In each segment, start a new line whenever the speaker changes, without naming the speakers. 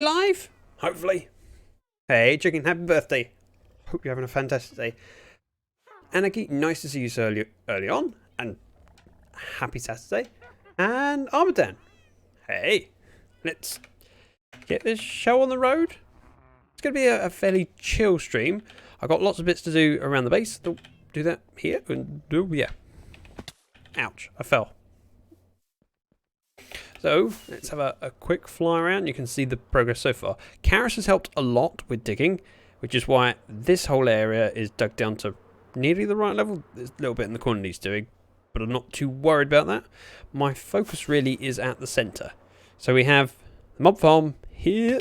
Live? Hopefully. Hey, chicken, happy birthday. Hope you're having a fantastic day. Anarchy, nice to see you so early on. And happy Saturday. And Armadan. Hey, let's get this show on the road. It's going to be a fairly chill stream. I've got lots of bits to do around the base. Do that here. And yeah. Ouch, I fell. So, let's have a quick fly around. You can see the progress so far. Karis has helped a lot with digging, which is why this whole area is dug down to nearly the right level. There's a little bit in the corner he's doing, but I'm not too worried about that. My focus really is at the centre. So we have the mob farm here.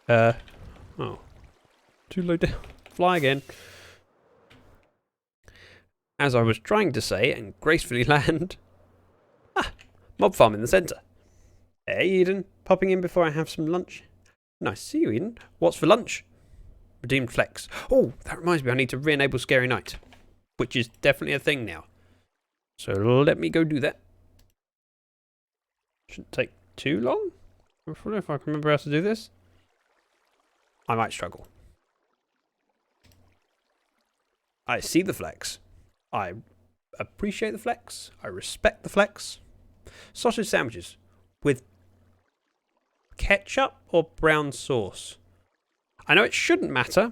Oh, too low down. Fly again. As I was trying to say and gracefully land. Mob farm in the centre. Hey Eden, popping in before I have some lunch. Nice to see you, Eden. What's for lunch? Redeemed flex. Oh, that reminds me, I need to re-enable Scary Night, which is definitely a thing now. So let me go do that. Shouldn't take too long. I wonder if I can remember how to do this. I might struggle. I see the flex. I appreciate the flex. I respect the flex. Sausage sandwiches with ketchup or brown sauce. I know it shouldn't matter,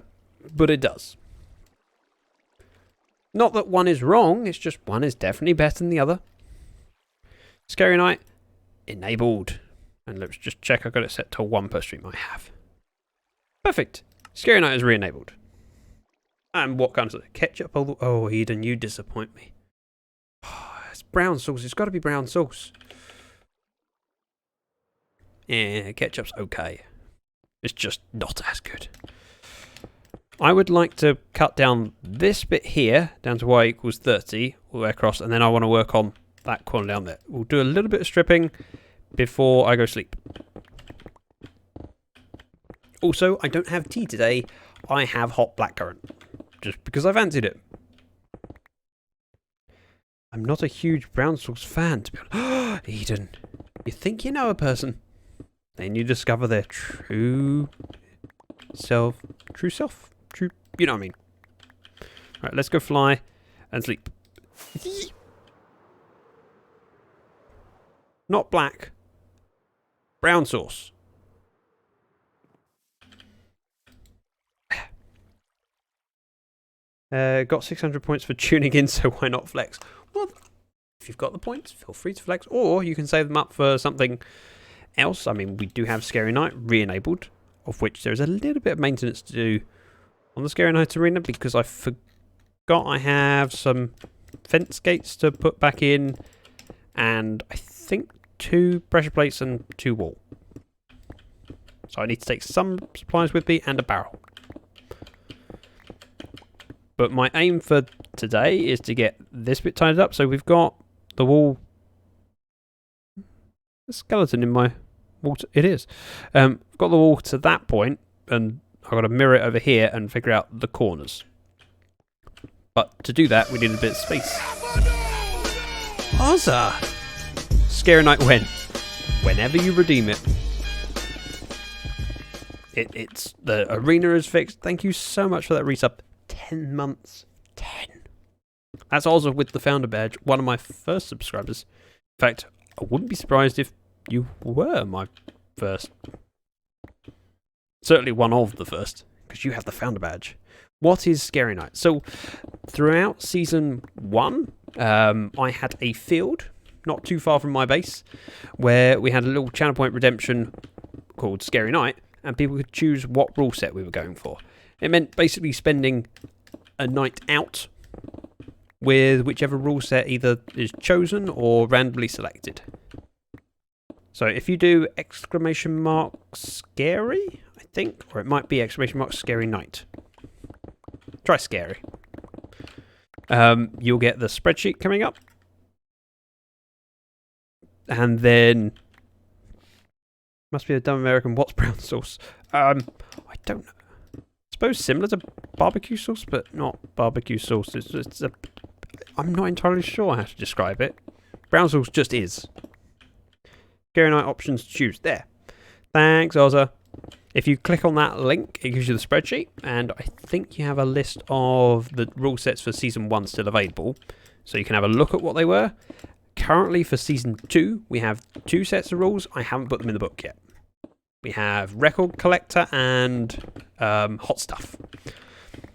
but it does. Not that one is wrong, it's just one is definitely better than the other. Scary Night enabled. And let's just check I got it set to 1 per stream. I have. Perfect. Scary Night is re-enabled. And what kind of ketchup? Oh, Eden, you disappoint me. Oh, it's brown sauce. It's got to be brown sauce. Yeah, ketchup's okay. It's just not as good. I would like to cut down this bit here down to y equals 30 all the way across, and then I want to work on that corner down there. We'll do a little bit of stripping before I go sleep. Also, I don't have tea today. I have hot blackcurrant. Just because I fancied it. I'm not a huge brown sauce fan, to be honest. Eden, you think you know a person, then you discover their true self, you know what I mean. Right, let's go fly and sleep. Not black, brown sauce. Got 600 points for tuning in, so why not flex? Well, if you've got the points, feel free to flex, or you can save them up for something else. I mean, we do have Scary Night re-enabled, of which there's a little bit of maintenance to do on the Scary Night arena because I forgot I have some fence gates to put back in, and I think 2 pressure plates and 2 wall. So I need to take some supplies with me and a barrel. But my aim for today is to get this bit tidied up. So we've got the wall. A skeleton in my wall. It is. I've got the wall to that point, and I've got to mirror it over here and figure out the corners. But to do that, we need a bit of space. Ozza! Scary Night when? Whenever you redeem it. It's the arena is fixed. Thank you so much for that resub. 10 months. 10. That's also with the founder badge. One of my first subscribers. In fact, I wouldn't be surprised if you were my first. Certainly one of the first, because you have the founder badge. What is Scary Night? So, throughout season 1, I had a field not too far from my base where we had a little channel point redemption called Scary Night, and people could choose what rule set we were going for. It meant basically spending a night out with whichever rule set either is chosen or randomly selected. So if you do exclamation mark scary, I think, or it might be exclamation mark Scary Night. Try scary. You'll get the spreadsheet coming up. And then must be a dumb American. What's brown sauce? I don't know. I suppose similar to barbecue sauce, but not barbecue sauce. I'm not entirely sure how to describe it. Brown sauce just is. Scary Night options to choose. There. Thanks, Ozza. If you click on that link, it gives you the spreadsheet, and I think you have a list of the rule sets for Season 1 still available, so you can have a look at what they were. Currently for Season 2, we have 2 sets of rules. I haven't put them in the book yet. We have Record Collector and Hot Stuff.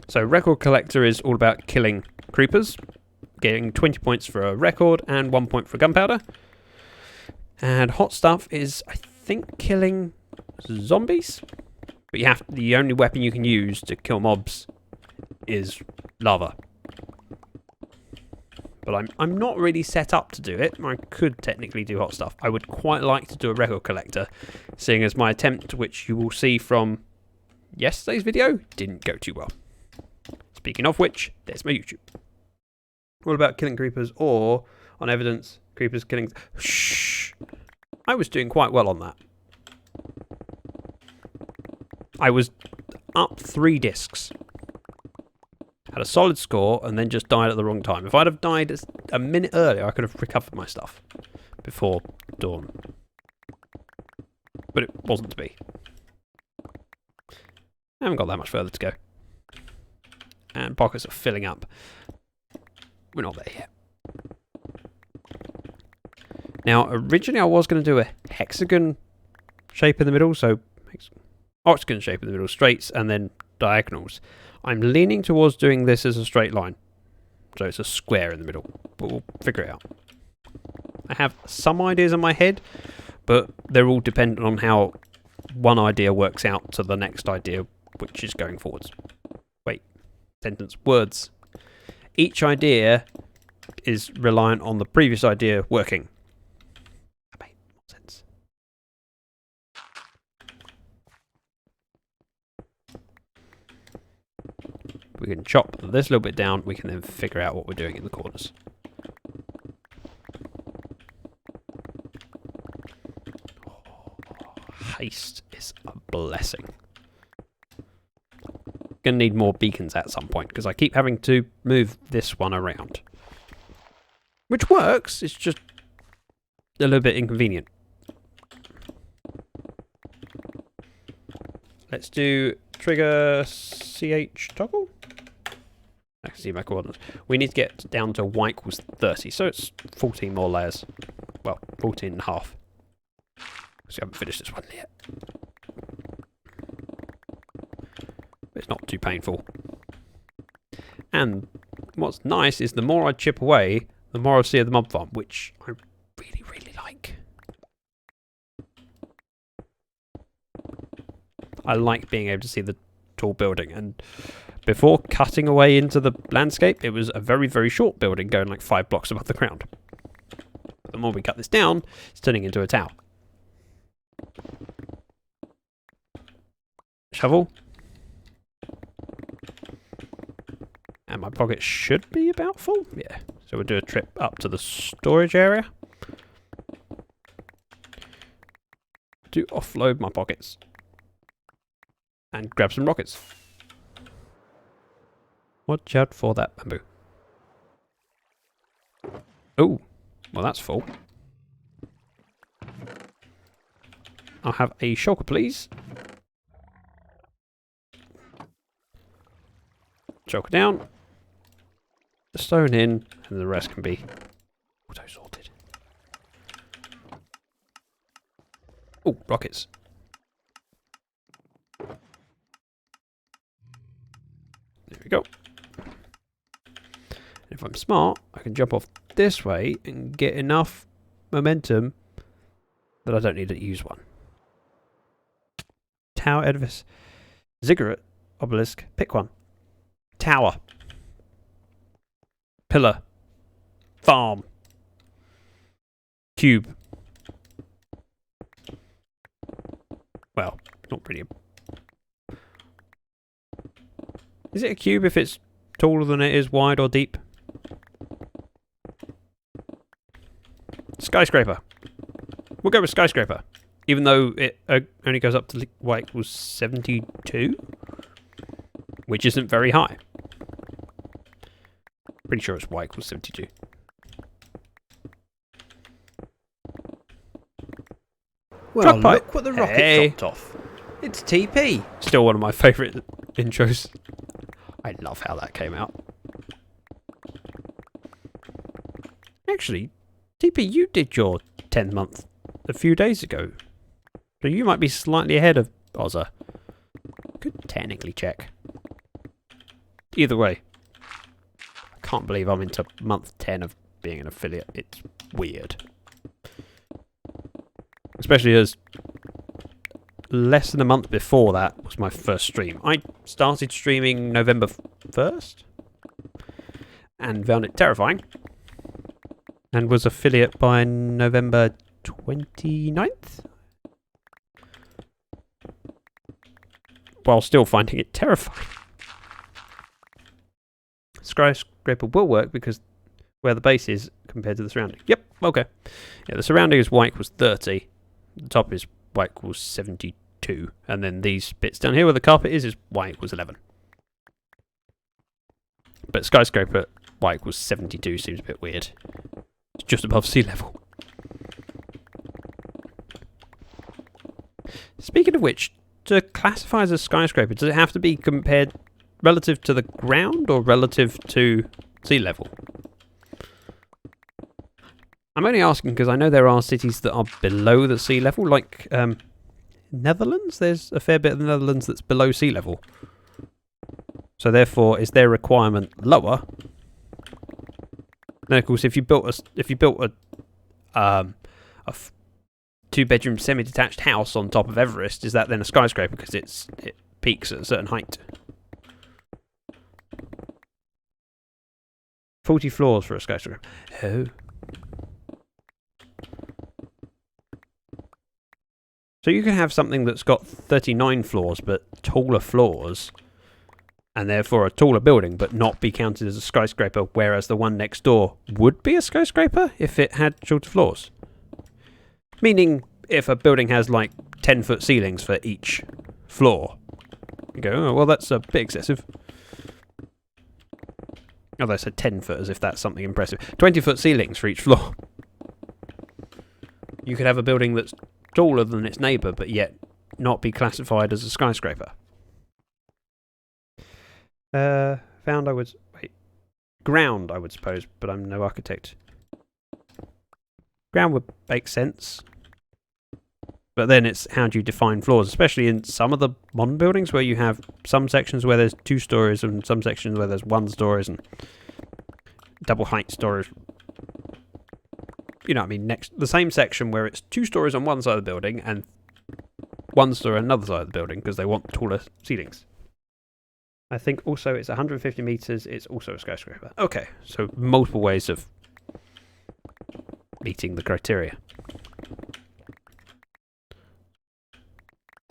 So Record Collector is all about killing creepers, getting 20 points for a record and 1 point for gunpowder. And Hot Stuff is, I think, killing zombies, but the only weapon you can use to kill mobs is lava. But I'm not really set up to do it. I could technically do Hot Stuff. I would quite like to do a record collector, seeing as my attempt, which you will see from yesterday's video, didn't go too well. Speaking of which, there's my YouTube. All about killing creepers, or on evidence, creepers killing... Shh! I was doing quite well on that. I was up 3 discs. Had a solid score and then just died at the wrong time. If I'd have died a minute earlier, I could have recovered my stuff before dawn. But it wasn't to be. I haven't got that much further to go. And pockets are filling up. We're not there yet. Now, originally I was going to do a hexagon shape in the middle, so octagon shape in the middle, straights, and then diagonals. I'm leaning towards doing this as a straight line. So it's a square in the middle, but we'll figure it out. I have some ideas in my head, but they're all dependent on how one idea works out to the next idea, which is going forwards. Wait, sentence, words. Each idea is reliant on the previous idea working. That made more sense. We can chop this little bit down, we can then figure out what we're doing in the corners. Haste is a blessing. Gonna need more beacons at some point, because I keep having to move this one around. Which works, it's just a little bit inconvenient. Let's do trigger CH toggle. I can see my coordinates. We need to get down to y equals 30, so it's 14 more layers. Well, 14 and a half. Because we haven't finished this one yet. But it's not too painful. And what's nice is the more I chip away, the more I see of the mob farm, which I really, really like. I like being able to see the tall building, and before cutting away into the landscape, it was a very, very short building going like 5 blocks above the ground. But the more we cut this down, it's turning into a tower. Shovel. And my pocket should be about full. Yeah. So we'll do a trip up to the storage area to offload my pockets and grab some rockets. Watch out for that bamboo. Oh, well that's full. I'll have a shulker, please. Shulker down. The stone in, and the rest can be auto-sorted. Oh, rockets. There we go. If I'm smart, I can jump off this way and get enough momentum that I don't need to use one. Tower, edifice, ziggurat, obelisk, pick one. Tower. Pillar. Farm. Cube. Well, not really. Is it a cube if it's taller than it is wide or deep? Skyscraper. We'll go with skyscraper. Even though it only goes up to y equals 72. Which isn't very high. Pretty sure it's y equals 72.
Well,
Drop pipe.
look what the rocket
Hey.
dropped off. It's TP.
Still one of my favourite intros. I love how that came out. Actually, TP, you did your 10th month a few days ago. So you might be slightly ahead of Ozza. Could technically check. Either way, I can't believe I'm into month 10 of being an affiliate. It's weird. Especially as less than a month before that was my first stream. I started streaming November 1st and found it terrifying. And was affiliate by November 29th? While still finding it terrifying. Skyscraper will work because where the base is compared to the surrounding. Yep, okay. Yeah, the surrounding is y equals 30. The top is y equals 72. And then these bits down here where the carpet is y equals 11. But skyscraper y equals 72 seems a bit weird. It's just above sea level. Speaking of which, to classify as a skyscraper, does it have to be compared relative to the ground or relative to sea level? I'm only asking because I know there are cities that are below the sea level, like Netherlands. There's a fair bit of the Netherlands that's below sea level. So therefore, is their requirement lower? Then of course, if you built a 2-bedroom semi-detached house on top of Everest, is that then a skyscraper because it peaks at a certain height? 40 floors for a skyscraper. Oh. So you can have something that's got 39 floors but taller floors, and therefore a taller building, but not be counted as a skyscraper, whereas the one next door would be a skyscraper if it had shorter floors. Meaning, if a building has like 10-foot ceilings for each floor, you go, oh, well, that's a bit excessive. Although I said 10 foot as if that's something impressive. 20-foot ceilings for each floor. You could have a building that's taller than its neighbour, but yet not be classified as a skyscraper. Ground, I would suppose, but I'm no architect. Ground would make sense. But then it's how do you define floors, especially in some of the modern buildings where you have some sections where there's 2 stories and some sections where there's 1 stories and double height stories. You know what I mean? The same section where it's 2 stories on one side of the building and 1 story on another side of the building because they want taller ceilings. I think also it's 150 meters, it's also a skyscraper. Okay, so multiple ways of meeting the criteria.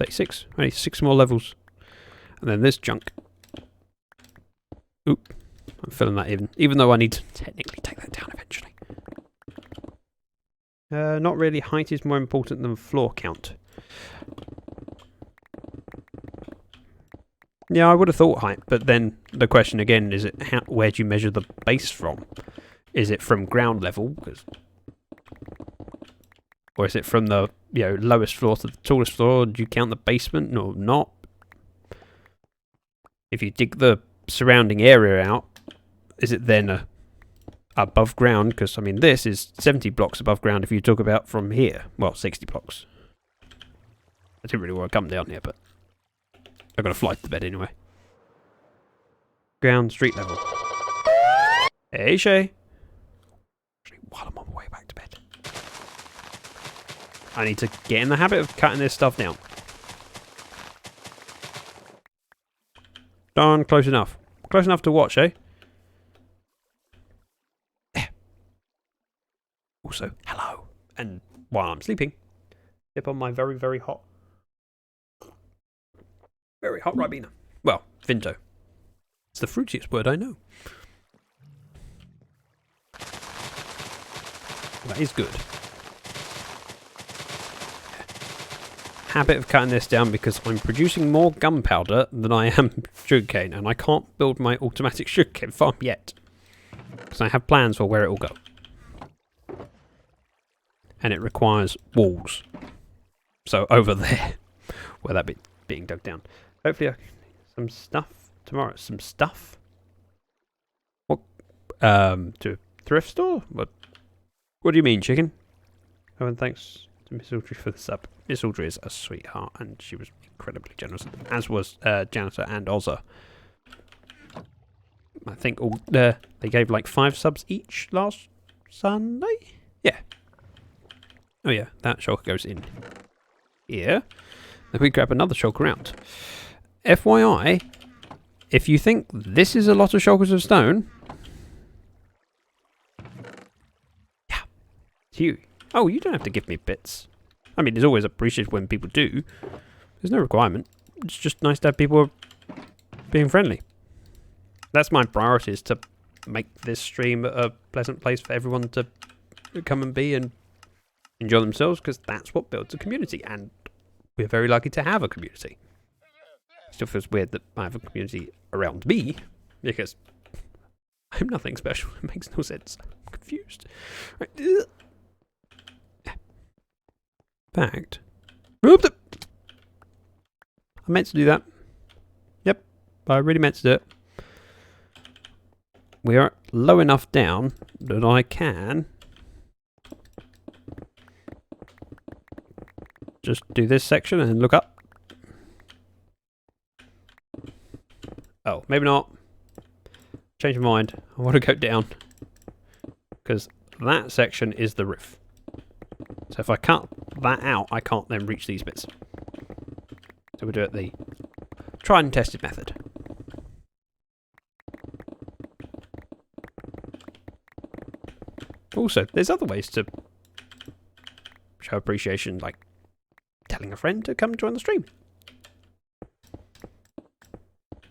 36, only 6 more levels. And then this junk. Oop, I'm filling that in, even though I need to technically take that down eventually. Not really, height is more important than floor count. Yeah, I would have thought height, but then the question again is, where do you measure the base from? Is it from ground level? Or is it from the lowest floor to the tallest floor? Do you count the basement or not? If you dig the surrounding area out, is it then above ground? Because, I mean, this is 70 blocks above ground if you talk about from here. Well, 60 blocks. I didn't really want to come down here, but I've got to fly to the bed anyway. Ground, street level. Hey, Shay. Actually, while I'm on my way back to bed, I need to get in the habit of cutting this stuff down. Darn close enough. Close enough to watch, eh? Also, hello. And while I'm sleeping, sip on my very, very hot Ribena. Well, Vinto. It's the fruitiest word I know. That is good. Habit of cutting this down because I'm producing more gunpowder than I am sugarcane, and I can't build my automatic sugarcane farm yet. Because I have plans for where it will go. And it requires walls. So over there, where that bit being dug down. Hopefully, some stuff tomorrow. Some stuff. What? To a thrift store? What? What do you mean, chicken? Oh, and thanks to Miss Audrey for the sub. Miss Audrey is a sweetheart, and she was incredibly generous, as was Janitor and Ozza. I think all they gave like 5 subs each last Sunday. Yeah. Oh yeah, that shulker goes in here. Then we grab another shulker out. FYI, if you think this is a lot of shulkers of stone, yeah, it's you. Oh, you don't have to give me bits. I mean, it's always appreciated when people do. There's no requirement. It's just nice to have people being friendly. That's my priority, is to make this stream a pleasant place for everyone to come and be and enjoy themselves, because that's what builds a community, and we're very lucky to have a community. Still feels weird that I have a community around me, because I'm nothing special. It makes no sense. I'm confused. Right. Fact. I meant to do that. Yep, I really meant to do it. We are low enough down that I can just do this section and look up. Oh, maybe not. Change my mind. I want to go down, because that section is the roof. So if I cut that out, I can't then reach these bits. So we'll do it the tried and tested method. Also, there's other ways to show appreciation, like telling a friend to come join the stream.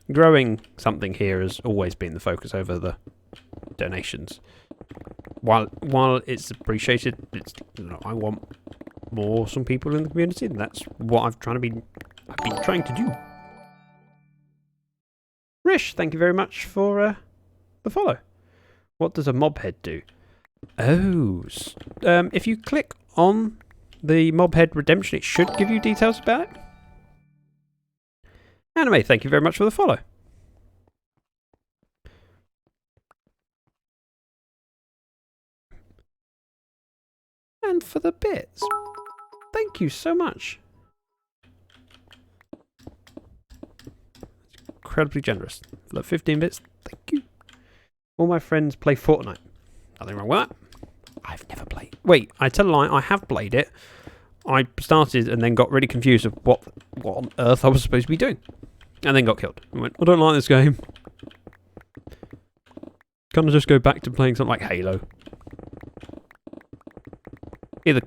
Growing something here has always been the focus over the donations. While it's appreciated, it's, I want more awesome people in the community, and that's what I've been trying to do. Rish, thank you very much for the follow. What does a mob head do? Oh, if you click on the mob head redemption, it should give you details about it. Anime, thank you very much for the follow. And for the bits. Thank you so much. It's incredibly generous. For the 15 bits, thank you. All my friends play Fortnite. Nothing wrong with that. I've never played. Wait, I tell a lie, I have played it. I started and then got really confused of what on earth I was supposed to be doing. And then got killed. I went, I don't like this game. Can't I just go back to playing something like Halo? Either,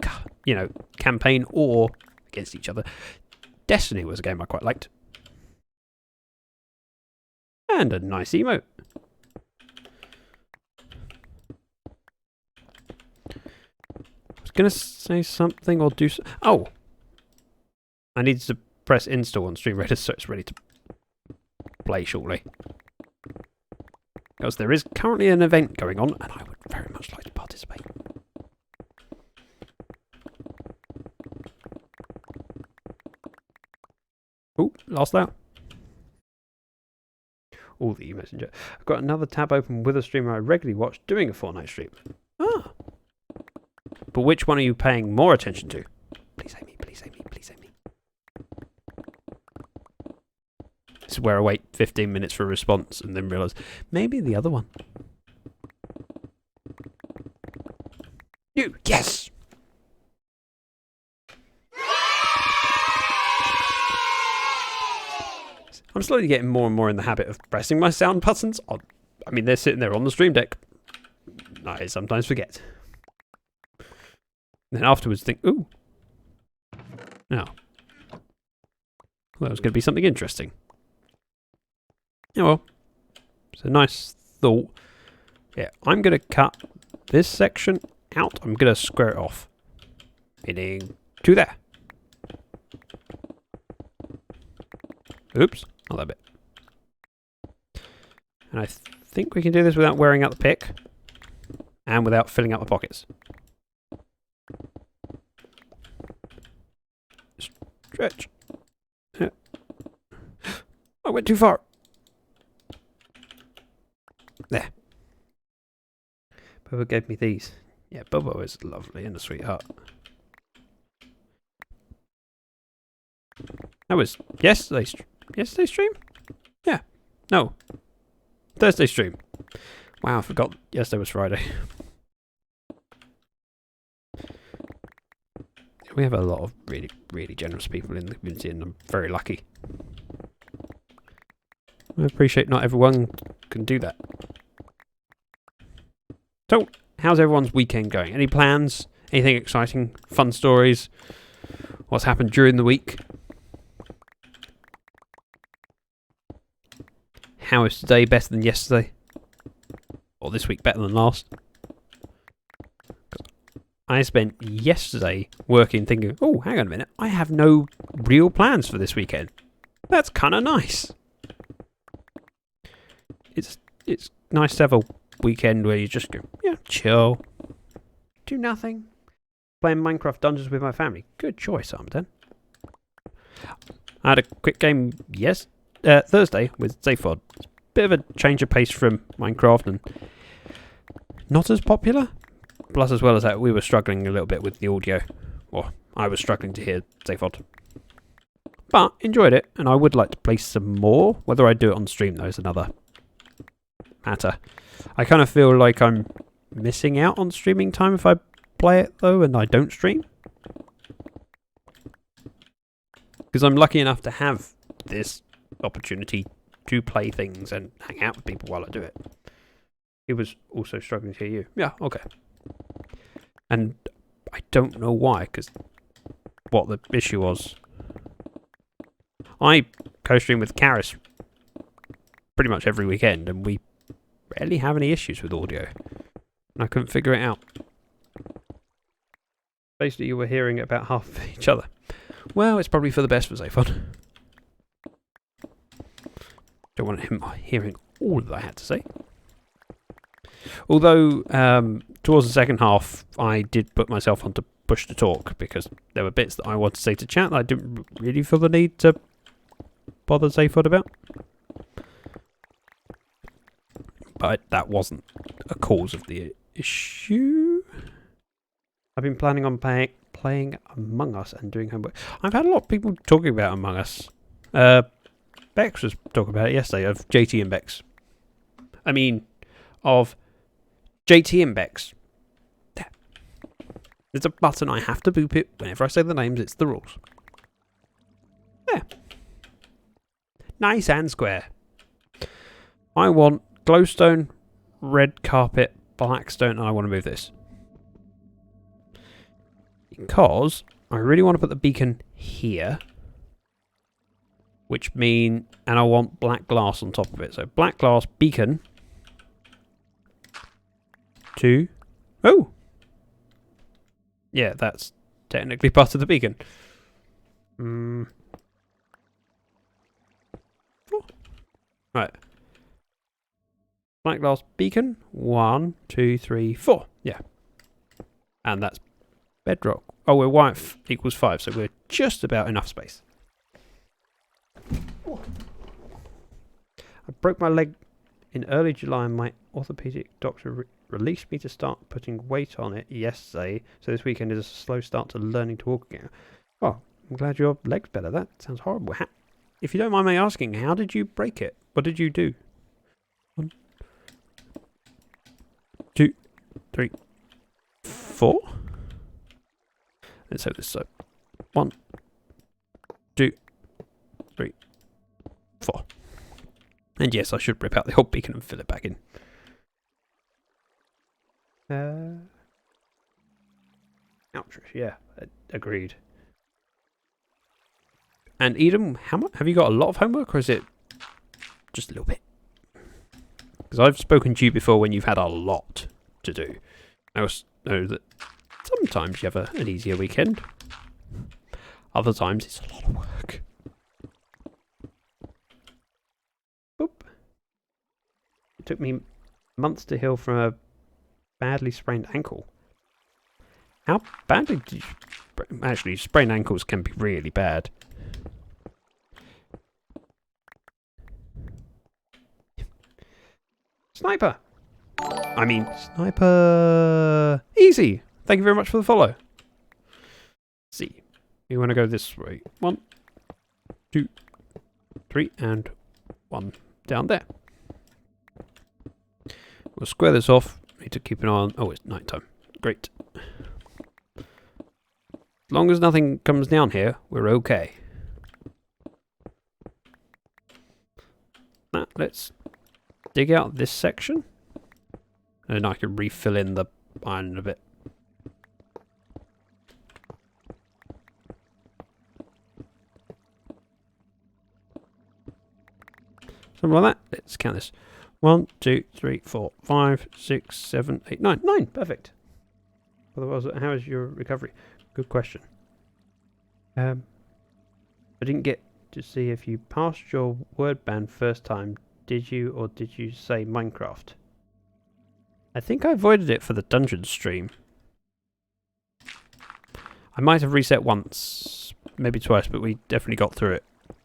you know, campaign or against each other. Destiny was a game I quite liked. And a nice emote. I was going to say something or do so. Oh! I need to press install on Stream Replay so it's ready to play shortly. Because there is currently an event going on and I would very much like to participate. Oh, lost that. Oh, the messenger. I've got another tab open with a streamer I regularly watch doing a Fortnite stream. Ah. But which one are you paying more attention to? Please say me, please say me, please say me. This is where I wait 15 minutes for a response and then realise maybe the other one. You, yes! I'm slowly getting more and more in the habit of pressing my sound buttons on. I mean, they're sitting there on the stream deck. I sometimes forget. Then afterwards think, ooh. Now. Well, that was going to be something interesting. Yeah, well. It's a nice thought. Yeah, I'm going to cut this section out. I'm going to square it off. Meaning to there. Oops. Not that bit. And I think we can do this without wearing out the pick. And without filling up the pockets. It's Stretch. Yeah. I went too far. There. Bubba gave me these. Yeah, Bubba is lovely and a sweetheart. That was yesterday's stream? Yeah. No. Thursday stream. Wow, I forgot yesterday was Friday. We have a lot of really, really generous people in the community and I'm very lucky. I appreciate not everyone can do that. So, how's everyone's weekend going? Any plans? Anything exciting? Fun stories? What's happened during the week? How is today better than yesterday? Or this week better than last? I spent yesterday working thinking, oh, hang on a minute, I have no real plans for this weekend. That's kind of nice. It's nice to have a weekend where you just go, yeah, chill, do nothing, playing Minecraft Dungeons with my family. Good choice, Armden. I had a quick game Thursday with ZactheDragon. Bit of a change of pace from Minecraft and not as popular. Plus, as well as that, we were struggling a little bit with the audio. Or I was struggling to hear ZactheDragon. But enjoyed it, and I would like to play some more. Whether I do it on stream, though, is another matter. I kind of feel like I'm missing out on streaming time if I play it, though, and I don't stream. Because I'm lucky enough to have this opportunity to play things and hang out with people while I do it. He was also struggling to hear you. Yeah, okay. And I don't know why, because what the issue was. I co-stream with Karis pretty much every weekend, and we rarely have any issues with audio. And I couldn't figure it out. Basically, you were hearing about half of each other. Well, it's probably for the best for ZactheDragon. Don't want him hearing all that I had to say. Although, towards the second half, I did put myself onto push to talk because there were bits that I wanted to say to chat that I didn't really feel the need to bother ZactheDragon about. But that wasn't a cause of the issue. I've been planning on playing Among Us and doing homework. I've had a lot of people talking about Among Us. Bex was talking about it yesterday, of JT and Bex. I mean, of JT and Bex. There. There's a button, I have to boop it. Whenever I say the names, it's the rules. There. Nice and square. I want glowstone, red carpet, blackstone, and I want to move this. Because I really want to put the beacon here. Which mean, and I want black glass on top of it. So black glass beacon. 2. Oh! Yeah, that's technically part of the beacon. 4. Right. Black glass beacon. 1, 2, 3, 4. Yeah. And that's bedrock. Oh, we're white equals 5, so we're just about enough space. I broke my leg in early July and my orthopedic doctor released me to start putting weight on it yesterday, so this weekend is a slow start to learning to walk again. Oh, I'm glad your leg's better. That sounds horrible. If you don't mind me asking, how did you break it? What did you do? 1, 2, 3, 4. Let's have this so. 1, 2, 3, 4. And yes, I should rip out the old beacon and fill it back in. Ouch, yeah, agreed. And Edom, how much have you got? A lot of homework, or is it just a little bit? Because I've spoken to you before when you've had a lot to do. I also know that sometimes you have an easier weekend. Other times it's a lot of work. Boop. It took me months to heal from a badly sprained ankle. How badly did you... Actually, sprained ankles can be really bad. Sniper! I mean, sniper! Easy! Thank you very much for the follow. Let's see. We want to go this way. 1, 2, 3, and 1 down there. We'll square this off. Need to keep an eye on... Oh, it's night time. Great. As long as nothing comes down here, we're okay. Now, let's dig out this section. And then I can refill in the iron a bit. Something like that. Let's count this. 1, 2, 3, 4, 5, 6, 7, 8, 9. 9! Perfect. Otherwise, how is your recovery? Good question. I didn't get to see if you passed your word ban first time. Did you, or did you say Minecraft? I think I avoided it for the dungeon stream. I might have reset once, maybe twice, but we definitely got through it.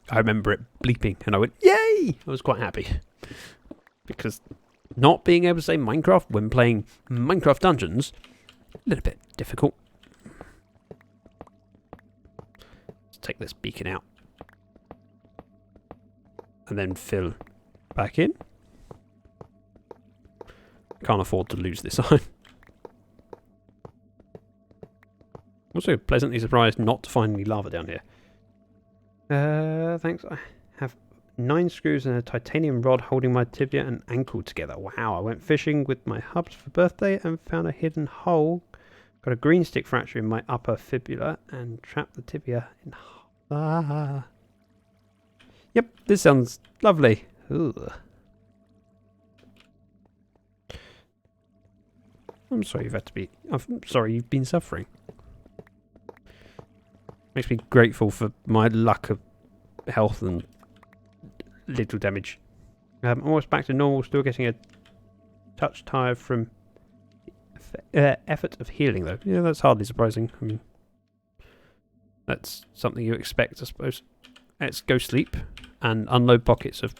I remember it bleeping, and I went, yay! I was quite happy. Because not being able to say Minecraft when playing Minecraft Dungeons, a little bit difficult. Let's take this beacon out. And then fill back in. Can't afford to lose this iron. Also pleasantly surprised not to find any lava down here. Thanks. I have 9 screws and a titanium rod holding my tibia and ankle together. Wow, I went fishing with my hubs for birthday and found a hidden hole. Got a green stick fracture in my upper fibula and trapped the tibia in... Ah. Yep, this sounds lovely. Ugh. I'm sorry I'm sorry you've been suffering. Makes me grateful for my luck of health and little damage. I'm almost back to normal, still getting a touch tired from effort of healing though. Yeah, that's hardly surprising. I mean, that's something you expect, I suppose. Let's go sleep and unload pockets of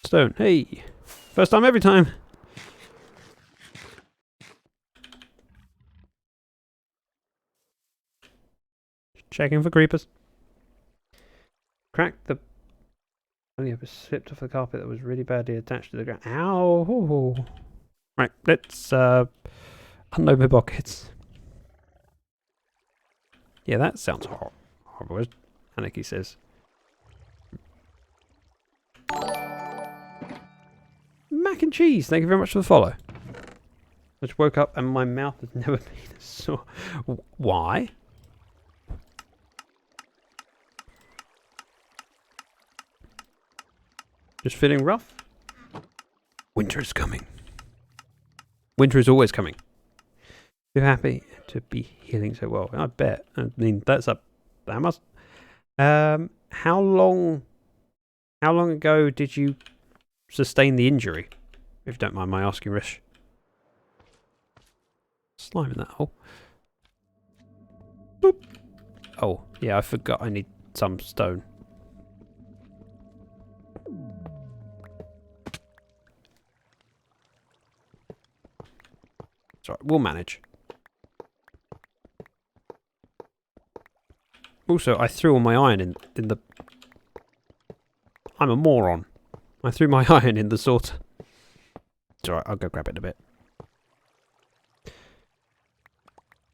stone. Hey! First time every time! Checking for creepers. Cracked the... Only ever slipped off the carpet that was really badly attached to the ground. Ow! Right, let's unload my pockets. Yeah, that sounds horrible. Anarchy says. Mac and cheese, thank you very much for the follow. I just woke up and my mouth has never been sore. Why? Just feeling rough? Winter is coming. Winter is always coming. You're happy to be healing so well. I bet. I mean, that's a... That must... How long ago did you sustain the injury? If you don't mind my asking, Rish. Slime in that hole. Boop. Oh, yeah, I forgot I need some stone. Sorry, we'll manage. Also, I threw all my iron in the... I'm a moron. I threw my iron in the sorter. It's alright, I'll go grab it in a bit.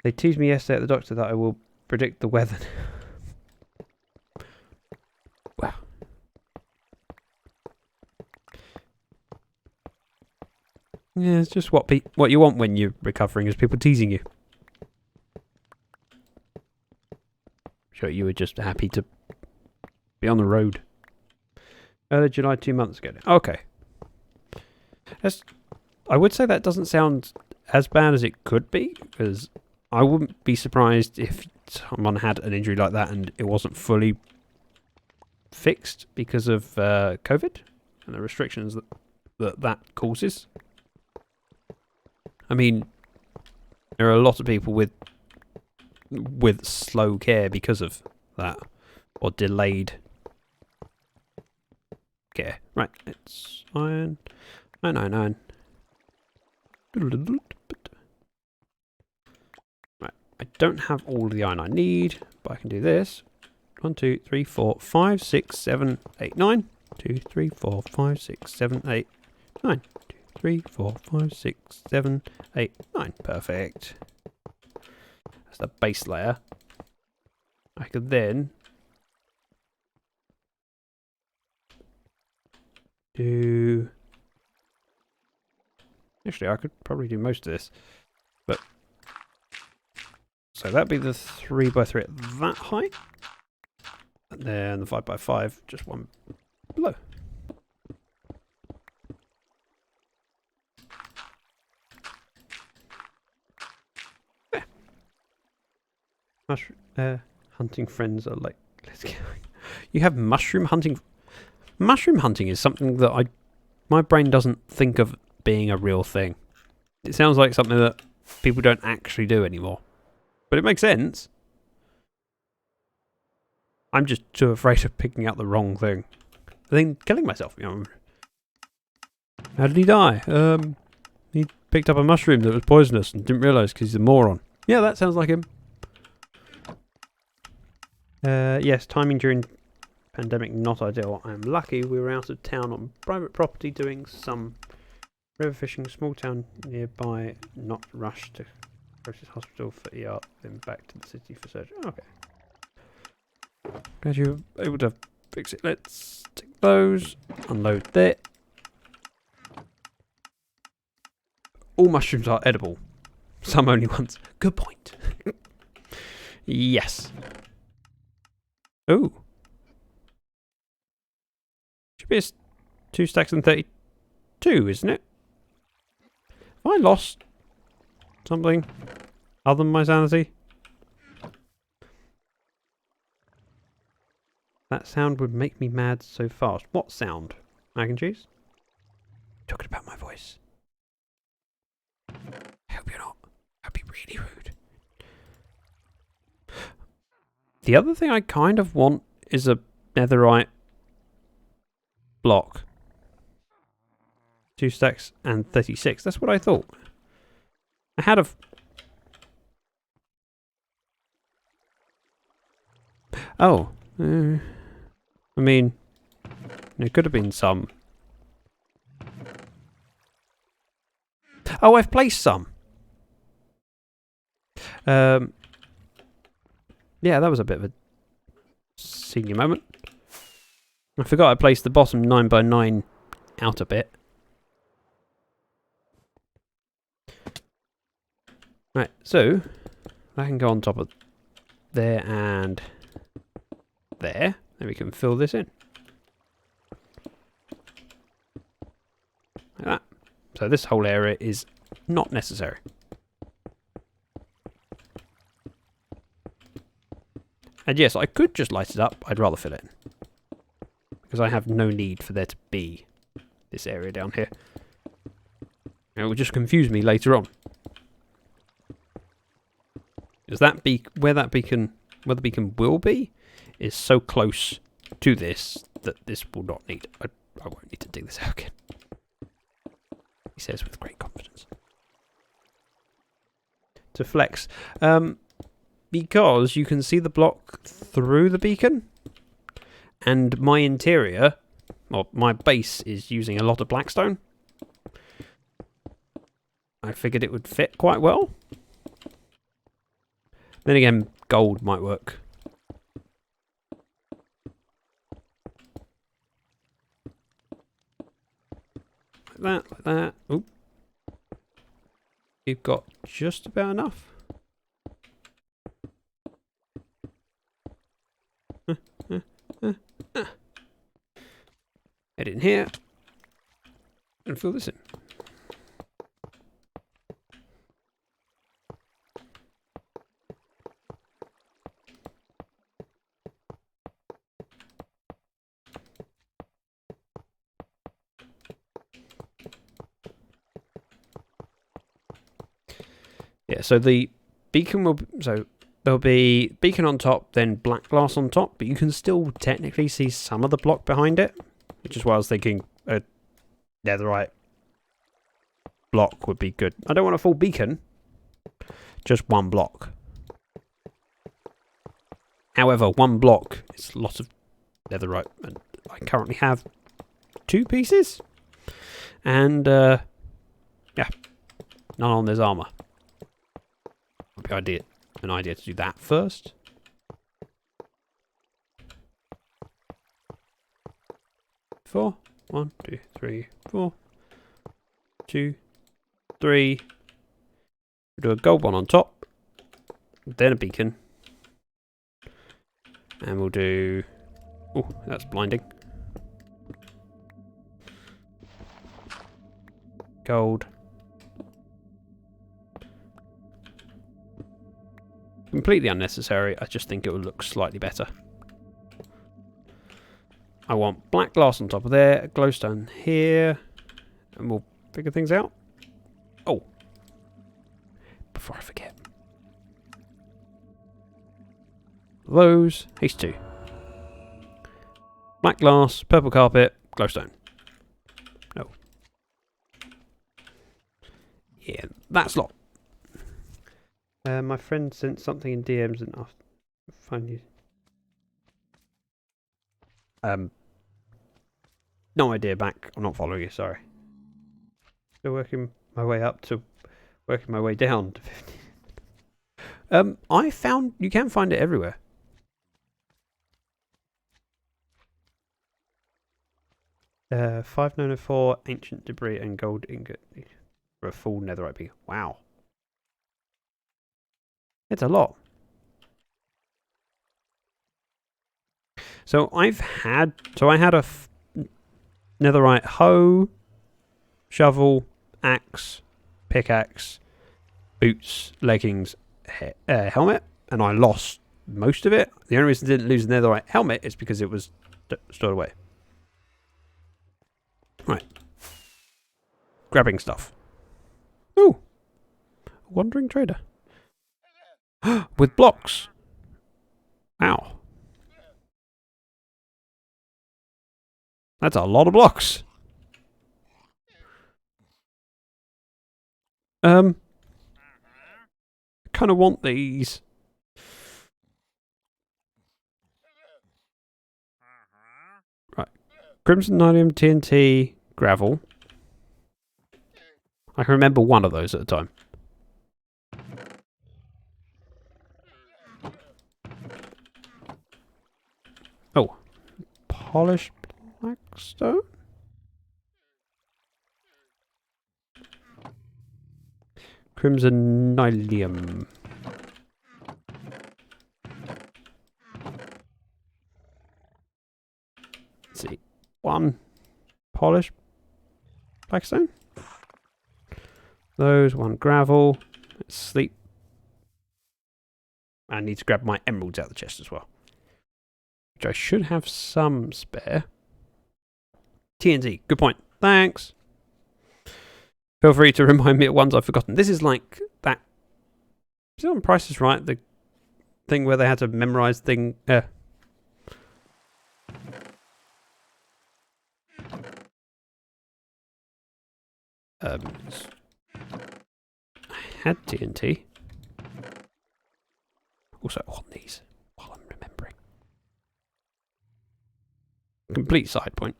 They teased me yesterday at the doctor that I will predict the weather. Wow. Yeah, it's just what you want when you're recovering, is people teasing you. Sure, you were just happy to be on the road. Early July, 2 months ago. Okay. I would say that doesn't sound as bad as it could be, because I wouldn't be surprised if someone had an injury like that and it wasn't fully fixed because of COVID and the restrictions that causes. I mean, there are a lot of people with slow care because of that, or delayed care. Right, it's iron. Iron. Right, I don't have all of the iron I need, but I can do this. 1, 2, 3, 4, 5, 6, 7, 8, 9. 2, 3, 4, 5, 6, 7, 8, 9. 2, 3, 4, 5, 6, 7, 8, 9. Perfect. That's the base layer. I could then do... Actually, I could probably do most of this. But so that'd be the 3x3 at that height. And then the 5x5, just one below. There. Hunting friends are like, let's go. You have mushroom hunting. Mushroom hunting is something that my brain doesn't think of being a real thing. It sounds like something that people don't actually do anymore. But it makes sense. I'm just too afraid of picking out the wrong thing. I think killing myself, you know. How did he die? He picked up a mushroom that was poisonous and didn't realise because he's a moron. Yeah, that sounds like him. Yes, timing during pandemic not ideal. I'm lucky we were out of town on private property doing some river fishing, small town nearby, not rushed to Process Hospital for ER, then back to the city for surgery. Okay. Glad you were able to fix it. Let's take those, unload that. All mushrooms are edible. Some only once. Good point. Yes. Ooh. Should be 2 stacks and 32, isn't it? Have I lost something other than my sanity? That sound would make me mad so fast. What sound? Mac and cheese? Talking about my voice. I hope you're not. That'd be really rude. The other thing I kind of want is a netherite block. 2 stacks and 36. That's what I thought. I had a... Oh. I mean, there could have been some. Oh, I've placed some. Yeah, that was a bit of a senior moment. I forgot I placed the bottom 9x9 out a bit. Right, so I can go on top of there and there. Then we can fill this in. Like that. So this whole area is not necessary. And yes, I could just light it up. I'd rather fill it in. Because I have no need for there to be this area down here. It will just confuse me later on. Because that where the beacon will be, is so close to this that this will not need. I won't need to dig this out again. He says with great confidence. To flex, because you can see the block through the beacon, and my interior, or my base, is using a lot of blackstone. I figured it would fit quite well. Then again, gold might work. Like that. Oop. You've got just about enough. Head in here and fill this in. Yeah, so the beacon will... So there'll be beacon on top, then black glass on top, but you can still technically see some of the block behind it. which is why I was thinking a netherite block would be good. I don't want a full beacon, just one block. However, one block is a lot of netherite, and I currently have 2 pieces, and yeah, none on this armor. Would be an idea to do that first. Four. 1, 2, 3, 4. 2, 3. We'll do a gold one on top, then a beacon, and we'll do. Oh, that's blinding. Gold. Completely unnecessary. I just think it would look slightly better. I want black glass on top of there, glowstone here, and we'll figure things out. Oh, before I forget. Those, haste 2. Black glass, purple carpet, glowstone. No. Yeah, that's a lot. My friend sent something in DMs and I'll find you. No idea back. I'm not following you, sorry. Still working my way up to working my way down to 15. I found you can find it everywhere. Uh, 5904 ancient debris and gold ingot for a full netherite beacon. Wow. It's a lot. So I had a netherite hoe, shovel, axe, pickaxe, boots, leggings, helmet, and I lost most of it. The only reason I didn't lose the netherite helmet is because it was stored away. Right. Grabbing stuff. Ooh. Wandering trader. With blocks. Wow. That's a lot of blocks. Kind of want these. Right. Crimson Nylon TNT gravel. I can remember one of those at a time. Oh. Polished blackstone? Crimson Nylium. Let's see. 1 polished blackstone. Those, 1 gravel. Let's sleep. I need to grab my emeralds out of the chest as well, which I should have some spare. TNT, good point. Thanks. Feel free to remind me of ones I've forgotten. This is like that. Is it on Price is Right? The thing where they had to memorize thing. I had TNT. Also on these while I'm remembering. Complete side point.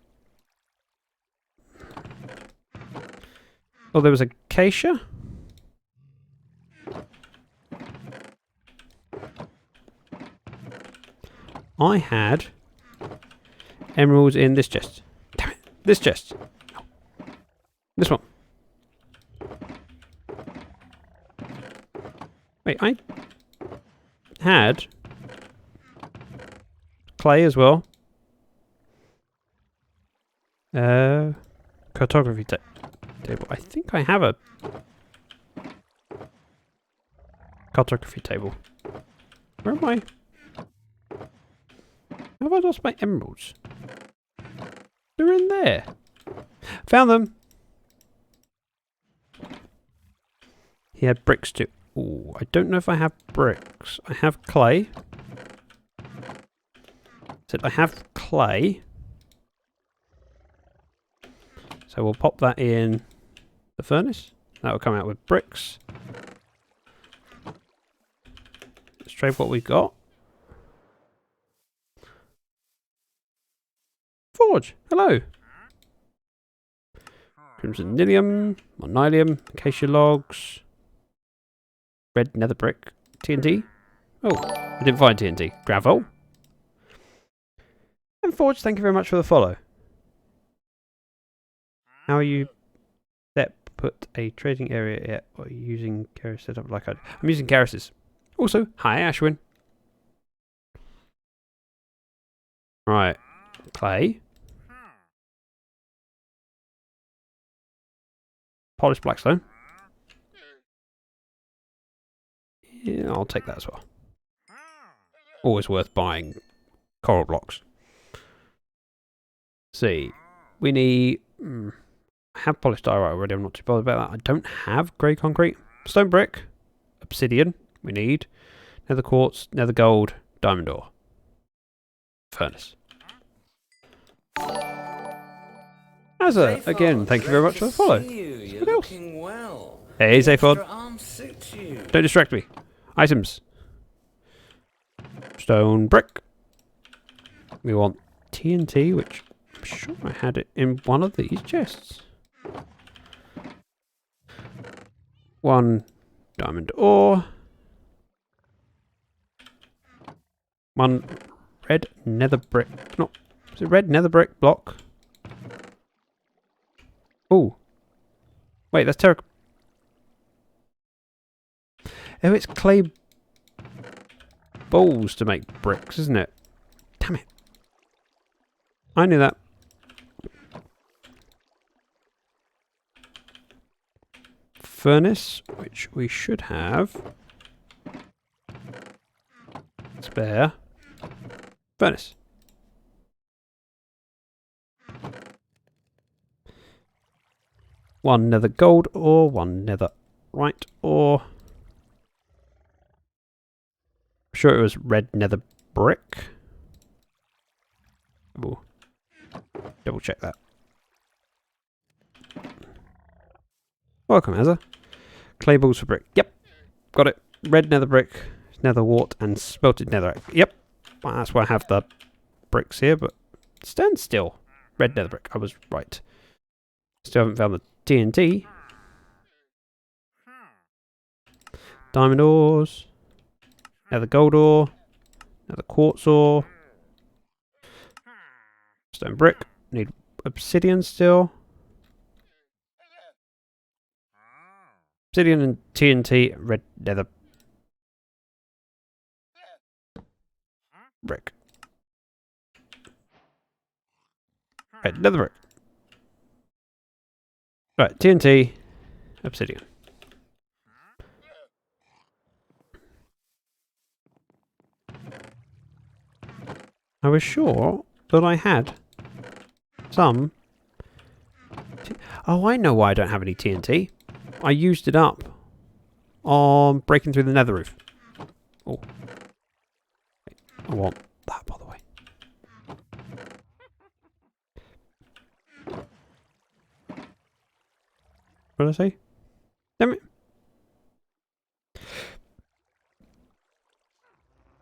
Oh, there was a acacia. I had emeralds in this chest. Damn it. This chest. No. This one. Wait, I had clay as well. Cartography table. I think I have a cartography table. Where am I? Have I lost my emeralds? They're in there. Found them. He had bricks too. Ooh, I don't know if I have bricks. I have clay. Said I have clay. So we'll pop that in the furnace. That will come out with bricks. Let's trade what we've got. Forge, hello. Crimson Nilium, Monilium, Acacia Logs, Red Nether Brick, TNT. Oh, I didn't find TNT. Gravel. And Forge, thank you very much for the follow. How are you set? Put a trading area yet? Or are you using Garrus setup like I'm using Garrus's. Also, hi Ashwin. Right. Clay. Polished blackstone. Yeah, I'll take that as well. Always worth buying coral blocks. See, we need... I have polished diorite already, I'm not too bothered about that. I don't have grey concrete. Stone brick. Obsidian, we need. Nether quartz, nether gold, diamond ore. Furnace. Azza, again, thank you very much for the follow. What else?
Well.
Hey, Zaphod. Don't distract me. Items. Stone brick. We want TNT, which I'm sure I had it in one of these chests. One diamond ore. One red nether brick. No, is it red nether brick block? Oh. Wait, that's terra. Oh, it's clay balls to make bricks, isn't it? Damn it. I knew that. Furnace, which we should have. Spare. Furnace. One nether gold ore, one nether right ore. I'm sure it was red nether brick. Ooh. Double check that. Welcome, Azza. Clay balls for brick. Yep. Got it. Red nether brick, nether wart, and smelted netherrack. Yep. Well, that's why I have the bricks here, but stand still. Red nether brick. I was right. Still haven't found the TNT. Diamond ores. Nether gold ore. Nether quartz ore. Stone brick. Need obsidian still. Obsidian and TNT. Red nether brick. Red nether brick. Right, TNT. Obsidian. I was sure that I had some... Oh, I know why I don't have any TNT. I used it up on breaking through the nether roof. Oh. I want that, by the way. What did I say? Damn it.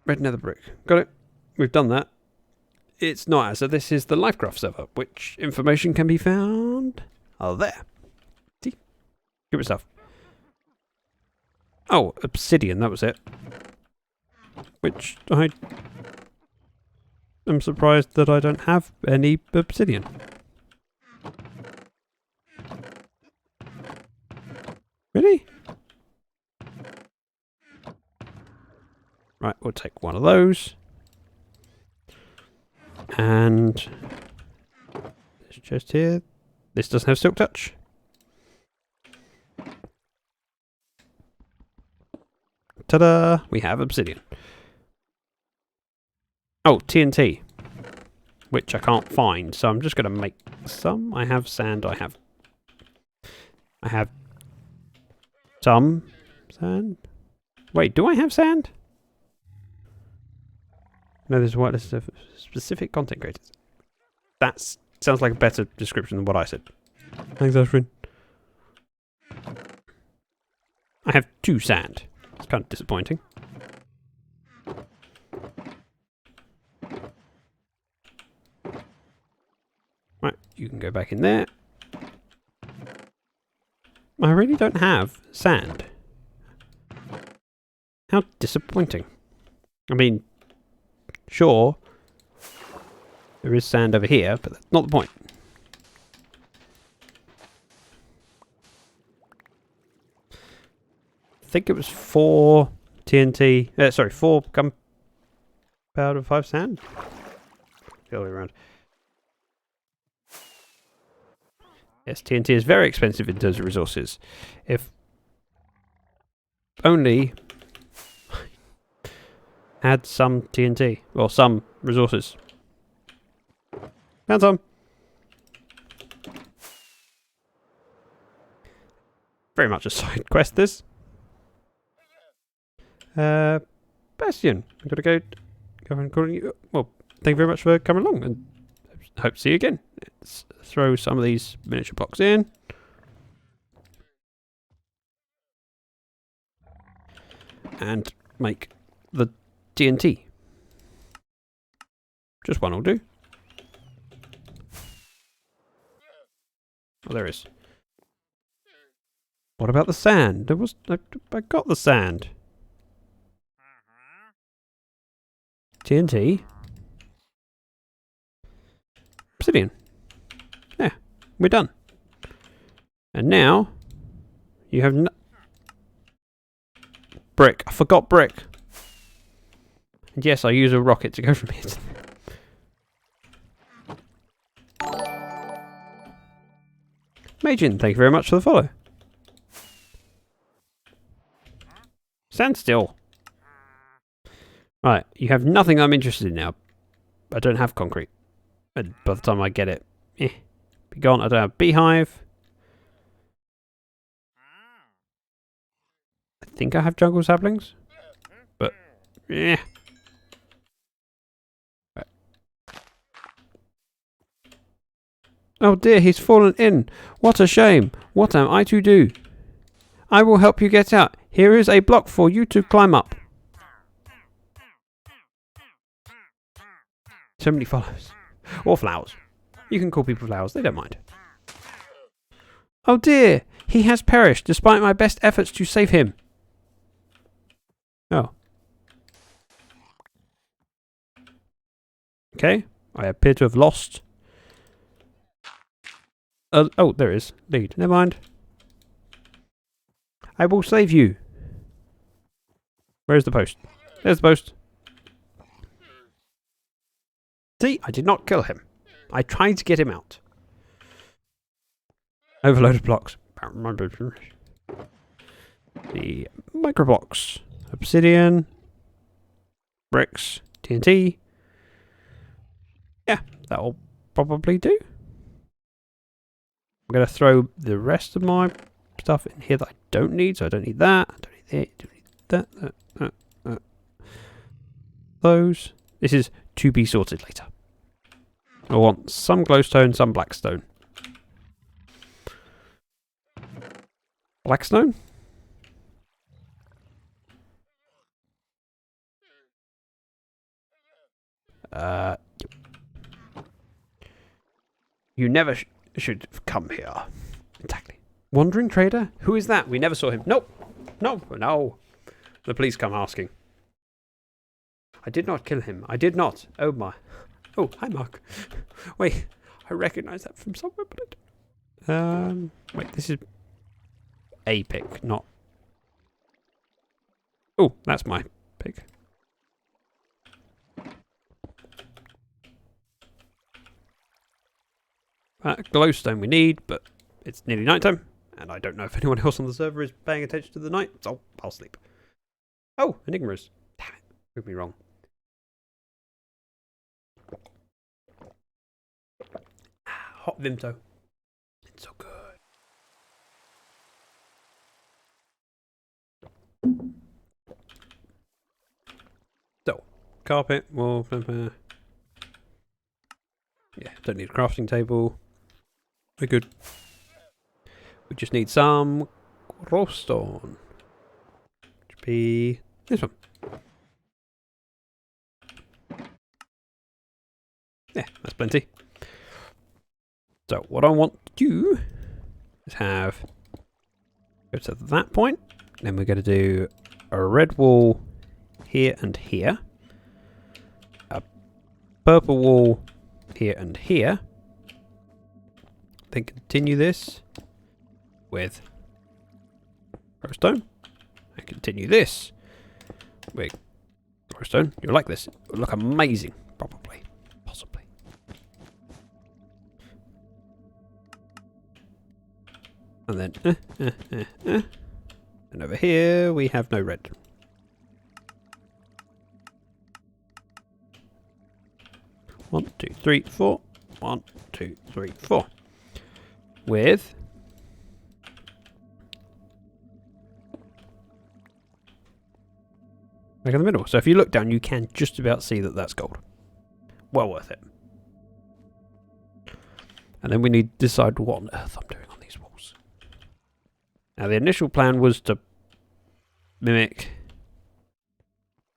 Red nether brick. Got it. We've done that. It's not as so this is the Lyfcraft server, which information can be found there. See? Give it stuff. Oh, obsidian, that was it. Which I am surprised that I don't have any obsidian. Really? Right, we'll take one of those. And this chest here. This doesn't have silk touch. Ta-da! We have obsidian. Oh, TNT. Which I can't find, so I'm just going to make some. I have sand, I have some sand. Wait, do I have sand? No, there's a whitelist of specific content creators. That sounds like a better description than what I said. Thanks, Ashwin. I have 2 sand. It's kind of disappointing. Right, you can go back in there. I really don't have sand. How disappointing. I mean, sure, there is sand over here, but that's not the point. I think it was 4 TNT, 4 gunpowder, 5 sand? The other way around. Yes, TNT is very expensive in terms of resources. If only had some TNT, or some resources. Found some. Very much a side quest, this. Bastion, I've got to go and call you. Well, thank you very much for coming along, and hope to see you again. Let's throw some of these miniature blocks in. And make the TNT. Just one will do. Oh, there is. What about the sand? I got the sand. TNT. Obsidian. Yeah, we're done. And now, you have brick. I forgot brick. And yes, I use a rocket to go from here to there. Majin, thank you very much for the follow. Stand still. Right, you have nothing I'm interested in now. I don't have concrete. And by the time I get it, be gone. I don't have beehive. I think I have jungle saplings. But, Right. Oh dear, he's fallen in. What a shame. What am I to do? I will help you get out. Here is a block for you to climb up. So many follows. Or flowers. You can call people flowers, they don't mind. Oh dear, he has perished despite my best efforts to save him. Oh. Okay, I appear to have lost. Oh, there is. Lead. Never mind. I will save you. Where's the post? There's the post. See, I did not kill him. I tried to get him out. Overloaded blocks. The micro blocks. Obsidian. Bricks. TNT. Yeah, that'll probably do. I'm going to throw the rest of my stuff in here that I don't need. So I don't need that. I don't need that. Don't need that. Those. This is to be sorted later. I want some glowstone, some blackstone. Blackstone? You never should come here. Exactly. Wandering trader? Who is that? We never saw him. Nope. No. No. The police come asking. I did not kill him. I did not. Oh my. Oh, hi Mark. Wait, I recognise that from somewhere, but I don't. Wait, this is a pick, not. Oh, that's my pick. Glowstone we need, but it's nearly nighttime, and I don't know if anyone else on the server is paying attention to the night, so I'll sleep. Oh, enigmas. Damn it, proved me wrong. Hot Vimto. It's so good. So, carpet, wall, yeah, don't need a crafting table. We're good. We just need some glowstone. Which would be this one. Yeah, that's plenty. So what I want to do is have go to that point. Then we're going to do a red wall here and here. A purple wall here and here. Then continue this with glowstone. And continue this with glowstone. You'll like this. It'll look amazing, probably. Possibly. And then and over here we have no red. One, two, three, four. 1, 2, 3, 4. With like in the middle. So if you look down, you can just about see that that's gold. Well worth it. And then we need to decide what on earth I'm doing on these walls. Now the initial plan was to mimic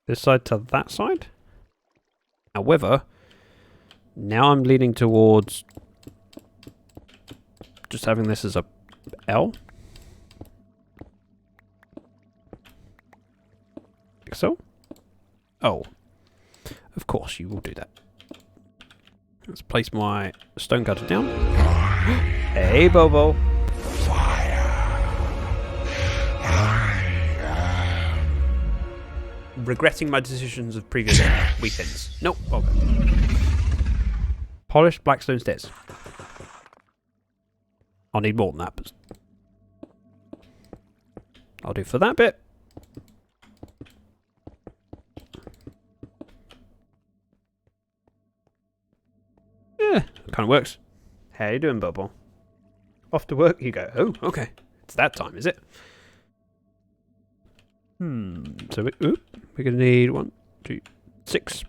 this side to that side. However, now I'm leaning towards just having this as a L. Like so. Oh. Of course you will do that. Let's place my stone cutter down. Hey, Bobo. Regretting my decisions of previous weekends. Nope, Bobo. Polished blackstone stairs. I'll need more than that, but I'll do for that bit. Yeah, kind of works. How you doing, Bubble? Off to work you go. Oh, okay. It's that time, is it? So we're going to need 1, 2, 6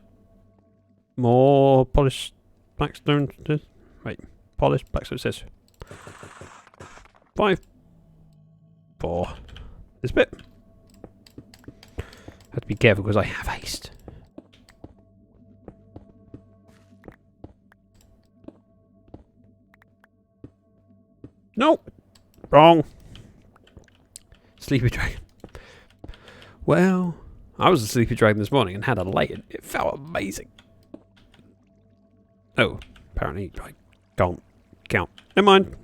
more polished blackstone stairs. Wait, polished blackstone stairs. 5, 4. This bit. Have to be careful because I have haste. No! Wrong. Sleepy dragon. Well, I was a sleepy dragon this morning and had a lay and it felt amazing. Oh, apparently I can't count. Never mind.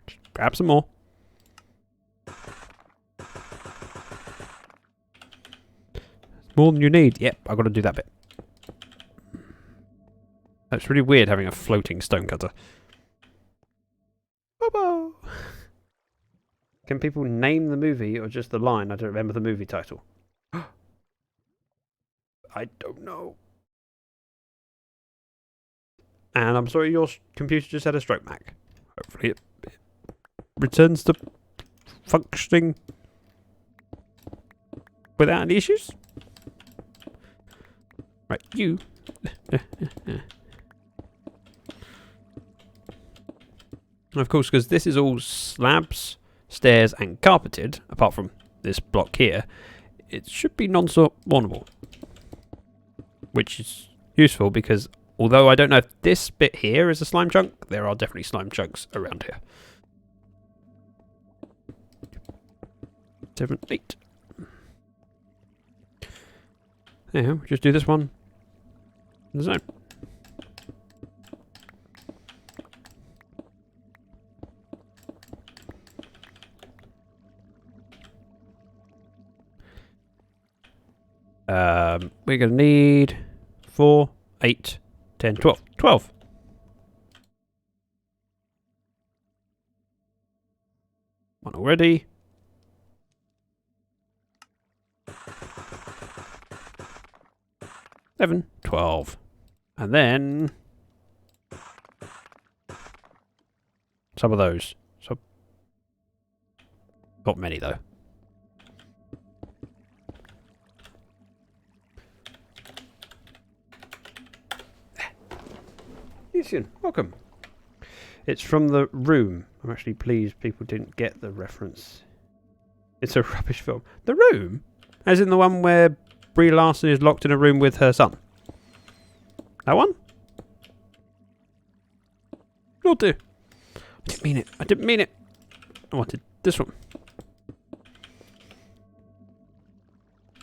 Just grab some more. More than you need. Yep, I've got to do that bit. That's really weird having a floating stone cutter. Bobo! Can people name the movie or just the line? I don't remember the movie title. I don't know. And I'm sorry your computer just had a stroke, Mac. Hopefully it returns to functioning without any issues. Right, you. Of course, because this is all slabs, stairs and carpeted, apart from this block here, it should be non-spawnable. Which is useful because although I don't know if this bit here is a slime chunk, there are definitely slime chunks around here. 7, 8. Yeah, we'll just do this one in the zone. We're going to need 4, 8, 10, 12. 12. One already. Seven, 12. And then some of those. So not many though. Lucian, welcome. It's from the room. I'm actually pleased people didn't get the reference. It's a rubbish film. The Room? As in the one where Brie Larson is locked in a room with her son? That one? Will do. I didn't mean it. I didn't mean it. I wanted this one.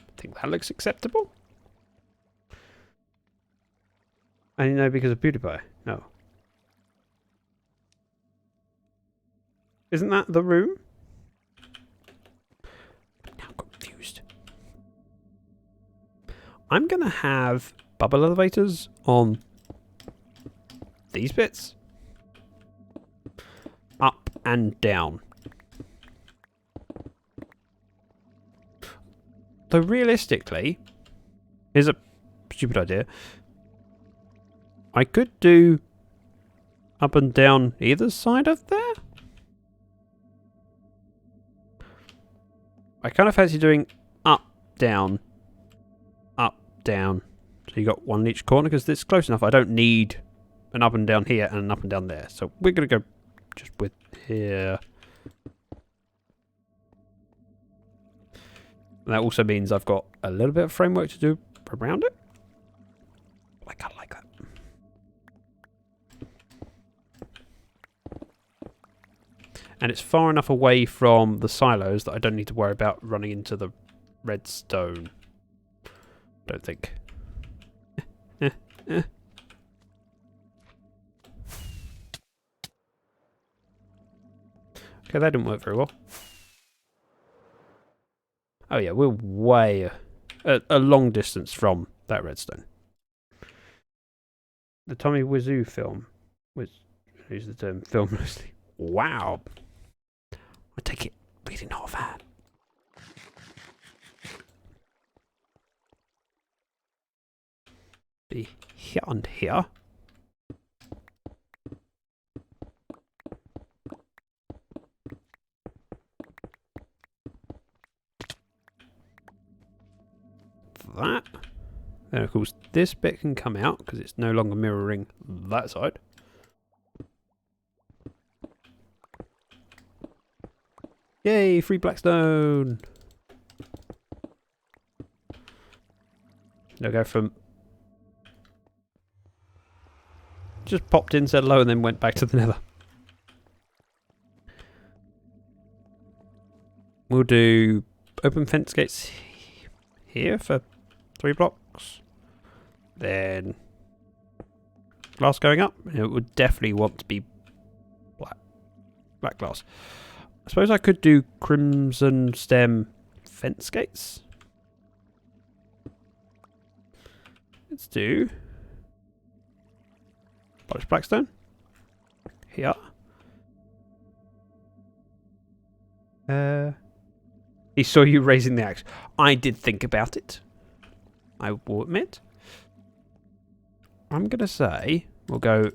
I think that looks acceptable. And you know, because of PewDiePie? No. Isn't that The Room? Now I'm confused. I'm going to have bubble elevators on these bits. Up and down. Though realistically, here's a stupid idea. I could do up and down either side of there. I kind of fancy doing up, down. So you got one in each corner because it's close enough. I don't need an up and down here and an up and down there. So we're going to go just with here. And that also means I've got a little bit of framework to do around it. I kind of like that. And it's far enough away from the silos that I don't need to worry about running into the redstone. Don't think. Okay, that didn't work very well. Oh yeah, we're way a long distance from that redstone. The Tommy Wiseau film was use the term film mostly. Wow. I take it really not a fan. Be here and here. That. Then of course this bit can come out because it's no longer mirroring that side. Yay, free Blackstone! They'll go from... Just popped in, said hello, and then went back to the nether. We'll do open fence gates here for 3 blocks. Then glass going up. It would definitely want to be black glass. I suppose I could do crimson stem fence gates. Let's do polished blackstone here. He saw you raising the axe. I did think about it. I will admit. I'm gonna say we'll go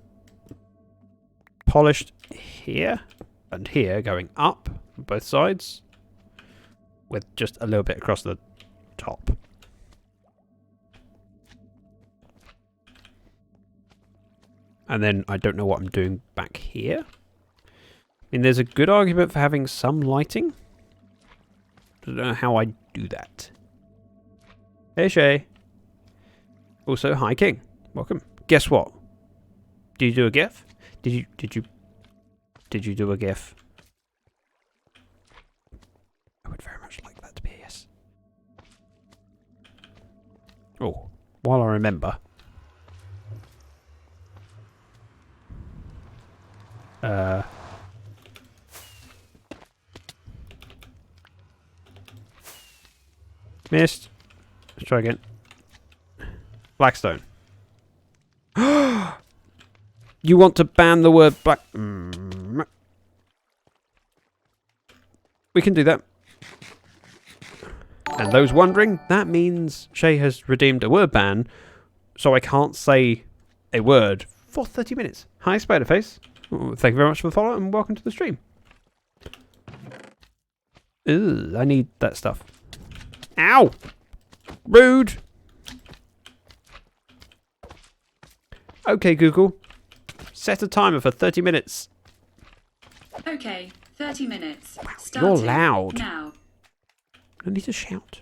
polished here and here, going up on both sides, with just a little bit across the top. And then I don't know what I'm doing back here. I mean, there's a good argument for having some lighting. I don't know how I do that. Hey Shay. Also, hi King. Welcome. Guess what? Did you do a GIF? Did you do a GIF? I would very much like that to be a yes. Oh, while I remember. Missed. Let's try again. Blackstone. You want to ban the word black... We can do that. And those wondering, that means Shay has redeemed a word ban, so I can't say a word for 30 minutes. Hi, Spiderface. Thank you very much for the follow and welcome to the stream. Ugh, I need that stuff. Ow! Rude! Okay, Google. Set a timer for 30 minutes
Okay, 30 minutes.
Wow,
Starting
you're loud.
now.
I need to shout.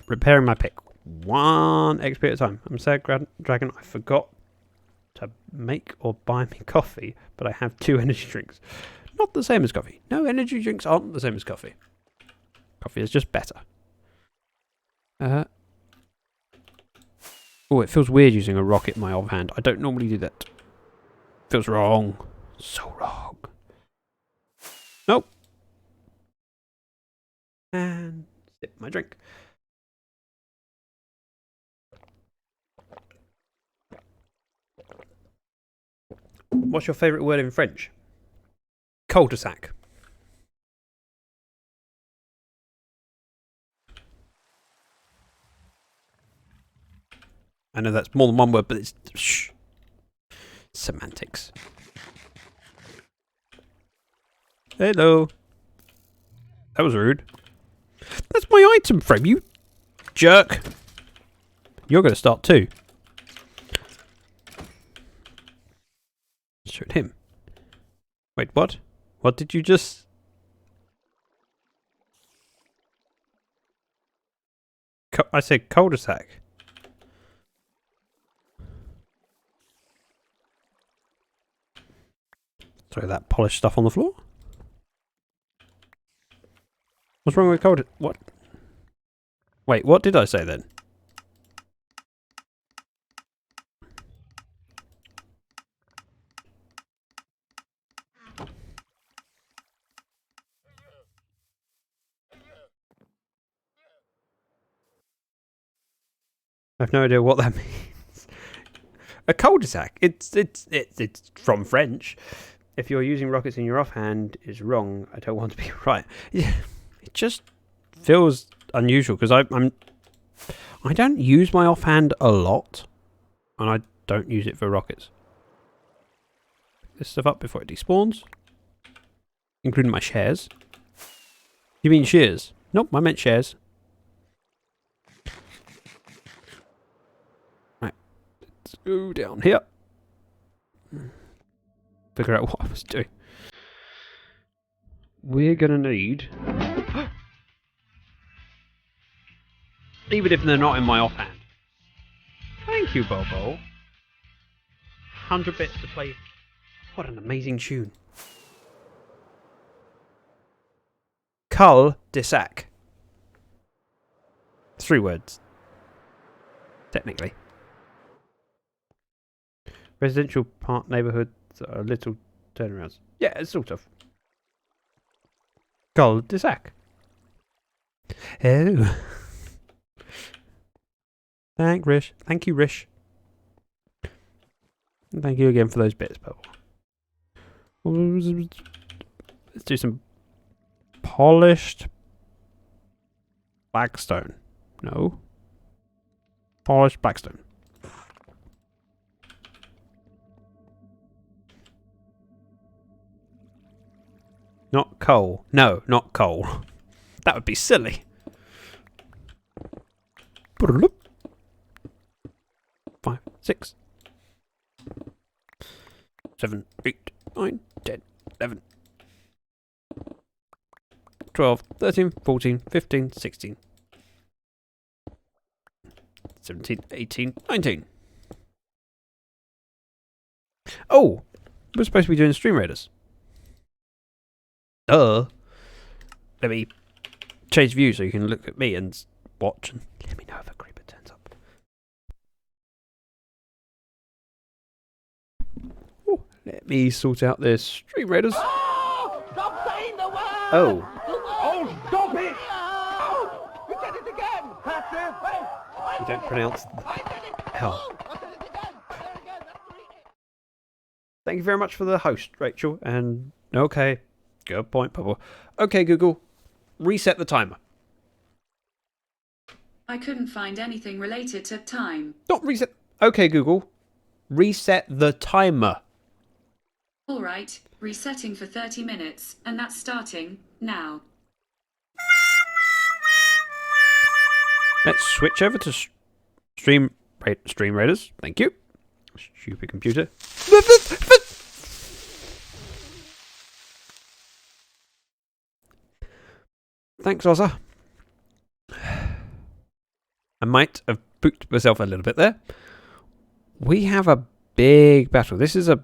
Repairing my pick. 1 XP at a time. I'm ZactheDragon. I forgot to make or buy me coffee, but I have 2 energy drinks. Not the same as coffee. No, energy drinks aren't the same as coffee. Coffee is just better. Oh, it feels weird using a rocket in my offhand. I don't normally do that. Feels wrong. So wrong. Nope. And sip my drink. What's your favourite word in French? Cul-de-sac. I know that's more than one word, but it's shh. Semantics. Hello. That was rude. That's my item frame, you jerk. You're going to start too. Shoot him. Wait, what? What did you just... I said cul-de-sac. Sorry, that polished stuff on the floor? What's wrong with cul-de-sac? What? Wait, what did I say then? I have no idea what that means. A cul-de-sac. It's from French. If you're using rockets in your offhand, is wrong. I don't want to be right. Yeah, it just feels unusual because I don't use my offhand a lot, and I don't use it for rockets. Pick this stuff up before it despawns, including my shares. You mean shears? Nope, I meant shares. Let's go down here. Figure out what I was doing. We're gonna need... even if they're not in my offhand. Thank you, Bobo. 100 bits to play. What an amazing tune. Cul-de-sac. 3 words. Technically. Residential part neighbourhoods are little turnarounds. Yeah, it's sort of. Cul-de-sac. Oh. Thank you, Rish. And thank you again for those bits, Pebble. Let's do some polished blackstone. No. Polished blackstone. Not coal. No, not coal. That would be silly. 5, 6, 7, 8, 9, 10, 11, 12, 13, 14, 15, 16, 17, 18, 19. Oh! We're supposed to be doing Stream Raiders. Let me change view so you can look at me and watch and let me know if a creeper turns up. Oh, let me sort out this Stream Raiders.
Oh, stop saying the word!
Oh.
Oh, stop it! Oh, you said it again! That's it!
You don't pronounce hell. Thank you very much for the host, Rachel. And okay, Good point, Bubble. Okay, Google, reset the timer.
I couldn't find anything related to time.
Not reset. Okay, Google, reset the timer.
All right, resetting for 30 minutes, and that's starting now.
Let's switch over to Stream Raiders. Thank you. Stupid computer. Thanks, Ozza. I might have pooped myself a little bit there. We have a big battle. This is a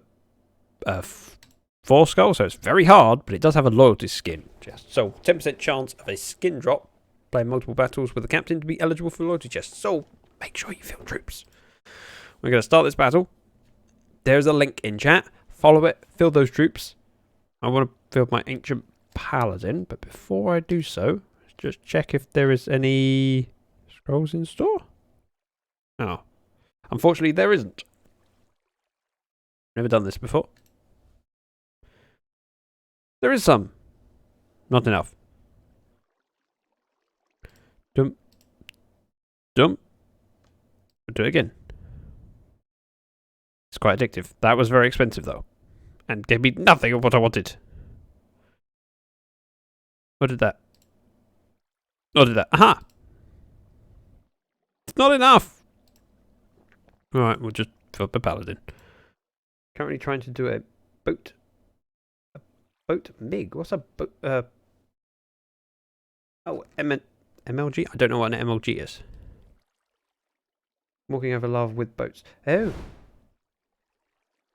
4 skull, so it's very hard, but it does have a loyalty skin. So 10% chance of a skin drop. Playing multiple battles with the captain to be eligible for loyalty chests. So make sure you fill troops. We're going to start this battle. There's a link in chat. Follow it. Fill those troops. I want to fill my ancient paladin, but before I do so, let's just check if there is any scrolls in store. Oh, unfortunately there isn't. Never done this before. There is some. Not enough. Dump. Dump. Do it again. It's quite addictive. That was very expensive though. And gave me nothing of what I wanted. What did that? What did that? Aha! It's not enough! Alright, we'll just fill up a paladin. Currently trying to do a boat. A boat MiG? What's a boat? Oh, MLG? I don't know what an MLG is. Walking over lava with boats. Oh.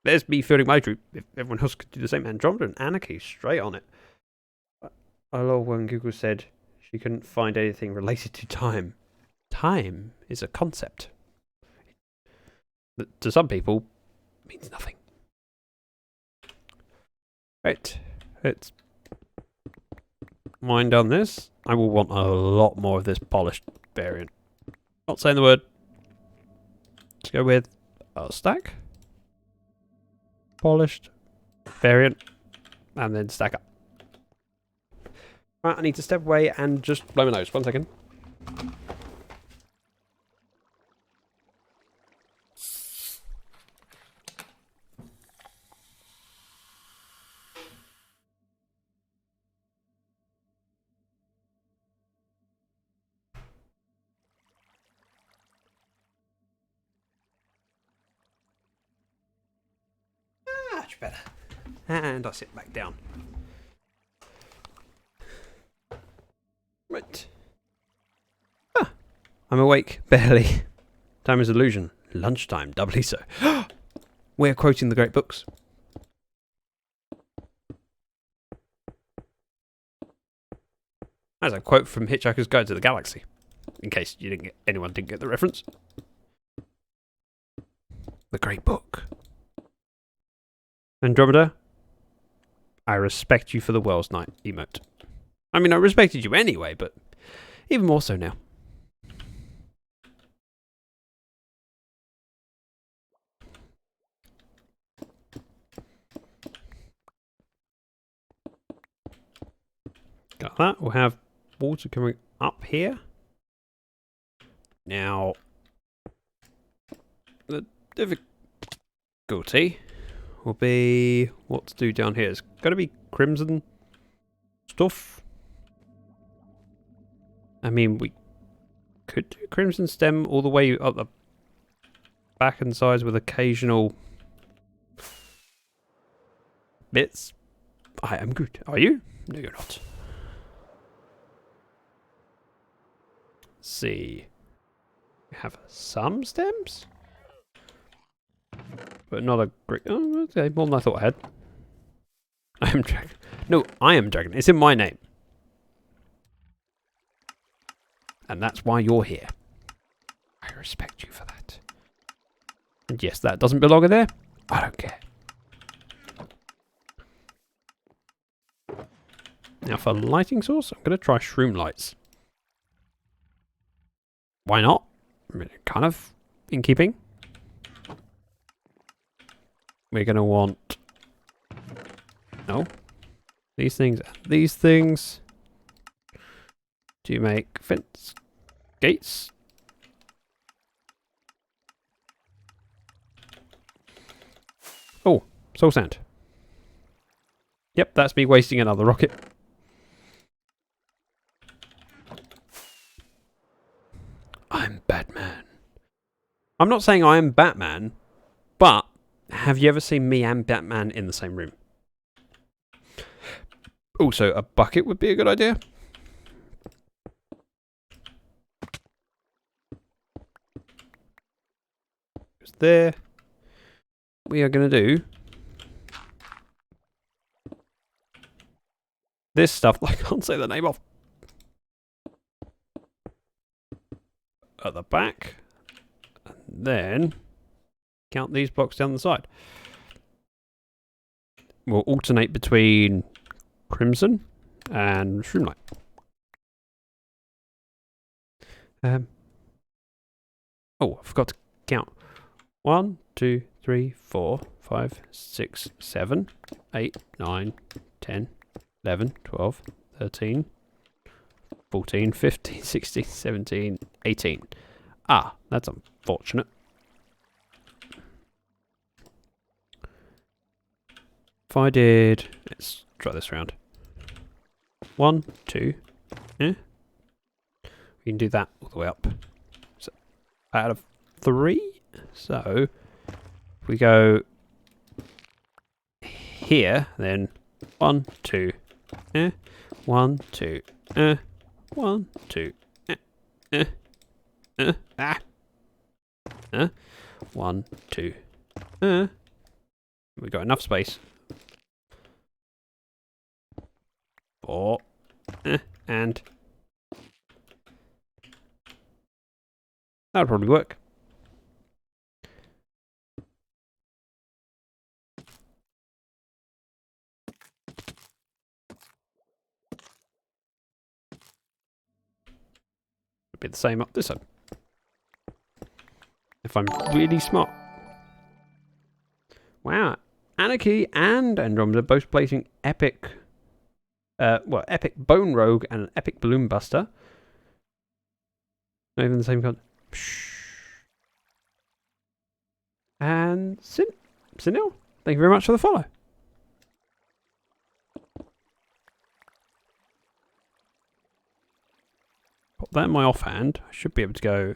There's me filling my troop. If everyone else could do the same. Andromeda and Anarchy, straight on it. I love when Google said she couldn't find anything related to time. Time is a concept. That to some people means nothing. Right. Let's wind down this. I will want a lot more of this polished variant. Not saying the word. Let's go with a stack. Polished variant. And then stack up. Right, I need to step away and just blow my nose. 1 second. Much better. And I sit back down. Right. Ah, I'm awake, barely. Time is illusion. Lunchtime, doubly so. We're quoting the great books. That's a quote from Hitchhiker's Guide to the Galaxy. In case anyone didn't get the reference. The great book. Andromeda, I respect you for the Wells Night emote. I mean, I respected you anyway, but even more so now. Got that. We'll have water coming up here. Now, the difficulty will be what to do down here. It's got to be crimson stuff. I mean, we could do crimson stem all the way up the back and sides with occasional bits. I am good. Are you? No, you're not. Let's see. We have some stems, but not a great. Oh, okay, more than I thought I had. I am dragon. No, I am dragon. It's in my name. And that's why you're here. I respect you for that. And yes, that doesn't belong in there. I don't care. Now for lighting source, I'm going to try shroom lights. Why not? I mean, kind of in keeping. We're going to want... No. these things, and these things to make fence gates. Oh, soul sand. Yep, that's me wasting another rocket. I'm Batman. I'm not saying I am Batman, but have you ever seen me and Batman in the same room? Also, a bucket would be a good idea. It's there. We are going to do this stuff that I can't say the name of. At the back. And then count these blocks down the side. We'll alternate between crimson and shroomlight. Oh, I forgot to count. 1, 2, 3, 4, 5, 6, 7, 8, 9, 10, 11, 12, 13, 14, 15, 16, 17, 18. Ah, that's unfortunate. If I did... Let's try this round. 1, 2. Yeah. We can do that all the way up. So, out of 3. So, if we go here, then 1, 2. 1, 2. 1, 2. 1, 2. We've got enough space. 4. And that'll probably work. It'll be the same up this side. If I'm really smart. Wow. Anarchy and Andromeda both placing epic... epic Bone Rogue and an epic Balloon Buster. Not even the same card. And Sinil, thank you very much for the follow. Put that in my offhand. I should be able to go...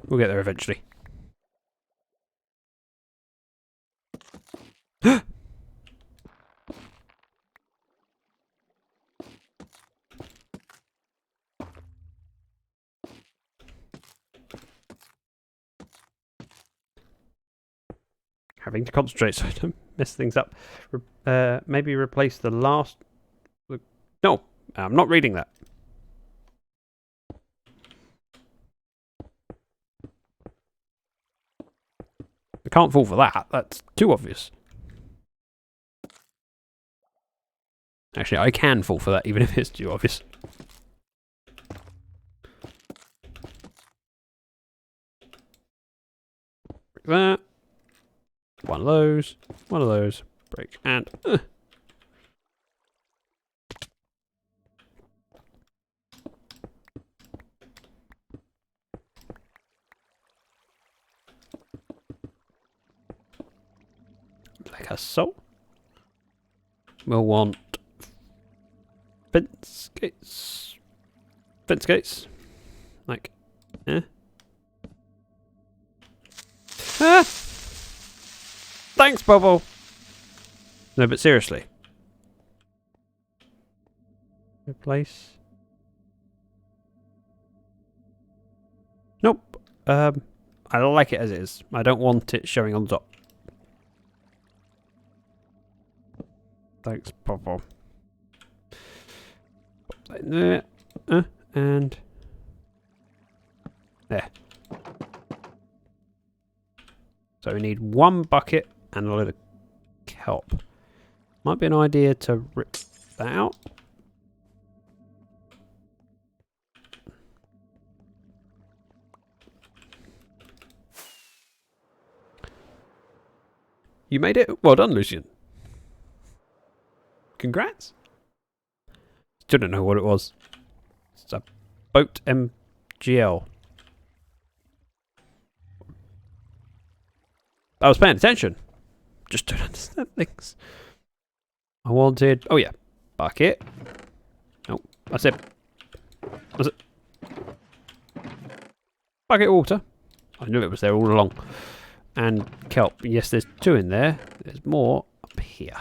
We'll get there eventually. Having to concentrate so I don't mess things up. Maybe replace the last... No, I'm not reading that. I can't fall for that. That's too obvious. Actually, I can fall for that even if it's too obvious. Break that. One of those. One of those. Break and... like a soul. We'll want fence gates. Fence gates. Like, Ah! Thanks, Bobo. No, but seriously. Replace. Nope. I like it as it is. I don't want it showing on the top. Thanks, Bobo. Pop that in there. And there. So we need one bucket and a load of kelp. Might be an idea to rip that out. You made it. Well done, Lucian. Congrats. Still don't know what it was. It's a boat MGL. I was paying attention. Just don't understand things. I wanted... Oh, yeah. Bucket. Nope. That's it. That's it. Bucket of water. I knew it was there all along. And kelp. Yes, there's 2 in there. There's more up here.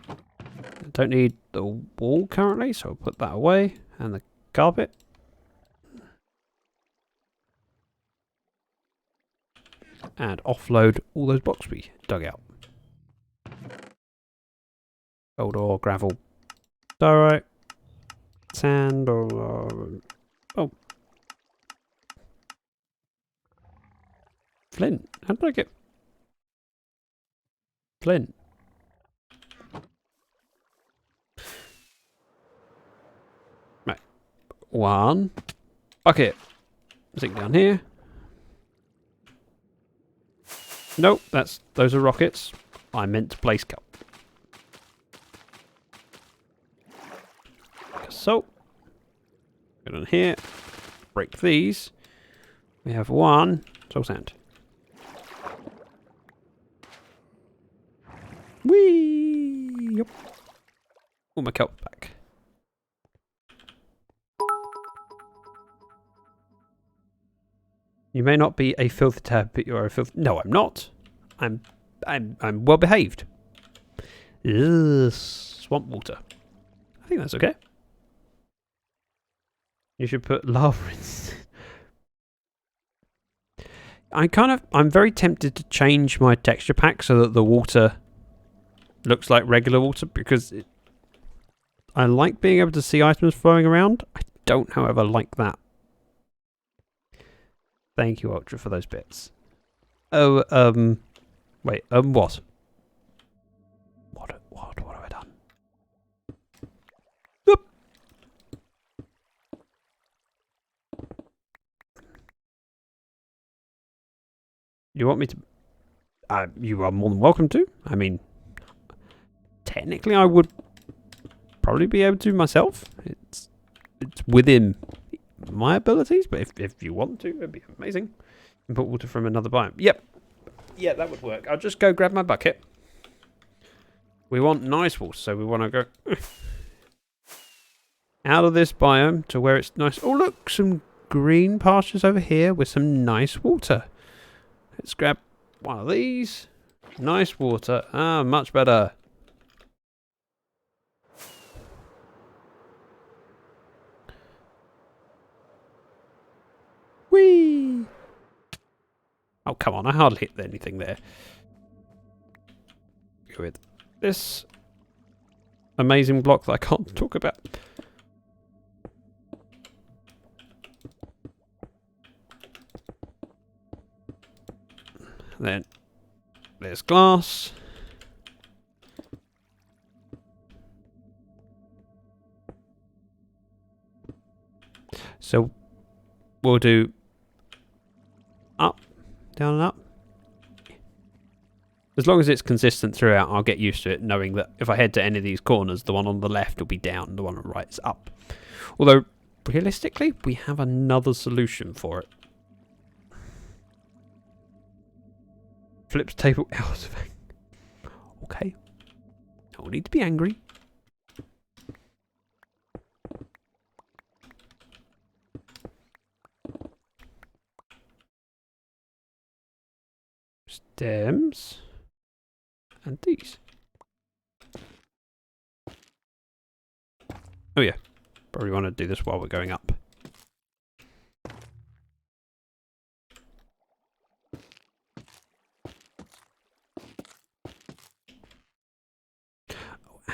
I don't need the wall currently, so I'll put that away. And the carpet. And offload all those blocks we dug out. Gold ore, gravel, diorite, sand, or oh, flint. How did I get flint? Right, 1 bucket. Zinc down here. Nope, those are rockets. I meant to place kelp. So, go down here, break these. We have 1 soul sand. Whee! Yep. All my kelp back. You may not be a filthy tab, but you are a filthy... No, I'm not. I'm well behaved. Ugh, swamp water. I think that's okay. You should put lava in. I'm very tempted to change my texture pack so that the water looks like regular water because I like being able to see items flowing around. I don't, however, like that. Thank you, Ultra, for those bits. Oh, wait, what? What have I done? Oop. You want me to... you are more than welcome to. I mean, technically I would probably be able to myself. It's within my abilities, but if you want to, it'd be amazing. Import water from another biome. Yep. Yeah, that would work. I'll just go grab my bucket. We want nice water, so we want to go out of this biome to where it's nice. Oh, look, some green pastures over here with some nice water. Let's grab one of these. Nice water. Ah, much better. Whee! Oh, come on. I hardly hit anything there. Go with this amazing block that I can't talk about. Then there's glass. So we'll do up, down and up. As long as it's consistent throughout, I'll get used to it, knowing that if I head to any of these corners, the one on the left will be down, the one on the right is up. Although, realistically, we have another solution for it. Flips table out of it. Okay. No need to be angry. Stems. And these. Oh yeah. Probably want to do this while we're going up.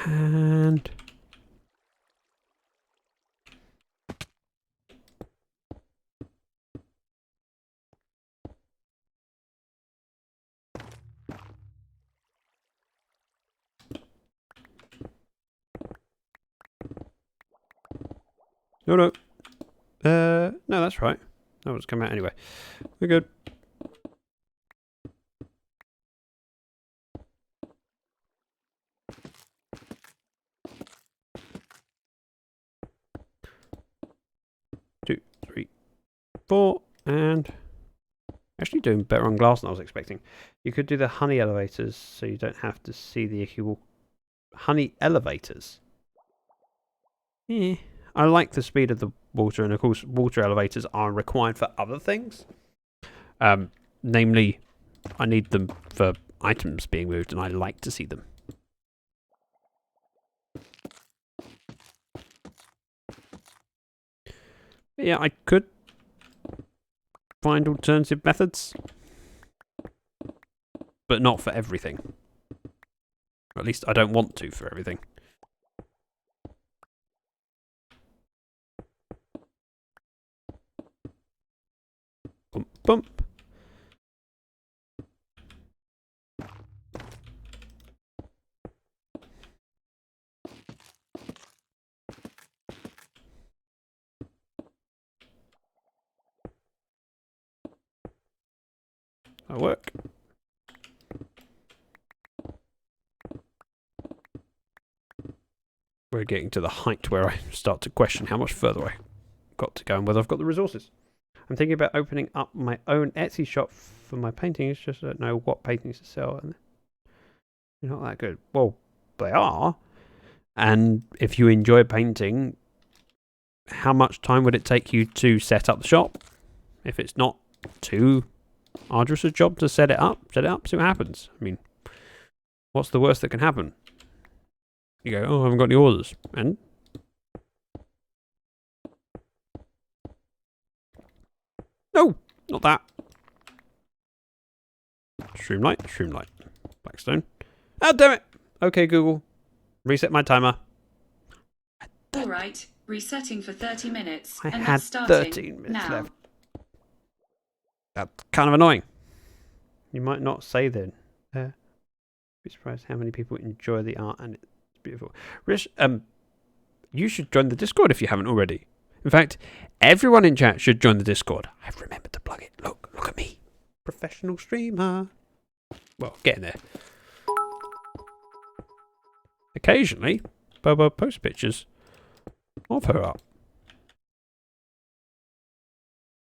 And no, no, that's right. That was come out anyway. We're good. 4, and actually doing better on glass than I was expecting. You could do the honey elevators, so you don't have to see the equal honey elevators. Yeah, I like the speed of the water, and of course, water elevators are required for other things. Namely, I need them for items being moved, and I like to see them. Yeah, I could find alternative methods, but not for everything. Or at least I don't want to for everything. Bump, bump. That'll work. We're getting to the height where I start to question how much further I got to go and whether I've got the resources. I'm thinking about opening up my own Etsy shop for my paintings, just don't know what paintings to sell. And they're not that good. Well, they are. And if you enjoy painting, how much time would it take you to set up the shop? If it's not too arduous a job to set it up, see what happens. I mean, what's the worst that can happen? You go, oh, I haven't got any orders. And? No, not that. Streamlight. Blackstone. Oh, damn it. Okay, Google. Reset my timer.
Alright, resetting for 30 minutes.
I
and
had
that's starting
13 minutes
now.
left. That's kind of annoying. You might not say then. Be surprised how many people enjoy the art, and it's beautiful. Rich, you should join the Discord if you haven't already. In fact, everyone in chat should join the Discord. I've remembered to plug it. Look at me. Professional streamer. Well, getting there. Occasionally, Bobo posts pictures of her up.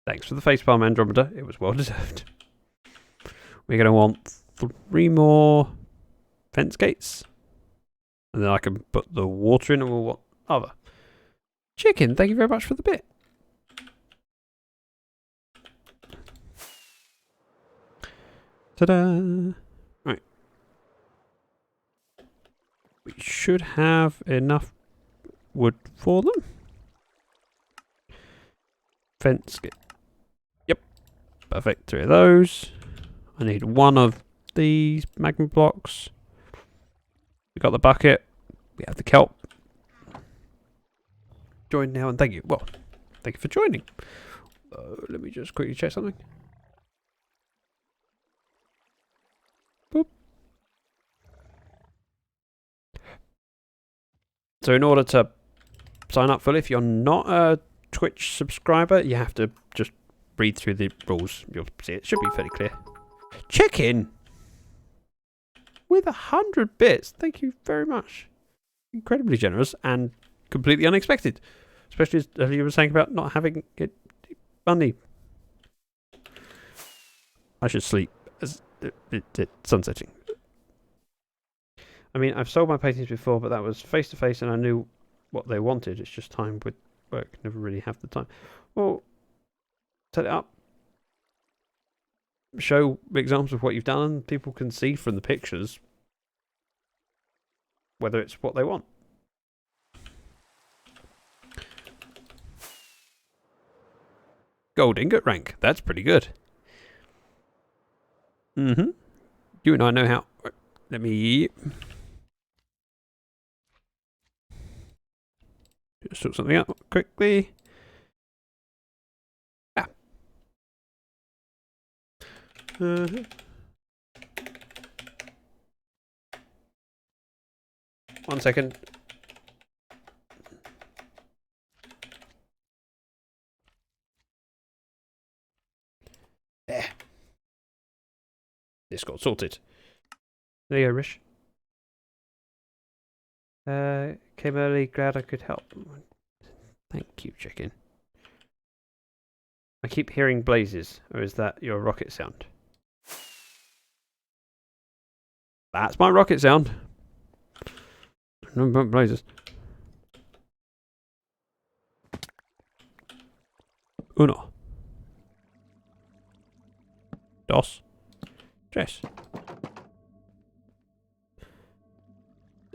Thanks for the facepalm, Andromeda. It was well deserved. We're going to want 3 more fence gates. And then I can put the water in, and we'll want other. Chicken, thank you very much for the bit. Ta-da! Right. We should have enough wood for them. Fence gate. Yep. Perfect. 3 of those. I need 1 of these magma blocks. We got the bucket. We have the kelp. Join now and thank you. Well, thank you for joining. Let me just quickly check something. Boop. So in order to sign up fully, if you're not a Twitch subscriber, you have to just read through the rules. You'll see it should be fairly clear. Chicken with 100 bits. Thank you very much. Incredibly generous and completely unexpected. Especially as you were saying about not having it funny. I should sleep as sunsetting. I mean, I've sold my paintings before, but that was face to face and I knew what they wanted. It's just time with work. Never really have the time. Well, set it up. Show examples of what you've done, and people can see from the pictures whether it's what they want. Gold ingot rank. That's pretty good. You and I know how. Let me just sort something out quickly. Ah. 1 second. There. This got sorted. There you go, Rish. Came early, glad I could help. Thank you, chicken. I keep hearing blazes, or is that your rocket sound? That's my rocket sound. No blazes. Uno. Dos. Tres.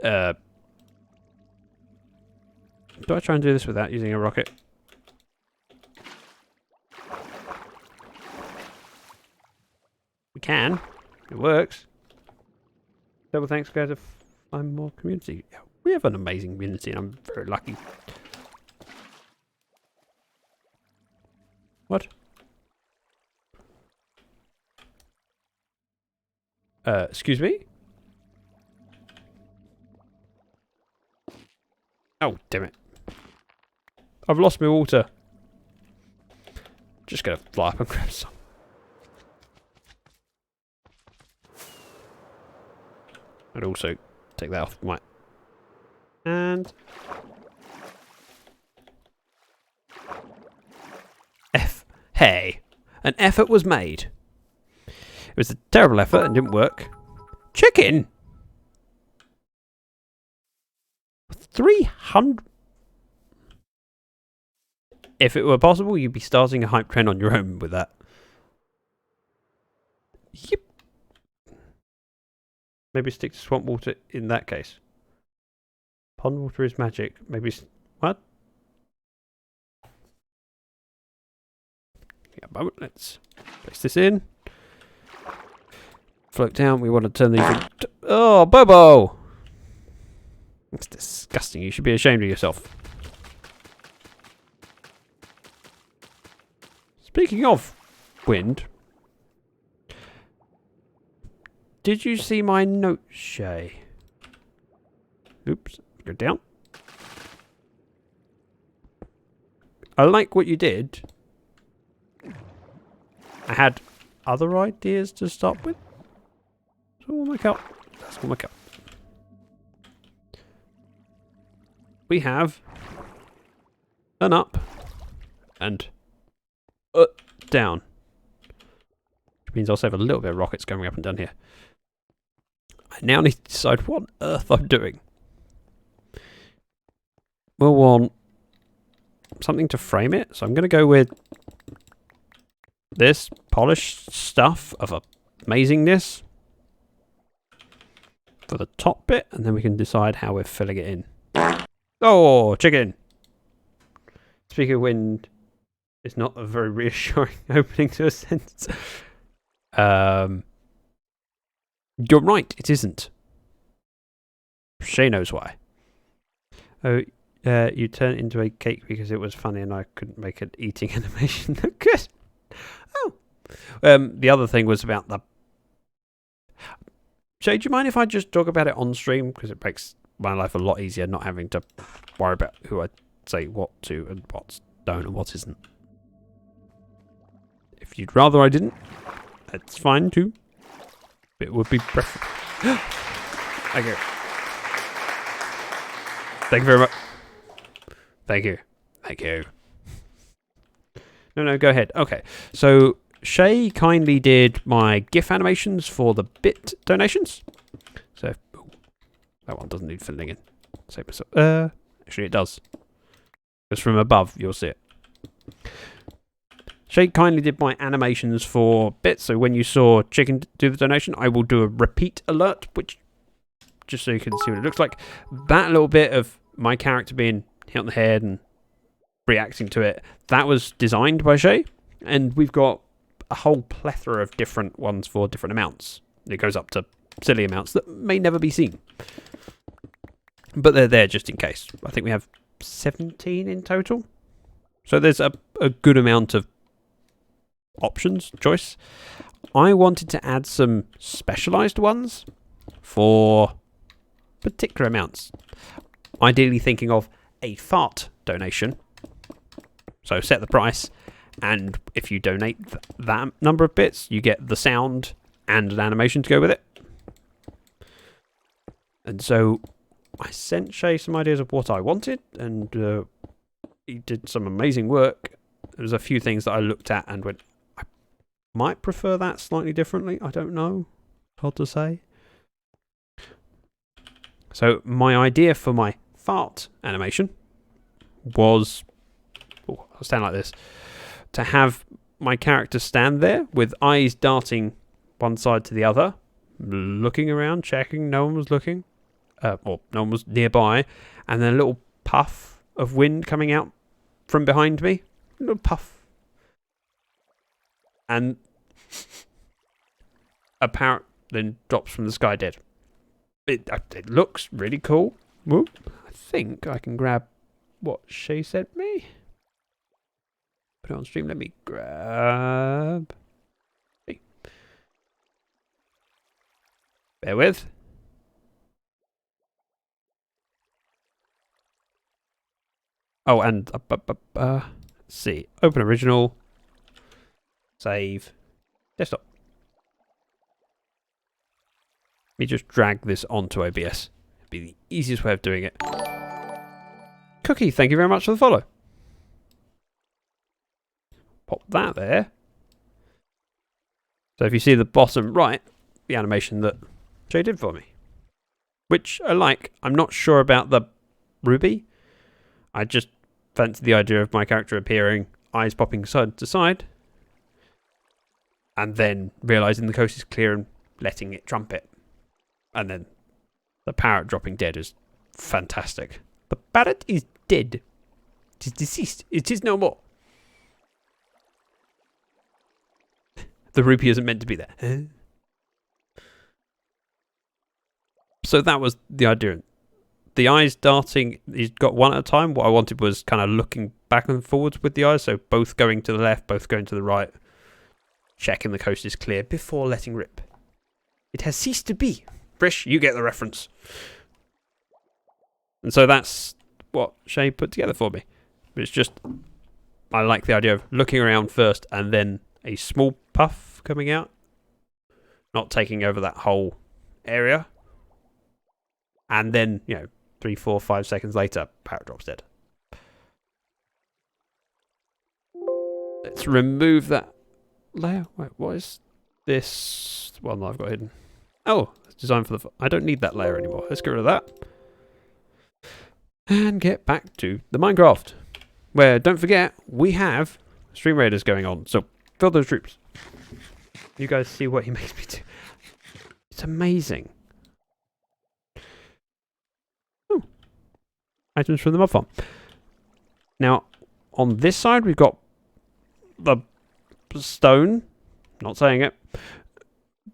Do I try and do this without using a rocket? We can. It works. Double thanks, guys, to find more community. Yeah, we have an amazing community, and I'm very lucky. What? Excuse me? Oh, damn it. I've lost my water. Just gonna fly up and grab some. I'd also take that off my... And... Hey! An effort was made. It was a terrible effort and didn't work. Chicken! 300... If it were possible, you'd be starting a hype trend on your own with that. Yep. Maybe stick to swamp water in that case. Pond water is magic. Maybe... What? Yeah, a moment. Let's place this in. Float down. We want to turn these into... Oh, Bobo! That's disgusting. You should be ashamed of yourself. Speaking of wind... Did you see my note, Shay? Oops, go down. I like what you did. I had other ideas to start with. So we'll make up. That's what we'll make up. We have an up and down. Which means I'll save a little bit of rockets going up and down here. I now need to decide what on earth I'm doing. We'll want something to frame it, so I'm going to go with this polished stuff of amazingness for the top bit, and then we can decide how we're filling it in. Oh, chicken! Speaking of wind, it's not a very reassuring opening to a sentence. You're right, it isn't. Shay knows why. Oh, you turned into a cake because it was funny and I couldn't make an eating animation look good. Oh. The other thing was about the... Shay, do you mind if I just talk about it on stream? Because it makes my life a lot easier not having to worry about who I say what to and what's don't and what isn't. If you'd rather I didn't, that's fine too. It would be preferable. Thank you. Thank you very much. Thank you. Thank you. No, go ahead. Okay, so Shay kindly did my GIF animations for the bit donations. So, ooh, that one doesn't need filling in. Save myself. Actually, it does. Because from above, you'll see it. Shay kindly did my animations for bits, so when you saw Chicken do the donation, I will do a repeat alert, which, just so you can see what it looks like. That little bit of my character being hit on the head and reacting to it, that was designed by Shay, and we've got a whole plethora of different ones for different amounts. It goes up to silly amounts that may never be seen. But they're there just in case. I think we have 17 in total. So there's a good amount of options, choice. I wanted to add some specialized ones for particular amounts. Ideally thinking of a fart donation. So set the price, and if you donate that number of bits, you get the sound and an animation to go with it. And so I sent Shay some ideas of what I wanted, and he did some amazing work. There's a few things that I looked at and went, I might prefer that slightly differently. I don't know. Hard to say. So my idea for my fart animation was, I'll stand like this, to have my character stand there with eyes darting one side to the other, looking around, checking no one was looking, or no one was nearby, and then a little puff of wind coming out from behind me, a little puff, and a parrot then drops from the sky dead. It looks really cool. Whoop. I think I can grab what Shay sent me. Put it on stream. Let me grab. Hey. Bear with. Oh, and let's see. Open original. Save. Desktop. Let me just drag this onto OBS. It'd be the easiest way of doing it. Cookie, thank you very much for the follow. Pop that there. So if you see the bottom right, the animation that Jay did for me. Which I like. I'm not sure about the Ruby. I just fancy the idea of my character appearing, eyes popping side to side, and then realising the coast is clear and letting it trumpet. And then the parrot dropping dead is fantastic. The parrot is dead. It is deceased. It is no more. The rupee isn't meant to be there. So that was the idea. The eyes darting, he's got one at a time. What I wanted was kind of looking back and forwards with the eyes. So both going to the left, both going to the right. Checking the coast is clear before letting rip. It has ceased to be. Brish, you get the reference. And so that's what Shay put together for me. It's just, I like the idea of looking around first and then a small puff coming out. Not taking over that whole area. And then, 3, 4, 5 seconds later, parrot drops dead. Let's remove that layer. Wait, what is this one that I've got hidden? Oh, it's designed for the... I don't need that layer anymore. Let's get rid of that. And get back to the Minecraft. Where, don't forget, we have Stream Raiders going on. So, fill those troops. You guys see what he makes me do. It's amazing. Oh. Items from the mob farm. Now, on this side, we've got the stone. Not saying it.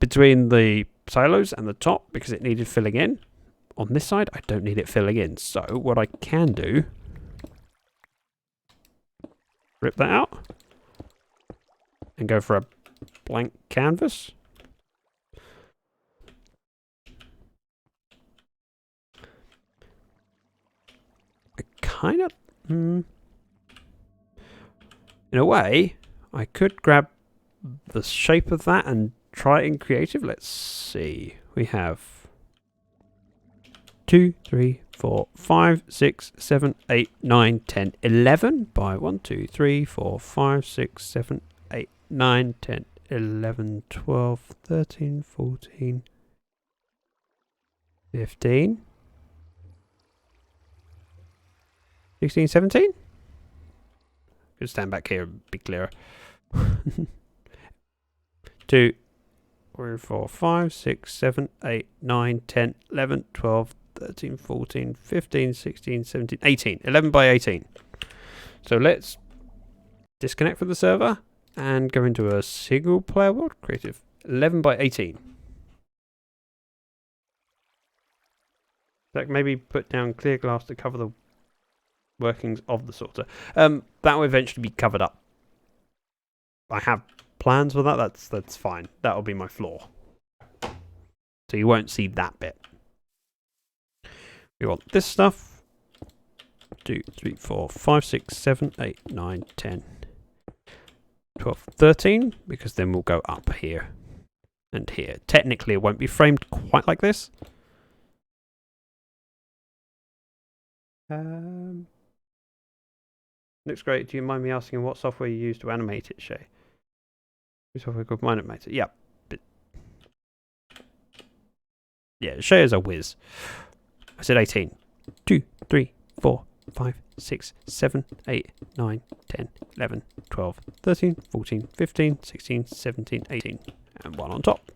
Between the silos and the top because it needed filling in. On this side, I don't need it filling in. So what I can do, rip that out and go for a blank canvas. I kind of, in a way, I could grab the shape of that and try it in creative. Let's see. We have 2, 3, 4, 5, 6, 7, 8, 9, 10, 11 by 1, 2, 3, 4, 5, 6, 7, 8, 9, 10, 11, 12, 13, 14, 15, 16, 17. Just stand back here and be clearer. 2, 3, 4, 5, 6, 7, 8, 9, 10, 11, 12, 13, 14, 15, 16, 17, 18. 11 by 18. So let's disconnect from the server and go into a single player world. Creative. 11 by 18. Like maybe put down clear glass to cover the workings of the sorter. That will eventually be covered up. I have plans for that. That's fine. That'll be my floor. So you won't see that bit. We want this stuff. 2, 3, 4, 5, 6, 7, 8, 9, 10, 12, 13. Because then we'll go up here and here. Technically, it won't be framed quite like this. Looks great. Do you mind me asking what software you use to animate it, Shay? Software called Animator. Yeah. Yeah, Shay is a whiz. I said 18. 2, 3, 4, 5, 6, 7, 8, 9, 10, 11, 12, 13, 14, 15, 16, 17, 18. And one on top.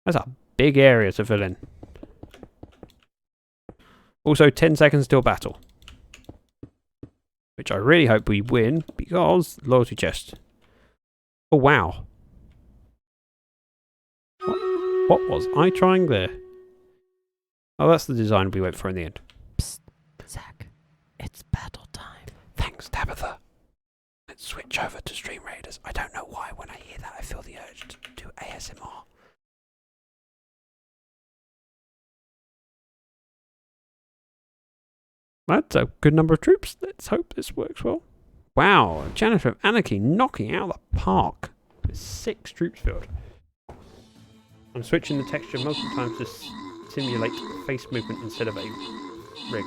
That's a big area to fill in. Also, 10 seconds till battle. Which I really hope we win, because loyalty chest. Oh, wow. What was I trying there? Oh, that's the design we went for in the end.
Psst, Zach. It's battle time.
Thanks, Tabitha. Let's switch over to Stream Raiders. I don't know why when I hear that I feel the urge to do ASMR. That's a good number of troops. Let's hope this works well. Wow, Janitor of Anarchy knocking out of the park with 6 troops filled. I'm switching the texture multiple times to simulate face movement instead of a rig.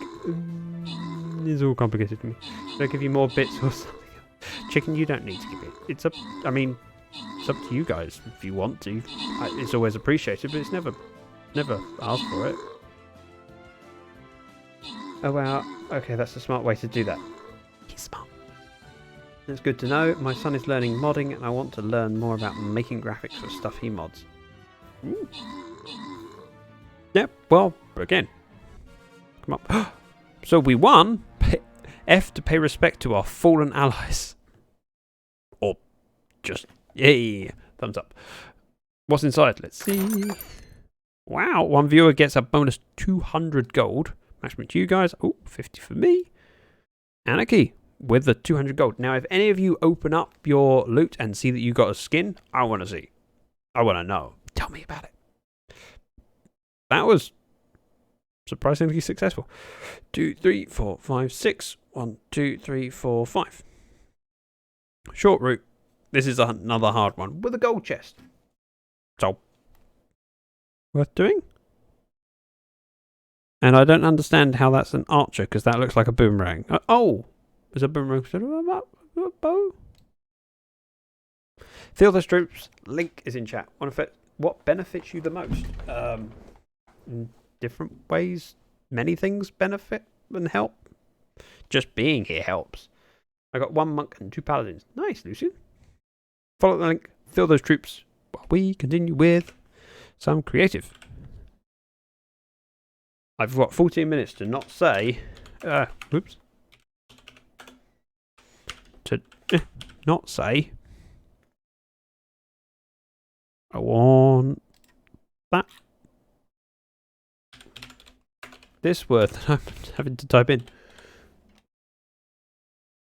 It's all complicated to me. Should I give you more bits or something? Chicken, you don't need to give it. It's up. I mean, it's up to you guys if you want to. It's always appreciated, but it's never asked for it. Oh wow. Okay, that's a smart way to do that. He's smart. That's good to know. My son is learning modding, and I want to learn more about making graphics for stuff he mods. Ooh. Yep. Well, again. Come up. So we won. F to pay respect to our fallen allies. Or just yay. Thumbs up. What's inside? Let's see. Wow. One viewer gets a bonus 200 gold. Maximum to you guys. Oh, 50 for me. Anarchy with the 200 gold. Now, if any of you open up your loot and see that you got a skin, I want to see. I want to know. Tell me about it. That was surprisingly successful. 2, 3, 4, 5, 6. 1, 2, 3, 4, 5. Short route. This is another hard one with a gold chest. So, worth doing. And I don't understand how that's an archer, because that looks like a boomerang. Oh! Is a boomerang instead of a bow? Feel those troops. Link is in chat. What benefits you the most? In different ways. Many things benefit and help. Just being here helps. I got 1 monk and 2 paladins. Nice, Lucian. Follow the link. Fill those troops while we continue with some creative. I've got 14 minutes to not say... Oops. To not say... I want... that. This word that I'm having to type in.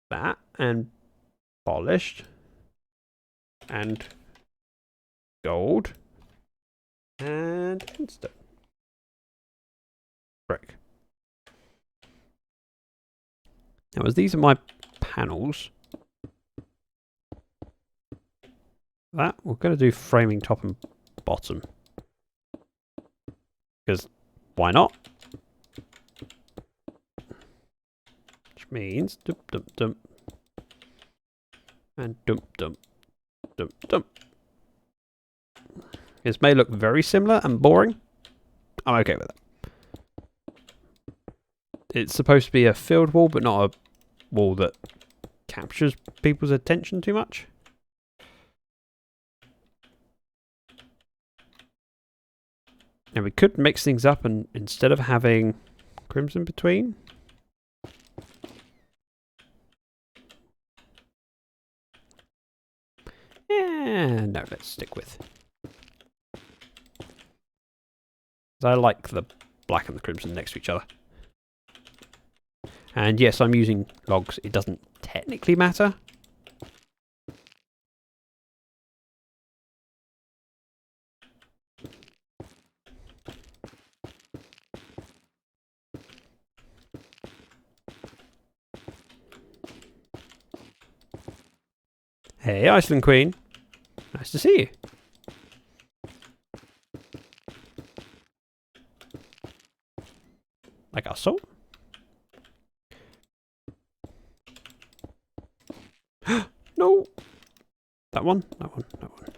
That, and polished. And gold. And instant. Brick. Now, as these are my panels, that we're going to do framing top and bottom, because why not? Which means dump dump dump and dump dump dump dump. This may look very similar and boring. I'm okay with it. It's supposed to be a filled wall, but not a wall that captures people's attention too much. And we could mix things up, and instead of having crimson between, no, let's stick with. I like the black and the crimson next to each other. And yes, I'm using logs. It doesn't technically matter. Hey, Iceland Queen. Nice to see you. Like our soul. That one, that one, that one.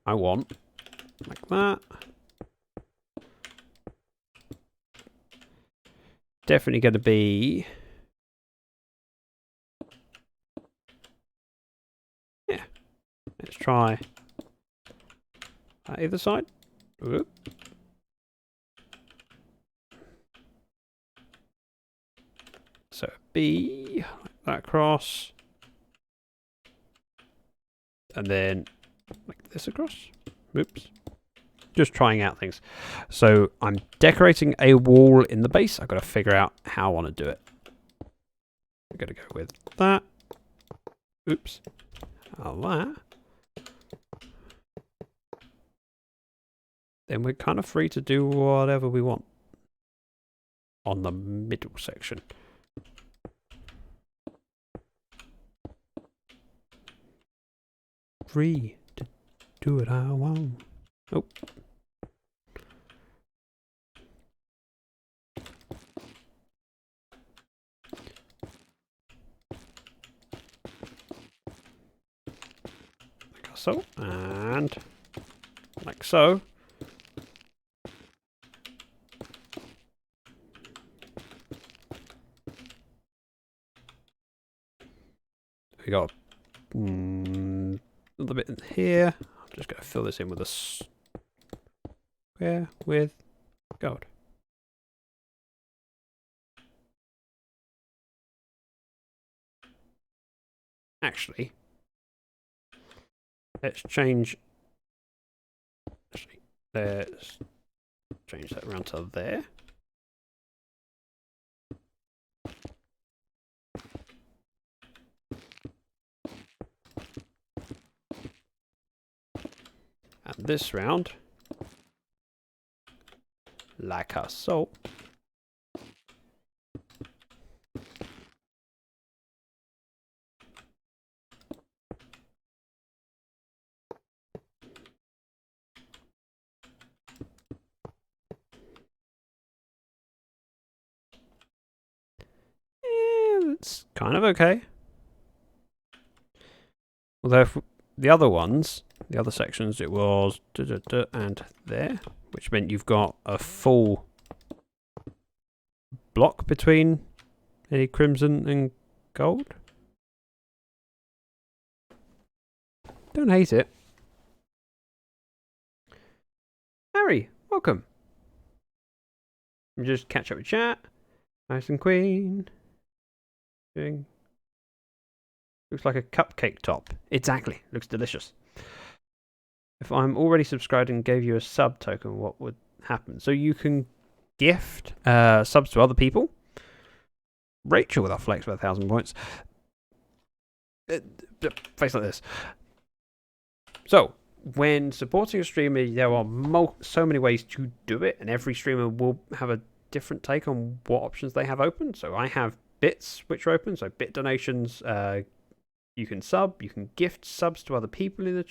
I want like that. Definitely going to be... Yeah. Let's try either side. Whoop. So B, like that across. And then like this across. Oops. Just trying out things. So I'm decorating a wall in the base. I've got to figure out how I want to do it. I'm going to go with that. Oops. That. Then we're kind of free to do whatever we want on the middle section. Free to do what I want. Oh. Like so, and like so. We got a little bit in here. I'm just going to fill this in with a square with gold. Actually, let's change. Actually, let's change that around to there. And this round, like so. It's kind of okay. Although if the other ones, the other sections, it was and there, which meant you've got a full block between any crimson and gold. Don't hate it. Harry, welcome. Just catch up with chat. Nice and queen. Doing. Looks like a cupcake top. Exactly. Looks delicious. If I'm already subscribed and gave you a sub token, what would happen? So you can gift subs to other people. Rachel with our flex for 1,000 points. Face like this. So, when supporting a streamer, there are so many ways to do it, and every streamer will have a different take on what options they have open. So I have bits which are open, so bit donations. You can sub, you can gift subs to other people in the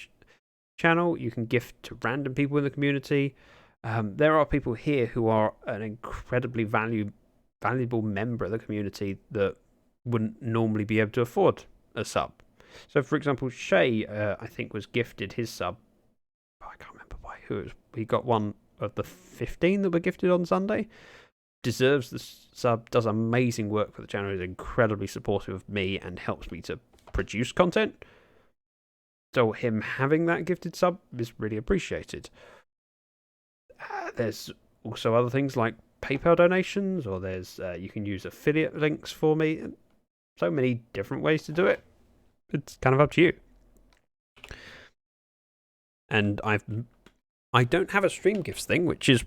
channel, you can gift to random people in the community. There are people here who are an incredibly valuable member of the community that wouldn't normally be able to afford a sub. So, for example, Shay, I think, was gifted his sub. I can't remember by who. He got one of the 15 that were gifted on Sunday. Deserves the sub, does amazing work for the channel, is incredibly supportive of me and helps me to produce content. So him having that gifted sub is really appreciated. There's also other things like PayPal donations, or there's you can use affiliate links for me. So many different ways to do it. It's kind of up to you. And I don't have a stream gifts thing, which is...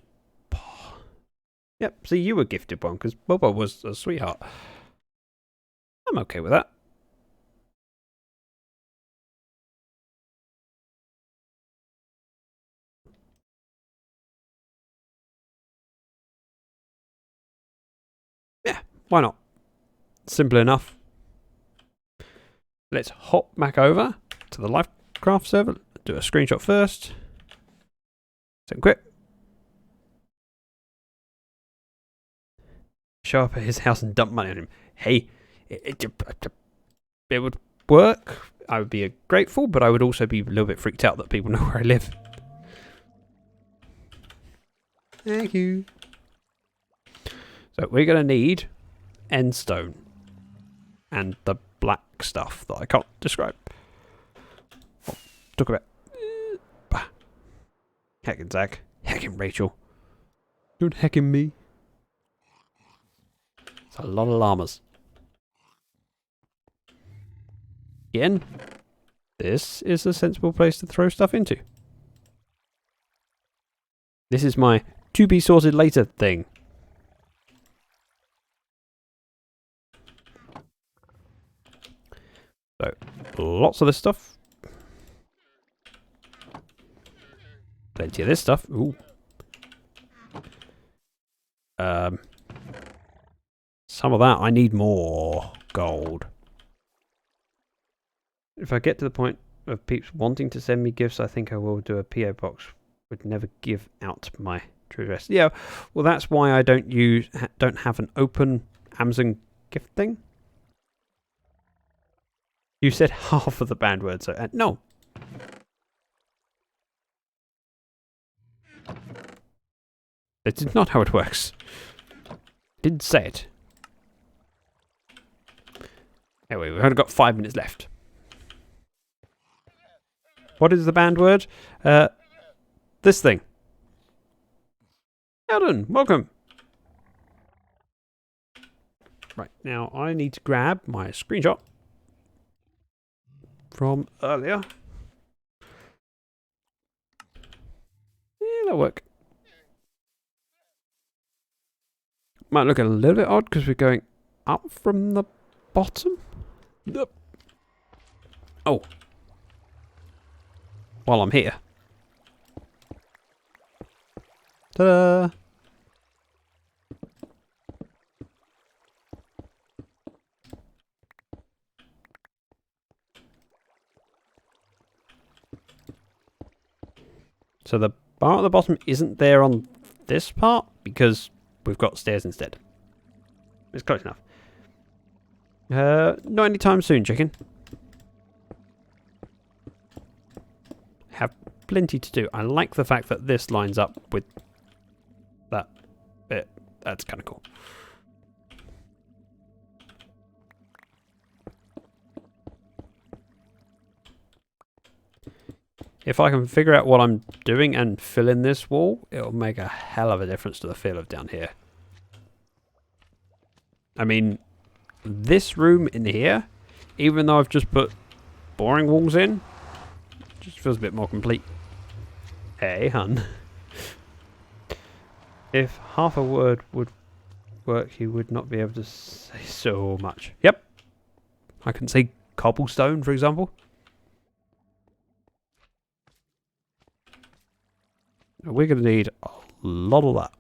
Yep, see, you were gifted one, because Bobo was a sweetheart. I'm okay with that. Yeah, why not? Simple enough. Let's hop back over to the Lyfcraft server. Do a screenshot first. Then quit. Show up at his house and dump money on him. Hey, it would work. I would be grateful, but I would also be a little bit freaked out that people know where I live. Thank you. So we're going to need end stone and the black stuff that I can't describe. Oh, talk about. Heckin' Zach. Heckin' Rachel. Don't heckin' me. It's a lot of llamas. Again, this is a sensible place to throw stuff into. This is my to be sorted later thing. So, lots of this stuff. Plenty of this stuff. Ooh. Some of that, I need more gold. If I get to the point of peeps wanting to send me gifts, I think I will do a PO box. Would never give out my true address. Yeah, well that's why I don't have an open Amazon gift thing. You said half of the banned word, so no. This is not how it works. Didn't say it. Anyway, we've only got 5 minutes left. What is the banned word? This thing. Eldon, welcome. Right, now I need to grab my screenshot from earlier. Yeah, that'll work. Might look a little bit odd because we're going up from the bottom. Oh. While I'm here. Ta-da! So the bar at the bottom isn't there on this part because we've got stairs instead. It's close enough. Not anytime soon, chicken. Have plenty to do. I like the fact that this lines up with that bit. That's kind of cool. If I can figure out what I'm doing and fill in this wall, it'll make a hell of a difference to the feel of down here. I mean, this room in here, even though I've just put boring walls in, just feels a bit more complete. Hey, hun. If half a word would work, you would not be able to say so much. Yep. I can say cobblestone, for example. We're going to need a lot of that.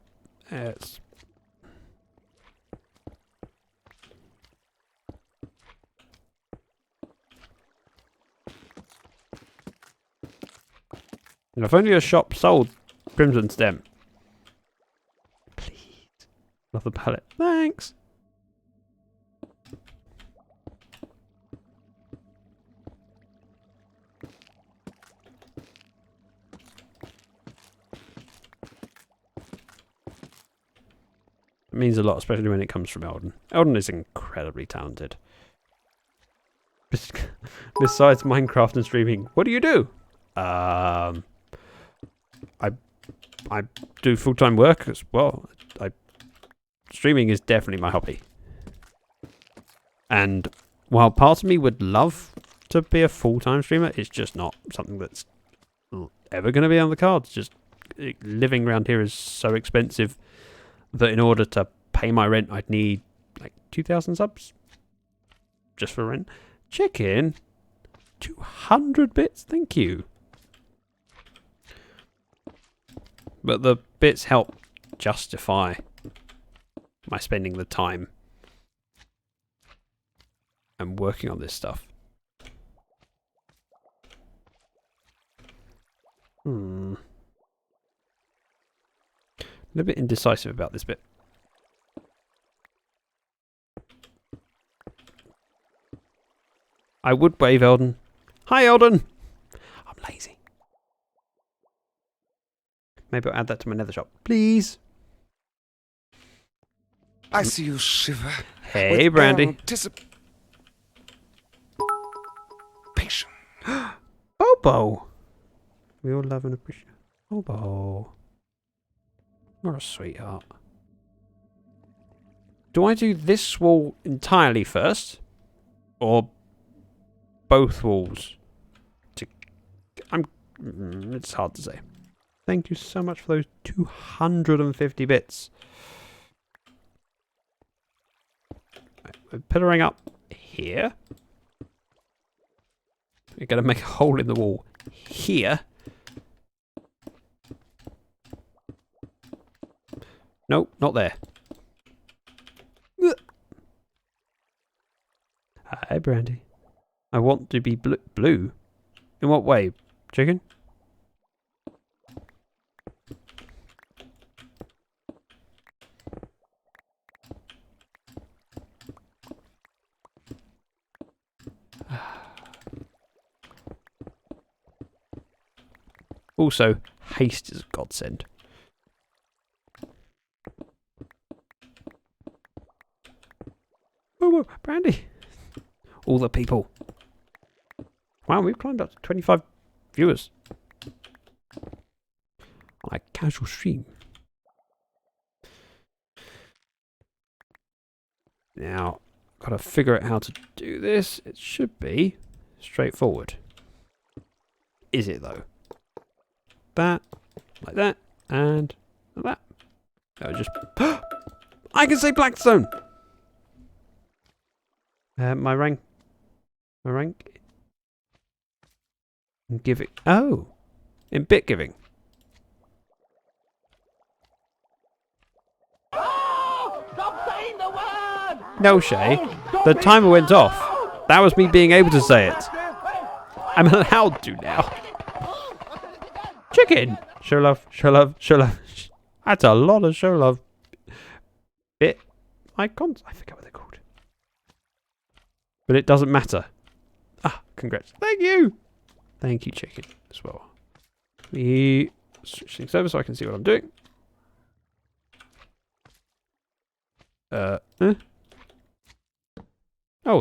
It's and if only a shop sold Crimson Stem. Please. Another pallet. Thanks. It means a lot, especially when it comes from Eldon. Eldon is incredibly talented. Besides Minecraft and streaming, what do you do? I do full-time work as well. Streaming is definitely my hobby. And while part of me would love to be a full-time streamer, it's just not something that's ever going to be on the cards. Just living around here is so expensive that in order to pay my rent, I'd need like 2,000 subs just for rent. Chicken, 200 bits, thank you. But the bits help justify my spending the time and working on this stuff. A little bit indecisive about this bit. I would wave Eldon. Hi, Eldon! I'm lazy. Maybe I'll add that to my nether shop. Please.
I see you shiver.
Hey,
with
Brandy.
anticipation.
Bobo! We all love and appreciate Bobo. You're a sweetheart. Do I do this wall entirely first? Or both walls? It's hard to say. Thank you so much for those 250 bits. Right, we're pillaring up here. We're going to make a hole in the wall here. Nope, not there. Hi, Brandy. I want to be blue. In what way, chicken? Also, haste is a godsend. Whoa, Brandy! All the people. Wow, we've climbed up to 25 viewers on a casual stream. Now, gotta figure out how to do this. It should be straightforward. Is it though? That, like that, and like that. I just... I can say Blackstone! My rank... Give it... Oh! In bit giving.
Oh, stop saying the word!
No, Shay. The timer went off. That was me being able to say it. I'm allowed to now. Chicken! Show love, show love, show love. That's a lot of show love. Bit icons? I forget what they're called. But it doesn't matter. Ah, congrats. Thank you! Thank you, chicken, as well. Me switch things over so I can see what I'm doing. Oh,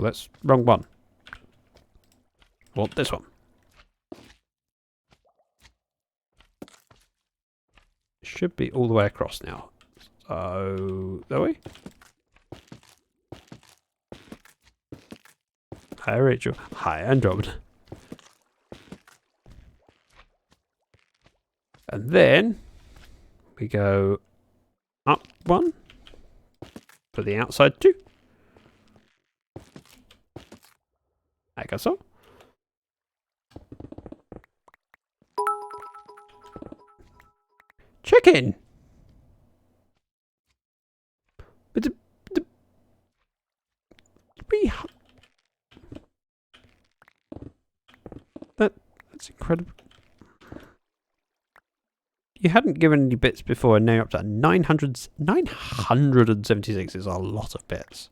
that's wrong one. Want this one. Should be all the way across now. So, that way? Hi, Rachel. Hi, Andromeda. And then we go up one for the outside two. I guess so. Chicken! But that's incredible. You hadn't given any bits before, and now you're up to 976 is a lot of bits.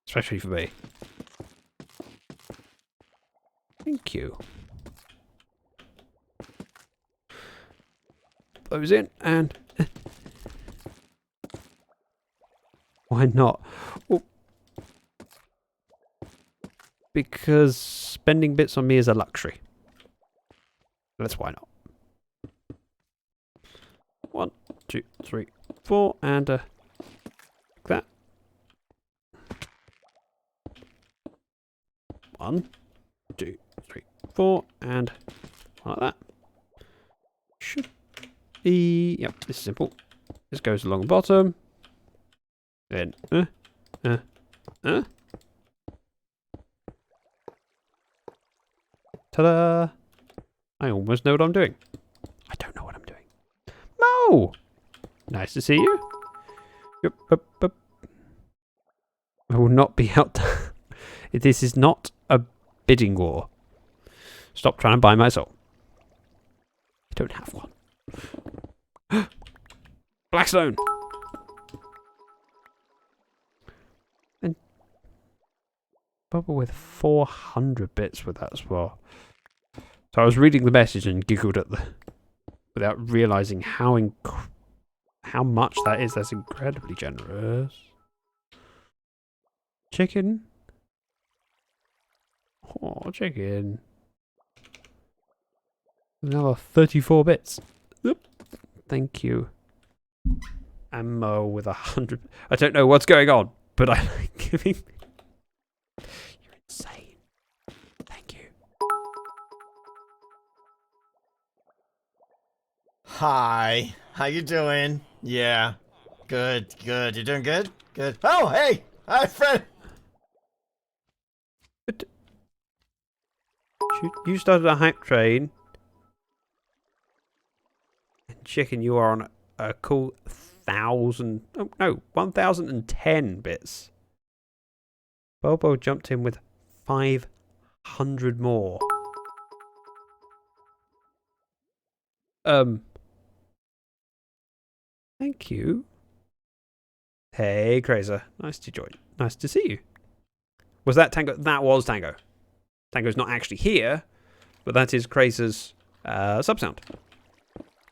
Especially for me. Thank you. Those in, and... Why not? Well, because spending bits on me is a luxury. That's why not. 1, 2, 3, 4, and like that. 1, 2, 3, 4, and like that. Should be... Yep, this is simple. This goes along the bottom. Then, ta-da! I almost know what I'm doing. I don't know what I'm doing. Mo! Nice to see you. Yep, up, up. I will not be out. This is not a bidding war. Stop trying to buy my soul. I don't have one. Blackstone! And Bubble with 400 bits with that as well. So I was reading the message and giggled at the without realizing how much that is. That's incredibly generous. Chicken. Oh, chicken. Another 34 bits. Oop. Thank you. Ammo with 100. I don't know what's going on, but I like giving. You're insane. Thank you.
Hi. How you doing? Yeah. Good, good. You doing good? Good. Oh, hey! Hi, friend!
But you started a hype train. And chicken, you are on a cool 1,010 bits. Bobo jumped in with 500 more. Thank you. Hey, Krazer. Nice to join. Nice to see you. Was that Tango? That was Tango. Tango's not actually here, but that is Krazer's sub sound.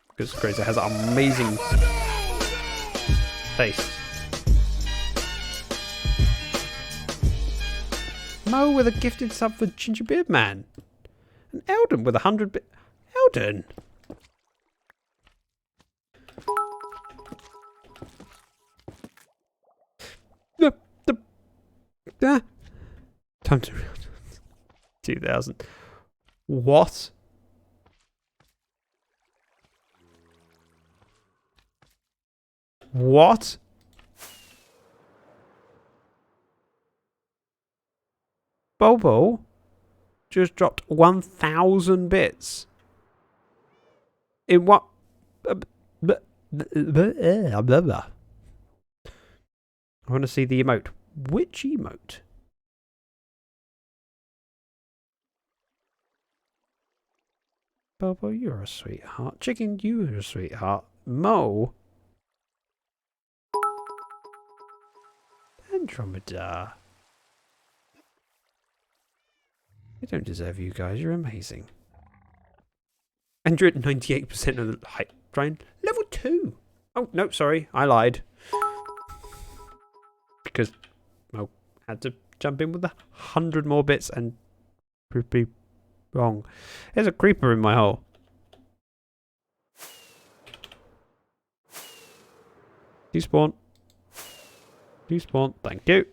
Because Krazer has amazing taste. Mo with a gifted sub for Gingerbeard Man. And Eldon with 100 bit. Eldon! Time to 2000. What? What? Bobo just dropped 1,000 bits. In what? I want to see the emote. Which emote? Bobo, you're a sweetheart. Chicken, you're a sweetheart. Mo. Andromeda. I don't deserve you guys. You're amazing. 198% of the hype train. Level 2. Oh, no, sorry. I lied. Because I had to jump in with 100 more bits and be wrong. There's a creeper in my hole. Despawn. Despawn. Thank you.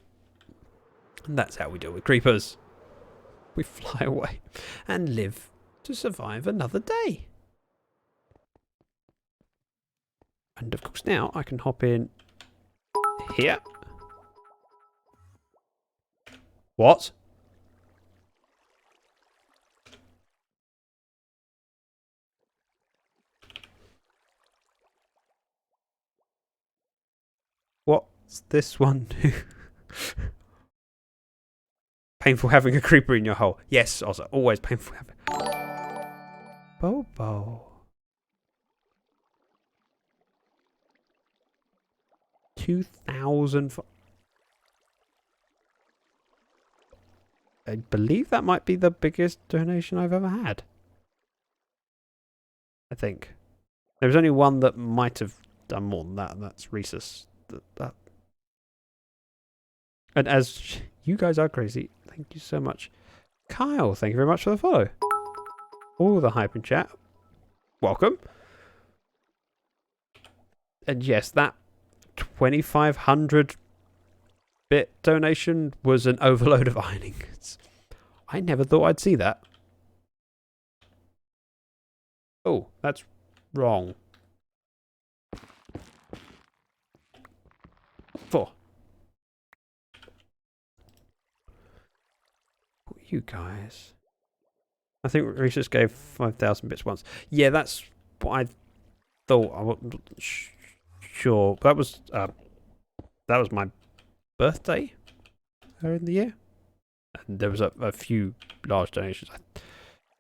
And that's how we deal with creepers. We fly away and live to survive another day. And of course now I can hop in here. What? What's this one do? Painful having a creeper in your hole. Yes, also always painful having. Bobo. 2,000. I believe that might be the biggest donation I've ever had. I think. There was only one that might have done more than that, and that's Rhesus. And as you guys are crazy, thank you so much. Kyle, thank you very much for the follow. All the hype in chat. Welcome. And yes, that 2,500 bit donation was an overload of ironing. I never thought I'd see that. Oh, that's wrong. 4. You guys. I think Rhesus gave 5,000 bits once. Yeah, that's what I thought. I wasn't sure. That was my birthday earlier in the year. And there was a few large donations.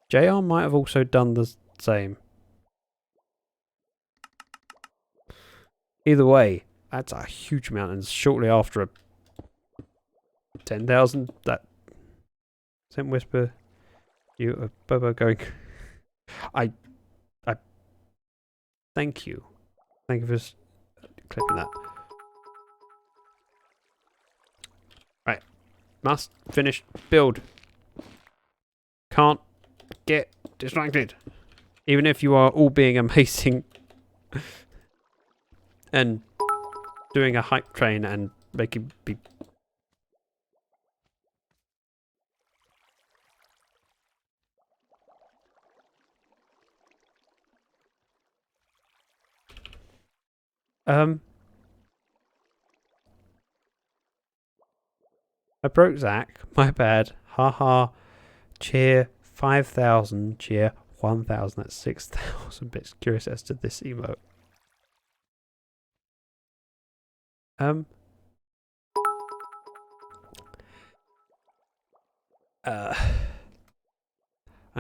JR might have also done the same. Either way, that's a huge amount. And shortly after 10,000, that Sent whisper. You a Bobo going. I. Thank you. Thank you for clipping that. Right. Must finish build. Can't get distracted. Even if you are all being amazing and doing a hype train and making me. I broke Zach. My bad. Haha. Cheer 5,000. Cheer 1,000. That's 6,000 bits. Curious as to this emote. I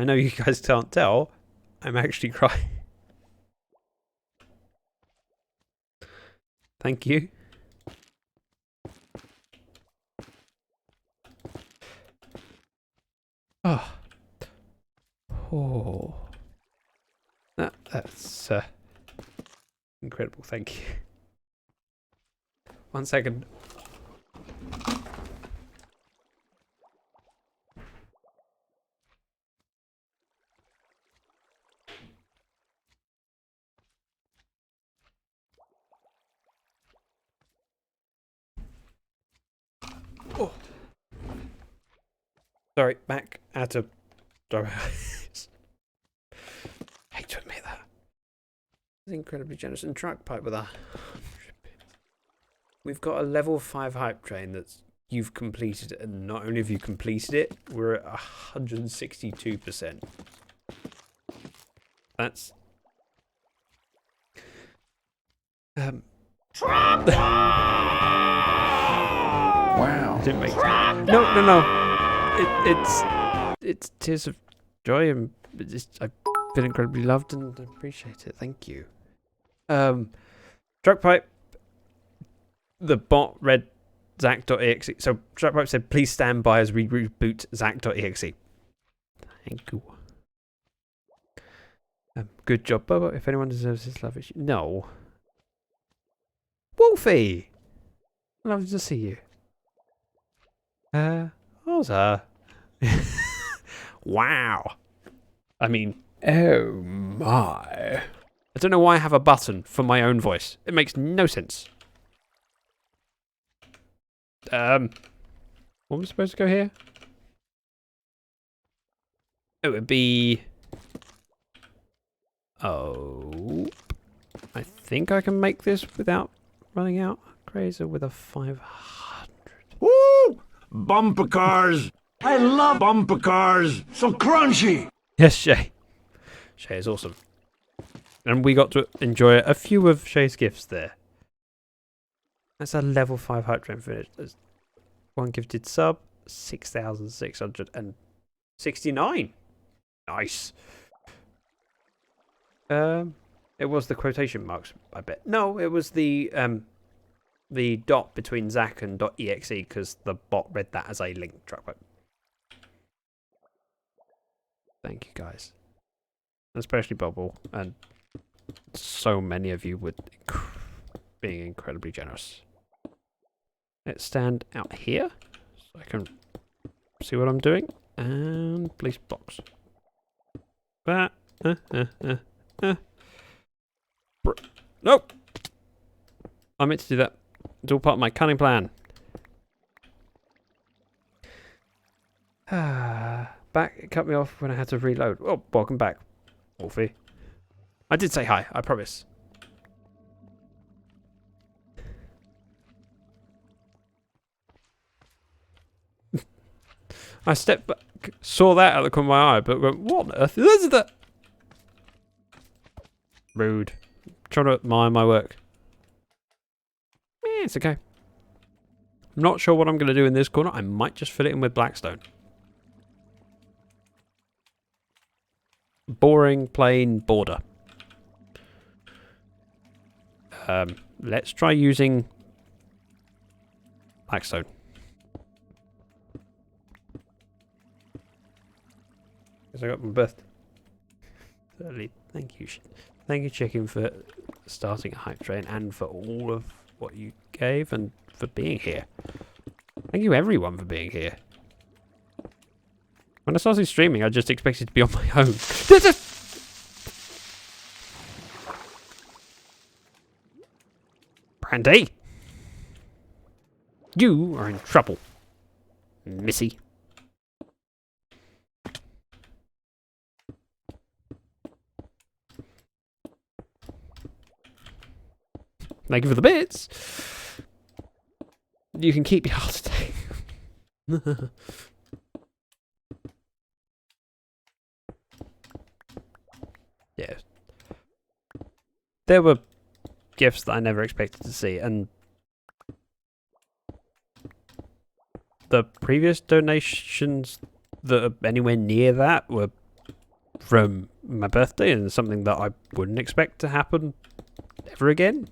know you guys can't tell. I'm actually crying. Thank you. Oh. Oh. That's incredible. Thank you. 1 second. Oh. Sorry, back at a. I hate to admit that. It's incredibly generous and truck pipe with a. We've got a level 5 hype train that's you've completed it, and not only have you completed it, we're at 162%. That's
Wow.
I didn't make no. It's tears of joy, and I feel incredibly loved and appreciate it. Thank you. Truckpipe. The bot read Zach.exe. So Truckpipe said, "Please stand by as we reboot Zach.exe." Thank you. Good job, Bubba. If anyone deserves this love, it's you. No. Wolfie! Lovely to see you. Oza. Wow. I mean, oh my. I don't know why I have a button for my own voice. It makes no sense. What am I supposed to go here? It would be. Oh. I think I can make this without running out. Crazy with a 500.
Woo! Bumper cars. I love bumper cars. So crunchy.
Yes, Shay. Shay is awesome. And we got to enjoy a few of Shay's gifts there. That's a level 5 hype train finish. There's one gifted sub, 6,669. Nice. It was the quotation marks, I bet. No, it was the dot between Zach and .exe because the bot read that as a link track. Thank you guys. Especially Bubble and so many of you with being incredibly generous. Let's stand out here so I can see what I'm doing. And police box. That. Nope. I meant to do that. It's all part of my cunning plan. Back, it cut me off when I had to reload. Oh, welcome back, Wolfie. I did say hi, I promise. I stepped back, saw that out of the corner of my eye, but went, what on earth is that? Rude. Trying to mind my work. It's okay. I'm not sure what I'm going to do in this corner. I might just fill it in with blackstone. Boring, plain border. Let's try using blackstone. Because I got my birthday. Thirdly, thank you. Thank you, Chicken, for starting a hype train and for all of what you gave and for being here. Thank you, everyone, for being here. When I started streaming, I just expected to be on my own. Brandy! You are in trouble, Missy. Thank you for the bits. You can keep your heart attack. Yeah. There were gifts that I never expected to see, and the previous donations that are anywhere near that were from my birthday, and something that I wouldn't expect to happen ever again.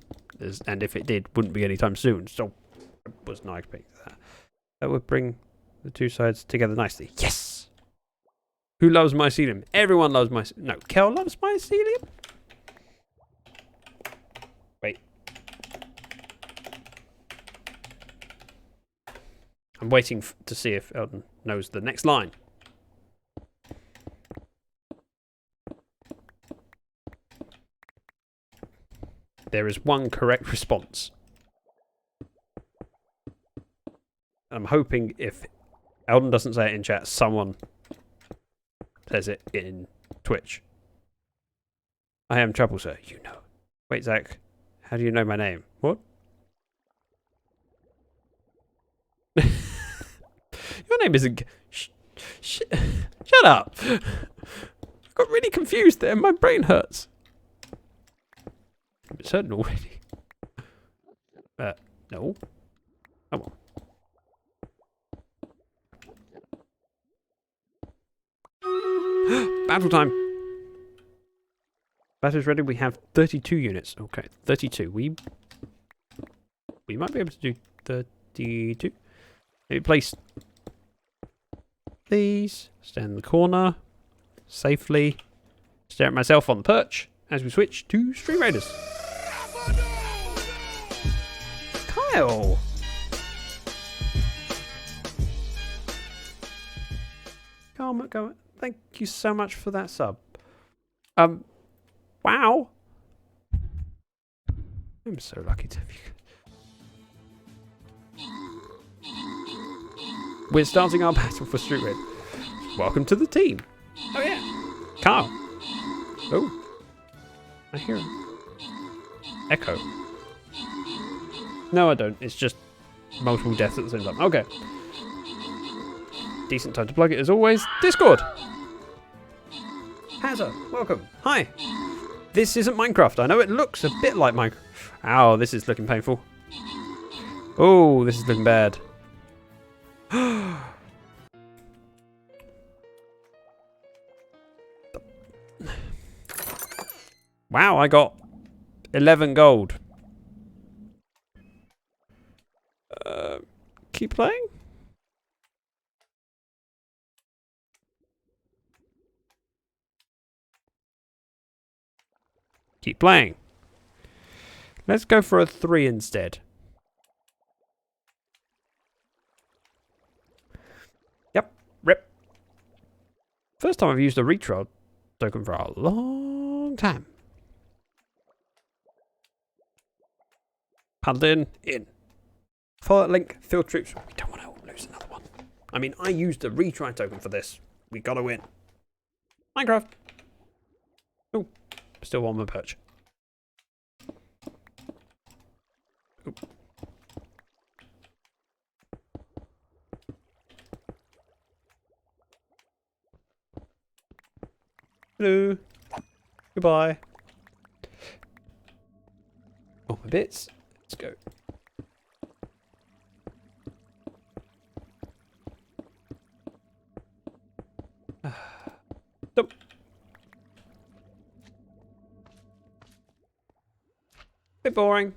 And if it did, wouldn't be anytime soon. So I was not expecting that. That would bring the two sides together nicely. Yes! Who loves mycelium? Everyone loves mycelium. No, Kel loves mycelium? Wait. I'm waiting to see if Eldon knows the next line. There is one correct response. I'm hoping if Eldon doesn't say it in chat, someone says it in Twitch. I am trouble, sir. You know. Wait, Zach. How do you know my name? What? Your name isn't... Shut up. I got really confused there. My brain hurts. It's hurting already. No. Come on. Battle time. Battle's ready. We have 32 units. Okay, 32. We might be able to do 32. Maybe place these. Stand in the corner. Safely. Stare at myself on the perch as we switch to Stream Raiders. Kyle! Go on. Thank you so much for that sub. Wow. I'm so lucky to have you. We're starting our battle for Street Raid. Welcome to the team. Oh yeah. Kyle. Oh. I hear him. Echo. No, I don't. It's just multiple deaths at the same time. Okay. Decent time to plug it as always. Discord. Hazza, welcome. Hi. This isn't Minecraft. I know it looks a bit like Minecraft. Ow, this is looking painful. Oh, this is looking bad. Wow, I got 11 gold. Keep playing? Keep playing. Let's go for a 3 instead. Yep, rip. First time I've used a retrial token for a long time. Paladin in. Follow that link, field troops. We don't want to lose another one. I mean, I used a retry token for this. We gotta win. Minecraft. Oh, still on my perch. Oop. Hello. Goodbye. Oh, my bits. Let's go. Nope. Bit boring.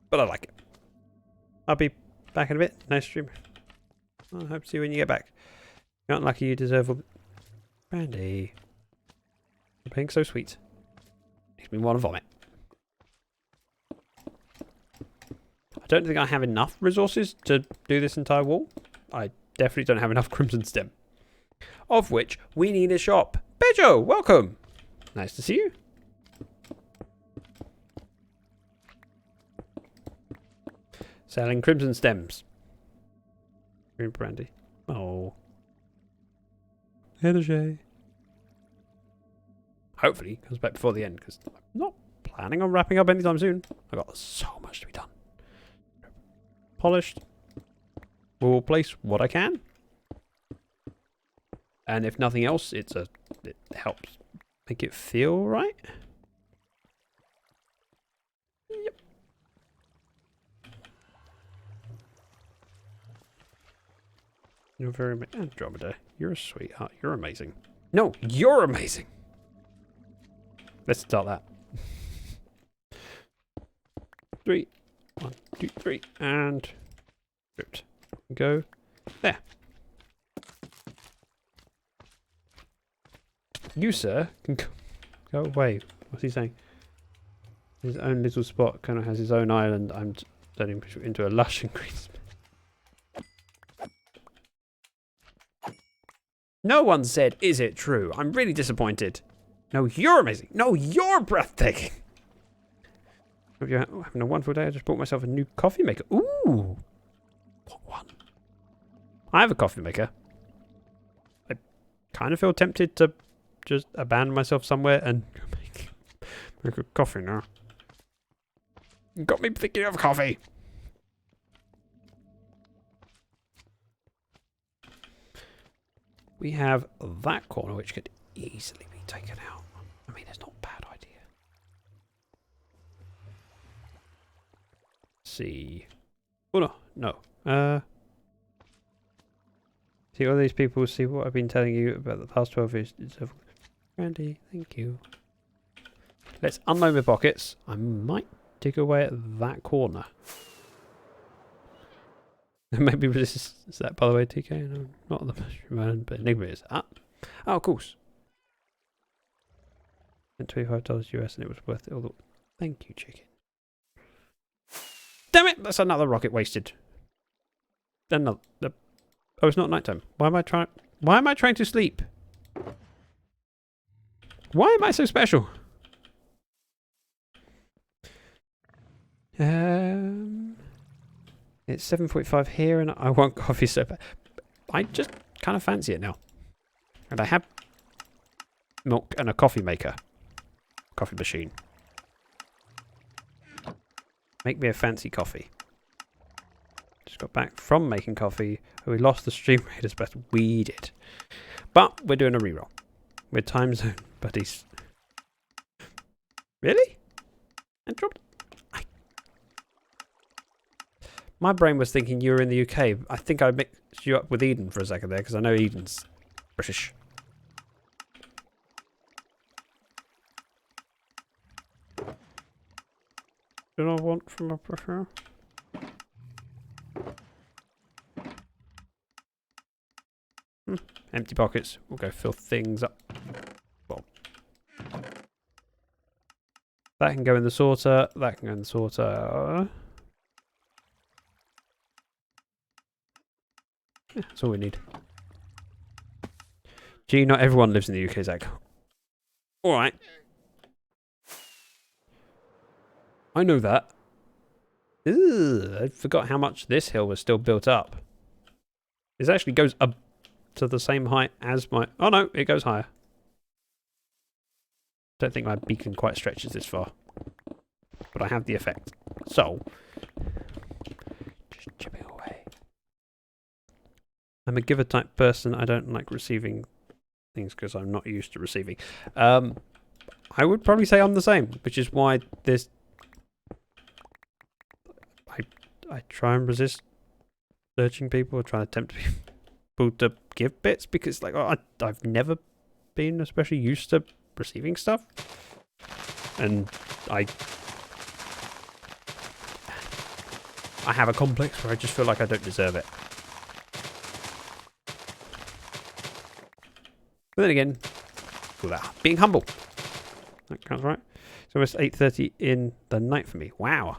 But I like it. I'll be back in a bit. Nice stream. I hope to see you when you get back. You're not lucky, you deserve all... Brandy. You're being so sweet. Makes me want to vomit. I don't think I have enough resources to do this entire wall. I definitely don't have enough Crimson Stem. Of which, we need a shop. Bejo, welcome! Nice to see you. Selling Crimson Stems. Green brandy. Oh. Energy. Hopefully, it comes back before the end, because I'm not planning on wrapping up anytime soon. I've got so much to be done. Polished. We'll place what I can. And if nothing else, it helps make it feel right. Yep. You're very Andromeda. You're a sweetheart. You're amazing. No, you're amazing. Let's start that. 3, 1, 2, 3, and ripped. Go there. You, sir, can go away. What's he saying? His own little spot kind of has his own island. I'm turning into a lush and green space. No one said, is it true? I'm really disappointed. No, you're amazing. No, you're breathtaking. Hope you're having a wonderful day. I just bought myself a new coffee maker. Ooh. What one? I have a coffee maker. I kind of feel tempted to just abandon myself somewhere and make a coffee now. You got me thinking of coffee. We have that corner which could easily be taken out. I mean, it's not a bad idea. Let's see. Oh no, no. See, all these people see what I've been telling you about the past 12 years. Randy, thank you. Let's unload my pockets. I might dig away at that corner. Maybe this is that, by the way, TK? No, not the mushroom, but Enigma is. Ah. Oh, of course. And $25 US, and it was worth it all the... Thank you, chicken. Damn it! That's another rocket wasted. Another... Oh, it's not nighttime. Why am I trying to sleep? Why am I so special? It's 7:45 here, and I want coffee so bad. I just kind of fancy it now. And I have milk and a coffee maker. Coffee machine. Make me a fancy coffee. Just got back from making coffee. We lost the stream rate as best we did. But we're doing a reroll. We're time zone buddies. Really? And dropped. My brain was thinking you were in the UK. I think I mixed you up with Eden for a second there, because I know Eden's British. Do I want from a prefer? Empty pockets. We'll go fill things up. Well, that can go in the sorter. That can go in the sorter. Yeah, that's all we need. Gee, not everyone lives in the UK, Zach. Alright. I know that. Ugh, I forgot how much this hill was still built up. This actually goes up to the same height as my... Oh no, it goes higher. Don't think my beacon quite stretches this far. But I have the effect. So... just chipping away. I'm a giver type person. I don't like receiving things because I'm not used to receiving. I would probably say I'm the same, which is why there's... I try and resist urging people or try to tempt people to give bits because, like, I've never been especially used to receiving stuff, and I have a complex where I just feel like I don't deserve it. But then again, call that being humble. That counts, right? It's almost 8:30 in the night for me. Wow.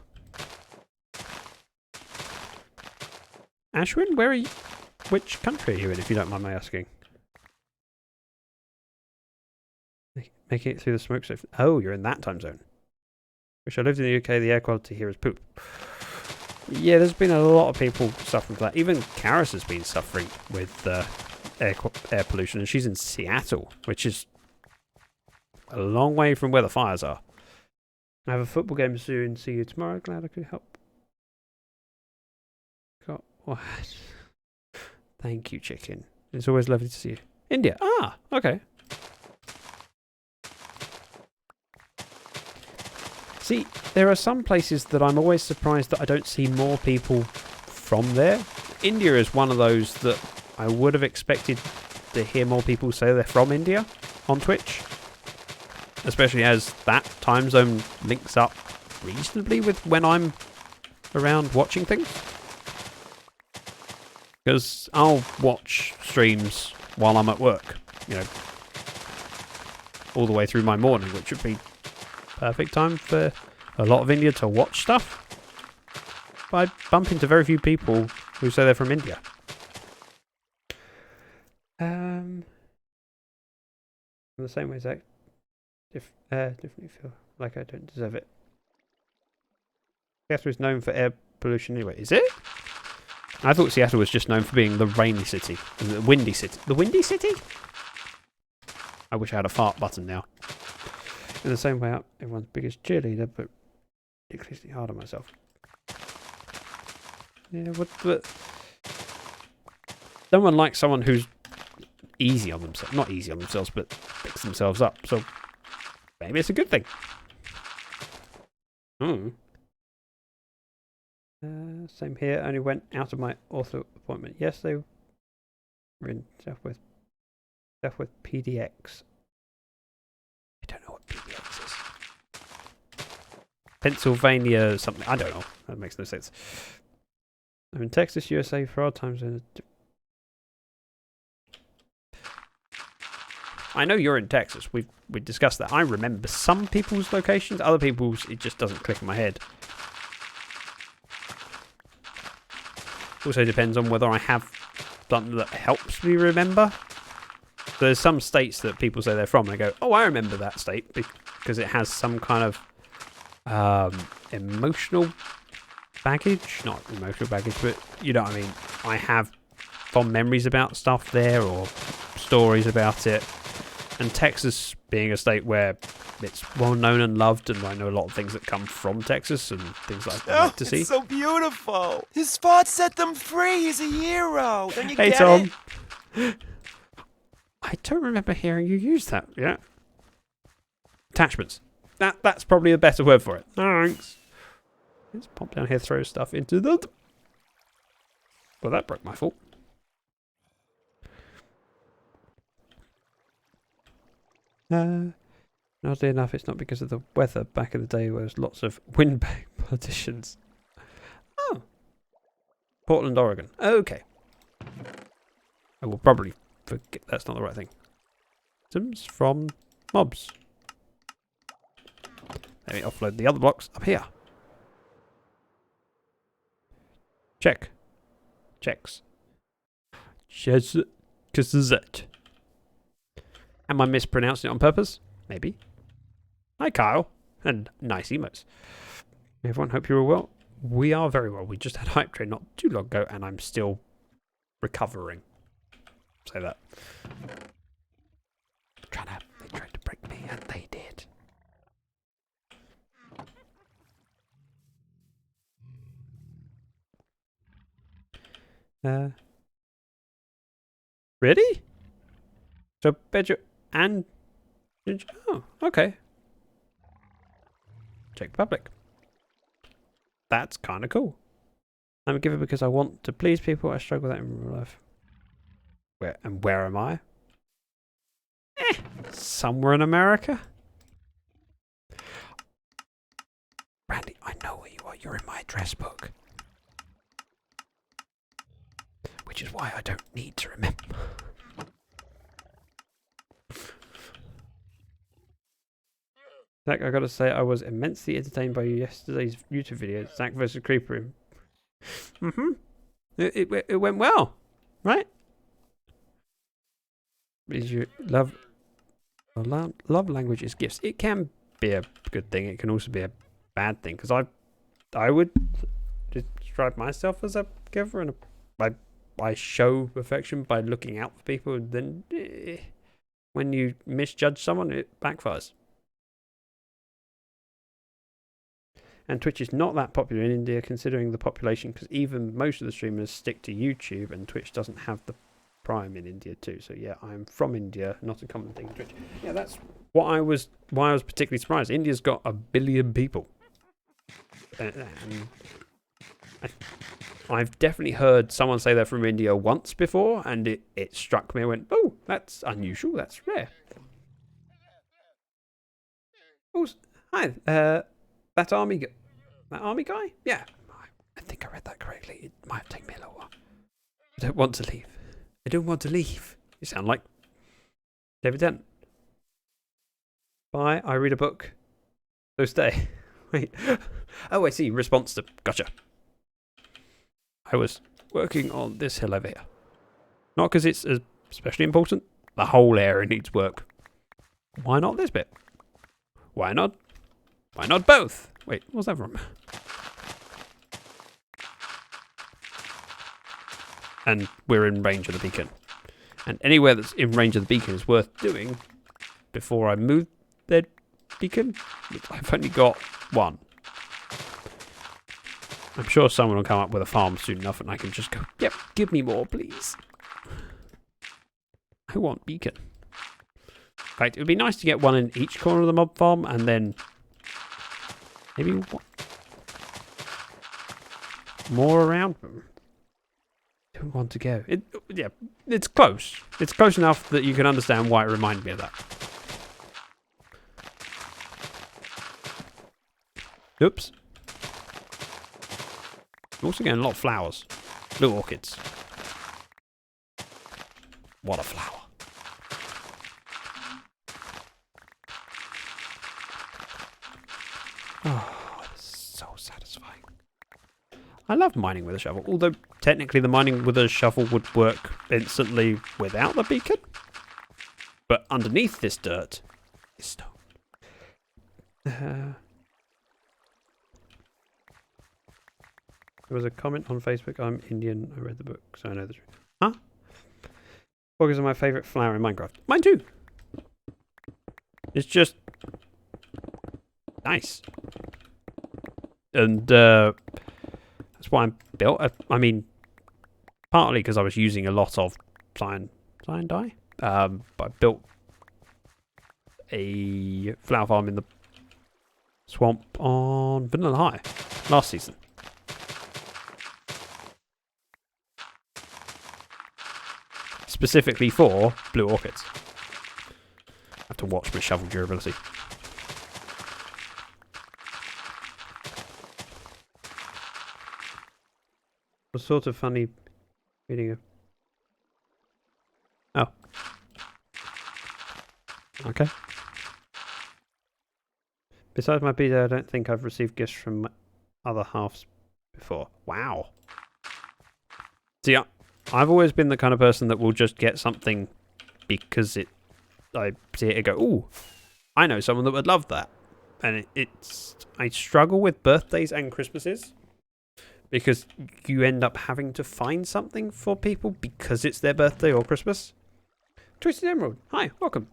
Ashwin, where are you? Which country are you in, if you don't mind my asking? Making it through the smoke safe. Oh, you're in that time zone. Wish I lived in the UK. The air quality here is poop. Yeah, there's been a lot of people suffering from that. Even Karis has been suffering with air pollution, and she's in Seattle, which is a long way from where the fires are. I have a football game soon. See you tomorrow. Glad I could help. Got what? Thank you, chicken. It's always lovely to see you. India. Ah, okay. See, there are some places that I'm always surprised that I don't see more people from there. India is one of those that I would have expected to hear more people say they're from India on Twitch. Especially as that time zone links up reasonably with when I'm around watching things. Because I'll watch streams while I'm at work, you know, all the way through my morning, which would be perfect time for a lot of India to watch stuff. But I bump into very few people who say they're from India. In the same way, Zach, definitely feel like I don't deserve it. Seattle is known for air pollution anyway. Is it? I thought Seattle was just known for being the rainy city. The windy city. The windy city? I wish I had a fart button now. In the same way, I'm everyone's biggest cheerleader, but ridiculously hard on myself. Yeah, but no one likes someone who's easy on themselves. Not easy on themselves, but picks themselves up. So maybe it's a good thing. Same here. Only went out of my ortho appointment. Yes, they were in stuff with PDX. I don't know what PDX is. Pennsylvania something. I don't know. That makes no sense. I'm in Texas, USA for our time zone. I know you're in Texas. We discussed that. I remember some people's locations. Other people's, it just doesn't click in my head. Also depends on whether I have something that helps me remember. There's some states that people say they're from, and I go, oh, I remember that state, because it has some kind of emotional baggage. Not emotional baggage, but you know what I mean. I have fond memories about stuff there, or stories about it. And Texas being a state where it's well known and loved, and I know a lot of things that come from Texas and things that I like to see.
It's so beautiful. His spot set them free. He's a hero. Don't you
Hey,
get
Tom.
it?
I don't remember hearing you use that. Yeah. Attachments. That's probably a better word for it. Thanks. Let's pop down here, throw stuff into the... Well, that broke my fault. Oddly enough, it's not because of the weather. Back in the day, there was lots of windbag politicians. Oh. Portland, Oregon. Okay. I will probably forget that's not the right thing. Items from mobs. Let me offload the other blocks up here. Check. Checks. Chezet. Am I mispronouncing it on purpose? Maybe. Hi, Kyle. And nice emotes. Everyone, hope you're all well. We are very well. We just had Hype Train not too long ago, and I'm still recovering. Say that. They tried to break me, and they did. Ready? So, Bedro and... Oh, okay. Czech Republic. That's kind of cool. I'm a giver because I want to please people. I struggle with that in real life. Where am I? Somewhere in America? Randy, I know where you are. You're in my address book. Which is why I don't need to remember. Zach, I gotta say, I was immensely entertained by yesterday's YouTube video, Zach versus Creeper. It went well, right? Is your love language is gifts? It can be a good thing. It can also be a bad thing, because I would describe myself as a giver, and I show affection by looking out for people. And then when you misjudge someone, it backfires. And Twitch is not that popular in India, considering the population, because even most of the streamers stick to YouTube, and Twitch doesn't have the Prime in India too. So yeah, I'm from India, not a common thing in Twitch. Yeah, that's why I was particularly surprised. India's got 1 billion people. And I've definitely heard someone say they're from India once before, and it struck me. I went, oh, that's unusual, that's rare. Oh, hi, that army guy? Yeah, I think I read that correctly. It might take me a little while. I don't want to leave. I don't want to leave. You sound like David Dent. Bye, I read a book. So stay. Wait. Oh, I see. Response to... Gotcha. I was working on this hill over here. Not because it's especially important. The whole area needs work. Why not this bit? Why not? Why not both? Wait, what's that from? And we're in range of the beacon. And anywhere that's in range of the beacon is worth doing before I move their beacon. I've only got one. I'm sure someone will come up with a farm soon enough and I can just go, yep, give me more, please. I want beacon. In fact, it would be nice to get one in each corner of the mob farm, and then maybe more around them. Don't want to go. Yeah, it's close. It's close enough that you can understand why it reminded me of that. Oops. I'm also getting a lot of flowers. Blue orchids. What a flower. Oh, it's so satisfying. I love mining with a shovel, although technically the mining with a shovel would work instantly without the beacon. But underneath this dirt is stone. There was a comment on Facebook, I'm Indian, I read the book, so I know the truth. Huh? Boggers are my favourite flower in Minecraft. Mine too! It's just nice. And that's why I'm built. I mean, partly because I was using a lot of cyan dye. I built a flower farm in the swamp on Vanilla High last season. Specifically for blue orchids. I have to watch my shovel durability. It was sort of funny reading a... Oh. Okay. Besides my beta, I don't think I've received gifts from my other halves before. Wow. See, I've always been the kind of person that will just get something because I see it and go, ooh, I know someone that would love that. And I struggle with birthdays and Christmases because you end up having to find something for people because it's their birthday or Christmas. Twisted Emerald, hi, welcome.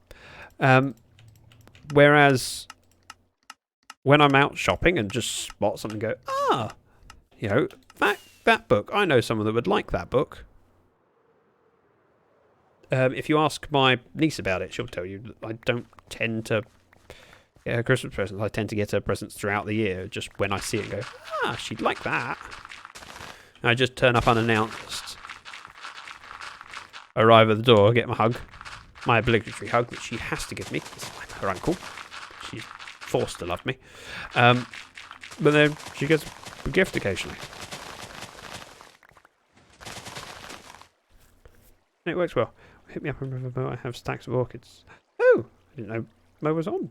Whereas when I'm out shopping and just spot something and go, you know, that book, I know someone that would like that book. If you ask my niece about it, she'll tell you that I don't tend to get her Christmas presents. I tend to get her presents throughout the year, just when I see it and go, she'd like that. And I just turn up unannounced, arrive at the door, get my hug, my obligatory hug that she has to give me, because I'm her uncle. She's forced to love me. But then she gets a gift occasionally. And it works well. Hit me up on River Mo. I have stacks of orchids. Oh, I didn't know Mo was on.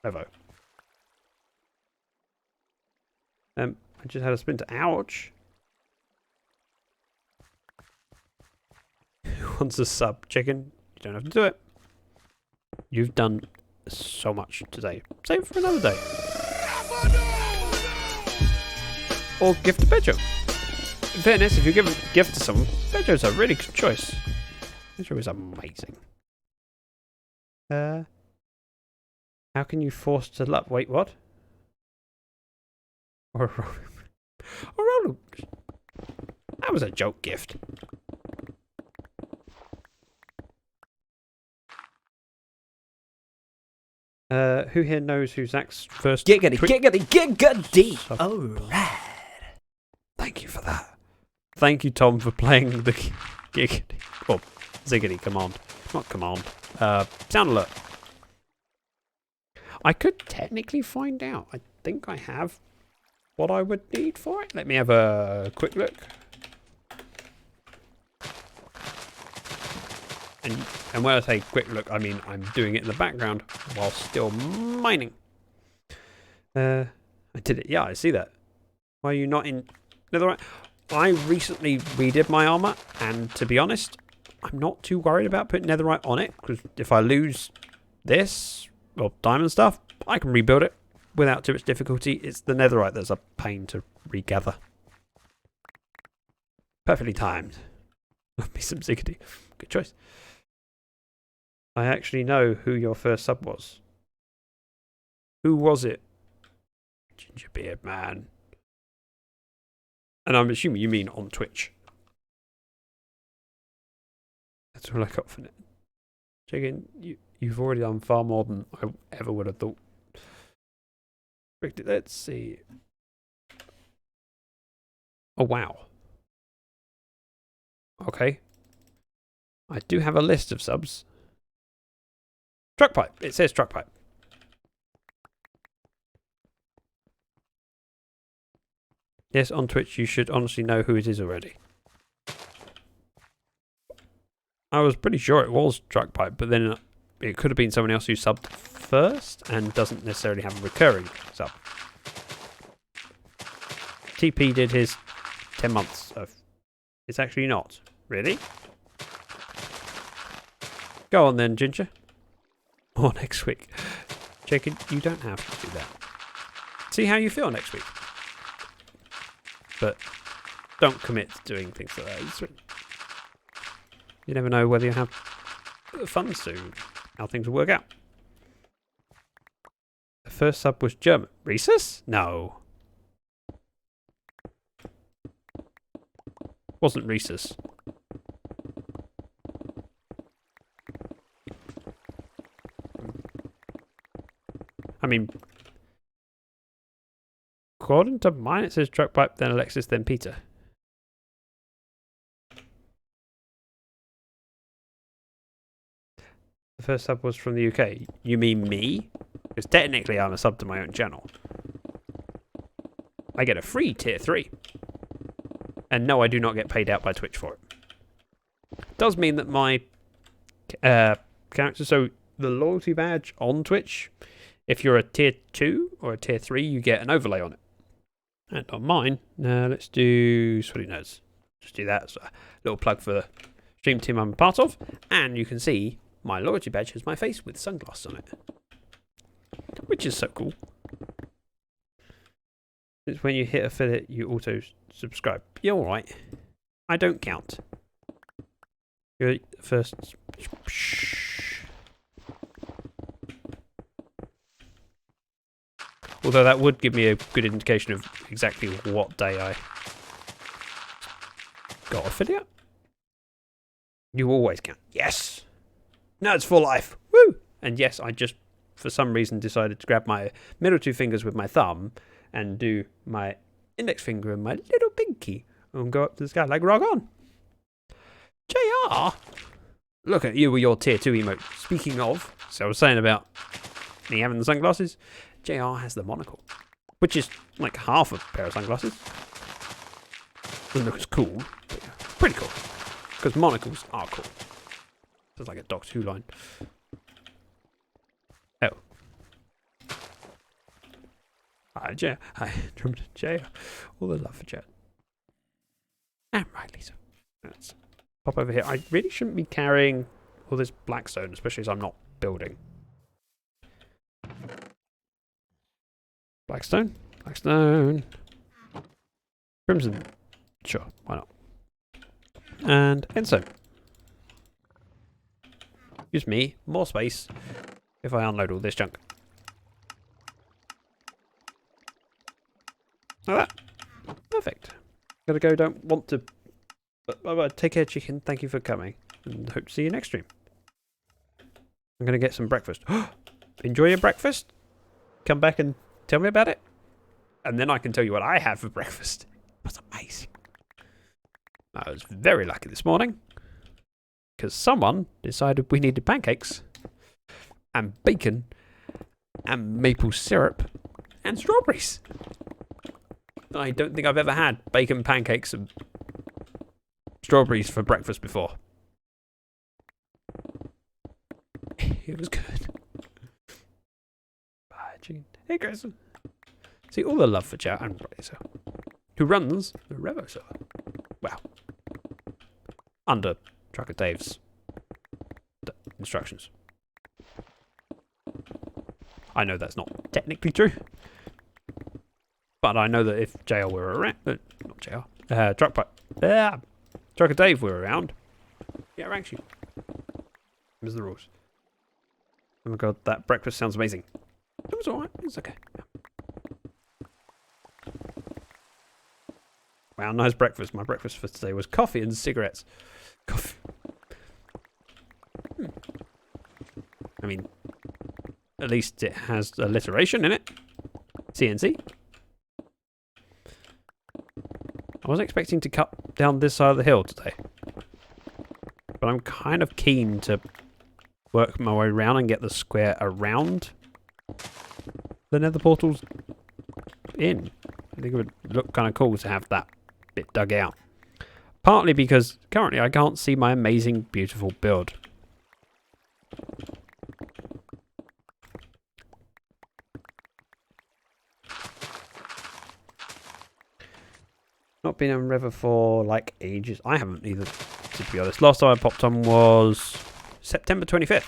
Levo. I just had a splinter. Ouch. Who wants a sub? Chicken? You don't have to do it. You've done so much today. Save it for another day. Or gift a Bejo. In fairness, if you give a gift to someone, Bejo's a really good choice. Bejo is amazing. How can you force to love? Wait, what? Or roll. That was a joke gift. Who here knows who Zach's first
Giggity.
sub-
Alright.
Thank you for that. Thank you, Tom, for playing the giggity. Well, ziggity command. Not command. Sound alert. I could technically find out. I think I have what I would need for it. Let me have a quick look. And when I say quick look, I mean I'm doing it in the background while still mining. I did it. Yeah, I see that. Why are you not in netherite? I recently redid my armor, and to be honest, I'm not too worried about putting netherite on it, because if I lose this, or diamond stuff, I can rebuild it without too much difficulty. It's the netherite that's a pain to regather. Perfectly timed. Love me some ziggity. Good choice. I actually know who your first sub was. Who was it? Gingerbeard man. And I'm assuming you mean on Twitch. That's all I got for it. Chicken, you've already done far more than I ever would have thought. Let's see. Oh, wow. Okay. I do have a list of subs. Truckpipe. It says Truckpipe. Yes, on Twitch you should honestly know who it is already. I was pretty sure it was Truckpipe, but then it could have been someone else who subbed first and doesn't necessarily have a recurring sub. TP did his 10 months of... It's actually not. Really? Go on then, Ginger. Or next week. Chicken, you don't have to do that. See how you feel next week. But don't commit to doing things like that. You never know whether you have fun soon, how things will work out. The first sub was German. Rhesus? No. Wasn't Rhesus. I mean, according to mine, it says Truckpipe, then Alexis, then Peter. The first sub was from the UK. You mean me? Because technically I'm a sub to my own channel. I get a free tier 3. And no, I do not get paid out by Twitch for it. It does mean that my character, so the loyalty badge on Twitch, if you're a tier 2 or a tier 3, you get an overlay on it. And on mine, let's do Sweaty Nerds. Just do that. It's a little plug for the stream team I'm a part of. And you can see my loyalty badge has my face with sunglasses on it. Which is so cool. It's when you hit affiliate, you auto subscribe. You're alright. I don't count. You're first. Although that would give me a good indication of exactly what day I got affiliate. You always count. Yes! Nerds for life! Woo! And yes, I just, for some reason, decided to grab my middle two fingers with my thumb and do my index finger and my little pinky and go up to the sky like rock on. JR! Look at you with your tier 2 emote. Speaking of, so I was saying about me having the sunglasses, JR has the monocle, which is like half a pair of sunglasses. Doesn't look as cool, but yeah, it's pretty cool. Because monocles are cool. It's like a Doctor Who line. Oh. Jay. Hi, Jay. All the love for Jay. And rightly so. Let's pop over here. I really shouldn't be carrying all this blackstone, especially as I'm not building. Blackstone. Blackstone. Crimson. Sure, why not? And endstone. Gives me more space if I unload all this junk. Like that. Perfect. Gotta go, don't want to. But take care, chicken. Thank you for coming. And hope to see you next stream. I'm gonna get some breakfast. Enjoy your breakfast. Come back and tell me about it. And then I can tell you what I have for breakfast. It was amazing. I was very lucky this morning. Because someone decided we needed pancakes. And bacon. And maple syrup. And strawberries. I don't think I've ever had bacon, pancakes, and strawberries for breakfast before. It was good. Bye, chicken. Hey, Chris. See, all the love for chat and Razor, who runs the Revo server. Wow. Under Trucker Dave's instructions. I know that's not technically true. But I know that if JL were around, not JL, Trucker Dave were around, yeah, rank you. Here's the rules. Oh my god, that breakfast sounds amazing. It was alright, it's okay. Wow, nice breakfast. My breakfast for today was coffee and cigarettes. Coffee. I mean, at least it has alliteration in it. CNC. I wasn't expecting to cut down this side of the hill today. But I'm kind of keen to work my way around and get the square around the nether portals in. I think it would look kind of cool to have that bit dug out. Partly because currently I can't see my amazing, beautiful build. Not been on River for like ages. I haven't either, to be honest. Last time I popped on was September 25th.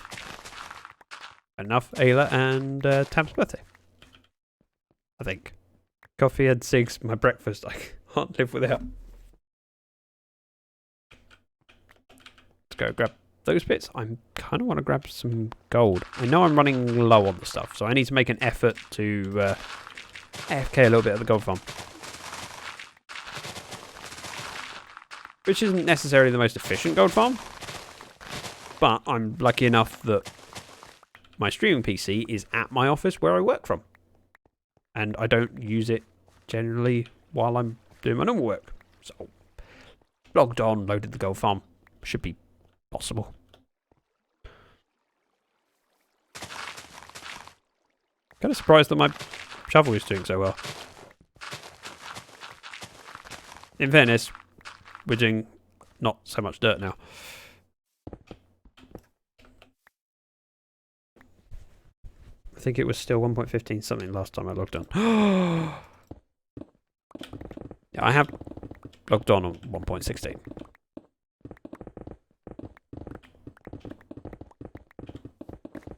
Enough Ayla and Tab's birthday. I think. Coffee and cigs, my breakfast. I can't live without. Let's go grab those bits. I kind of want to grab some gold. I know I'm running low on the stuff, so I need to make an effort to AFK a little bit at the gold farm. Which isn't necessarily the most efficient gold farm. But I'm lucky enough that my streaming PC is at my office where I work from. And I don't use it generally while I'm doing my normal work. So, logged on, loaded the gold farm. Should be possible. Kind of surprised that my shovel is doing so well. In fairness, we're doing not so much dirt now. I think it was still 1.15 something last time I logged on. Yeah, I have logged on 1.16.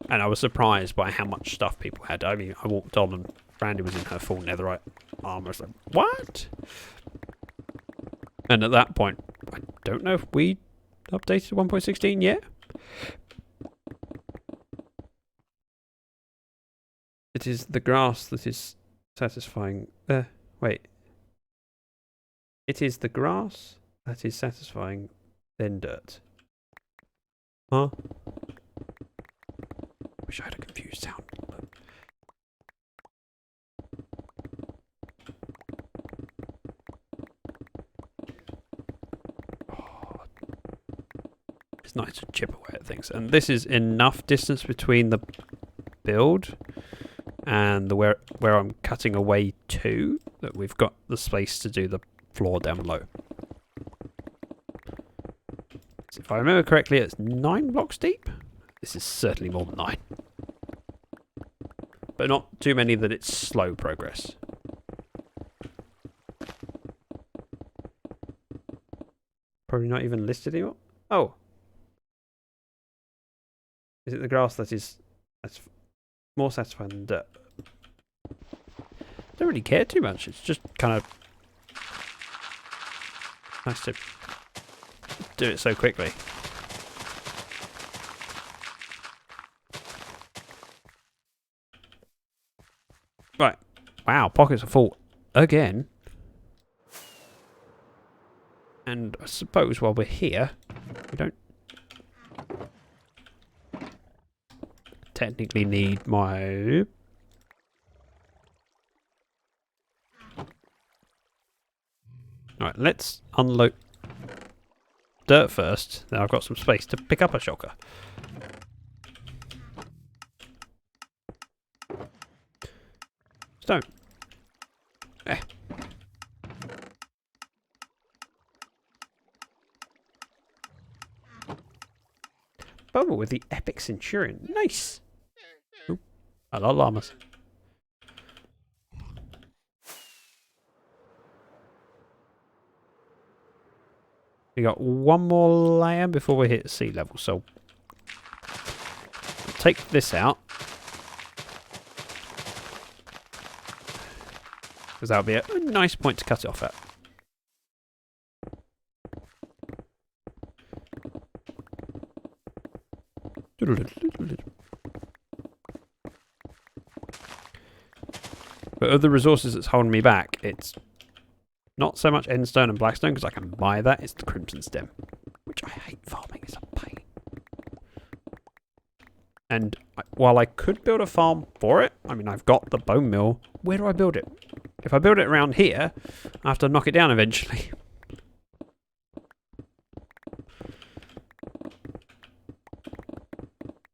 And I was surprised by how much stuff people had. I mean, I walked on and Brandy was in her full netherite armor. I was like, what? And at that point, I don't know if we updated 1.16 yet. It is the grass that is satisfying. Wait. It is the grass that is satisfying, then dirt. Huh? Wish I had a confused sound. It's nice to chip away at things. And this is enough distance between the build and the where I'm cutting away to that we've got the space to do the floor down low. So if I remember correctly, it's 9 blocks deep. This is certainly more than 9. But not too many that it's slow progress. probably not even listed anymore. Oh. Is it the grass that's more satisfying than dirt? Don't really care too much. It's just kind of nice to do it so quickly. Right. Wow, pockets are full again. And I suppose while we're here, we don't technically need my... Alright, let's unload dirt first. Then I've got some space to pick up a shulker. Stone. Eh. Bubble with the epic centurion. Nice. Ooh, I love llamas. We got one more layer before we hit sea level, so take this out. Because that'll be a nice point to cut it off at. But of the resources that's holding me back, it's not so much endstone and blackstone, because I can buy that. It's the crimson stem, which I hate farming. It's a pain. And while I could build a farm for it, I mean, I've got the bone mill. Where do I build it? If I build it around here, I have to knock it down eventually.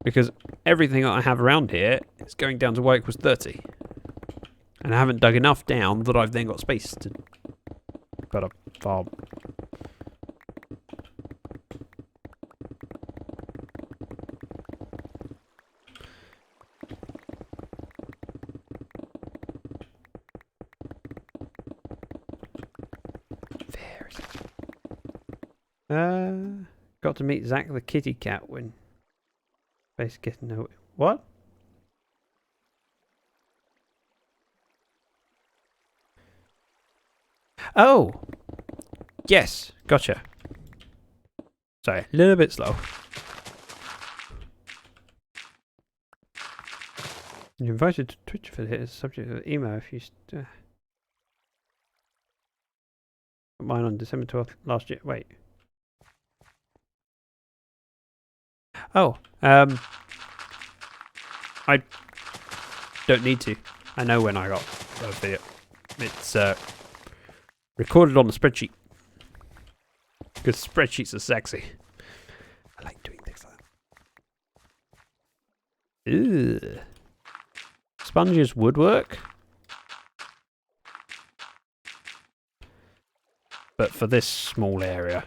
Because everything that I have around here is going down to where it was 30. And I haven't dug enough down that I've then got space to put a farm. Got to meet Zac the kitty cat when space getting no what? Oh, yes, gotcha. Sorry, a little bit slow. You're invited to Twitch for this subject of the email if you mine on December 12th last year. Wait. Oh, I don't need to. I know when I got the video. It's recorded on the spreadsheet. Because spreadsheets are sexy. I like doing things like that. Ew. Sponges woodwork. But for this small area,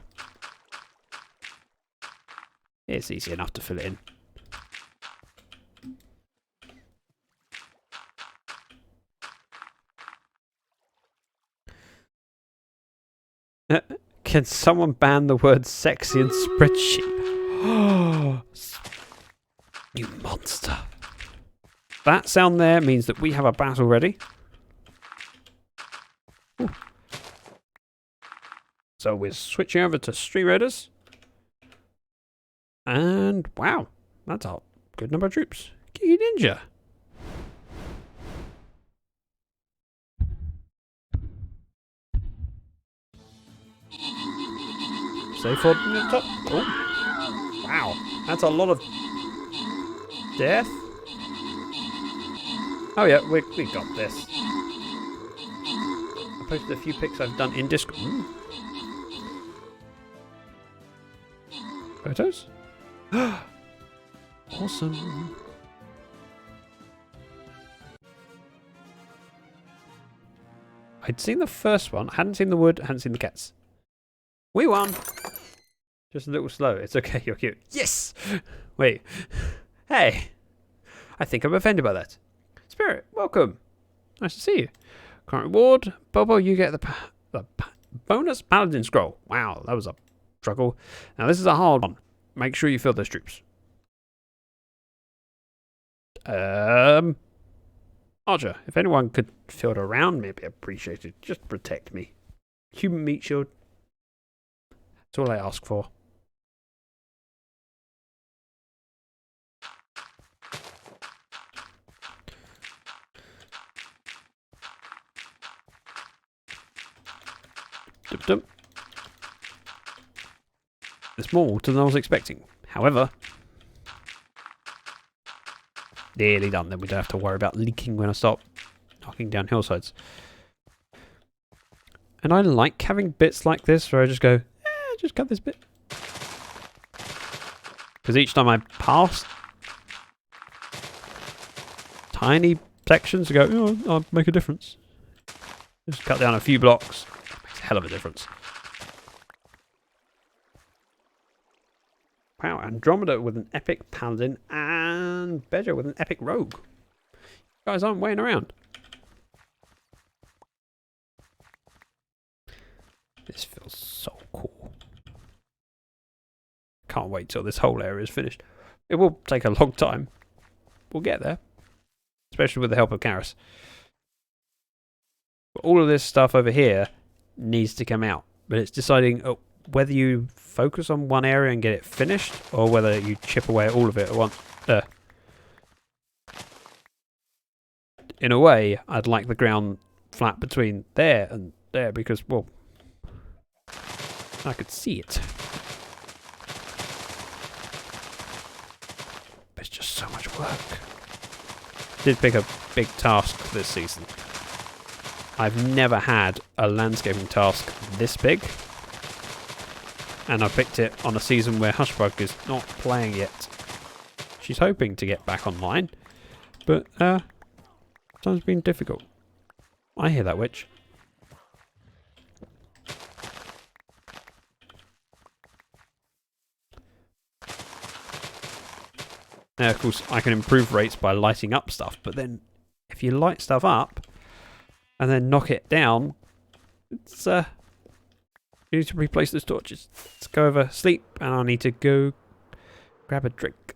it's easy enough to fill it in. Can someone ban the word sexy in spreadsheet? You monster. That sound there means that we have a battle ready. Ooh. So we're switching over to Stream Raiders. And wow, that's a good number of troops. Kiki Ninja. Safe for the top. Oh, wow, that's a lot of death. Oh yeah, we got this. I posted a few pics I've done in Discord. Photos? Awesome. I'd seen the first one. I hadn't seen the wood. I hadn't seen the cats. We won. Just a little slow. It's okay. You're cute. Yes. Wait. Hey. I think I'm offended by that. Spirit, welcome. Nice to see you. Current reward. Bobo, you get the bonus paladin scroll. Wow, that was a struggle. Now this is a hard one. Make sure you fill those troops. Archer, if anyone could field around me, it'd be appreciated. Just protect me. Human meat shield. That's all I ask for. Dum-dum. It's more water than I was expecting. However, nearly done. Then we don't have to worry about leaking when I start knocking down hillsides. And I like having bits like this where I just go, just cut this bit. Because each time I pass tiny sections, I go, oh, I'll make a difference. Just cut down a few blocks. Makes a hell of a difference. Wow, Andromeda with an epic paladin and Bedger with an epic rogue. You guys aren't waiting around. This feels so cool. Can't wait till this whole area is finished. It will take a long time. We'll get there. Especially with the help of Karis. But all of this stuff over here needs to come out. But it's deciding whether you focus on one area and get it finished, or whether you chip away at all of it at once. In a way, I'd like the ground flat between there and there because, well, I could see it. But it's just so much work. Did pick a big task this season. I've never had a landscaping task this big. And I picked it on a season where Hushbug is not playing yet. She's hoping to get back online. But, time's been difficult. I hear that, witch. Now, of course, I can improve rates by lighting up stuff, but then if you light stuff up and then knock it down, it's, you need to replace those torches. Let's go over sleep, and I need to go grab a drink.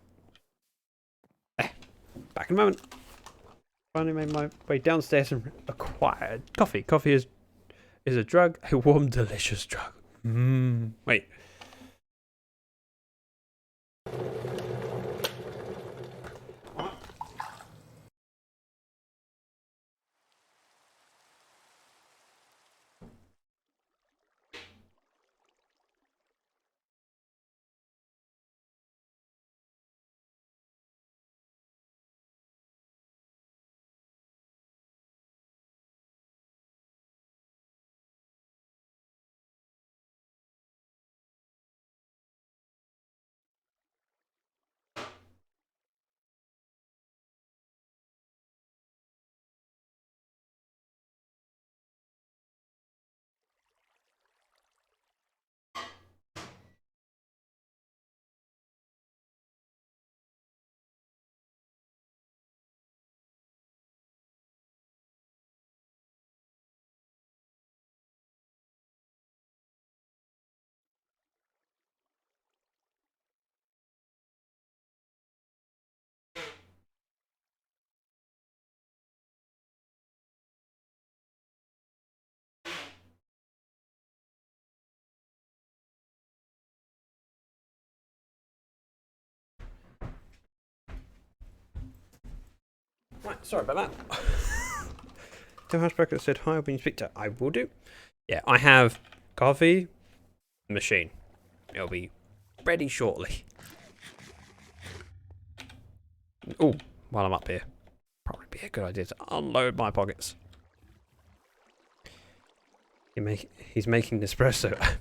Back in a moment. Finally made my way downstairs and acquired coffee. Coffee is a drug, a warm, delicious drug. Wait. Right, sorry about that. Tim Hashbacker said, hi, I've been speak to. I will do. Yeah, I have coffee machine. It'll be ready shortly. Oh, while I'm up here, probably be a good idea to unload my pockets. He's making Nespresso.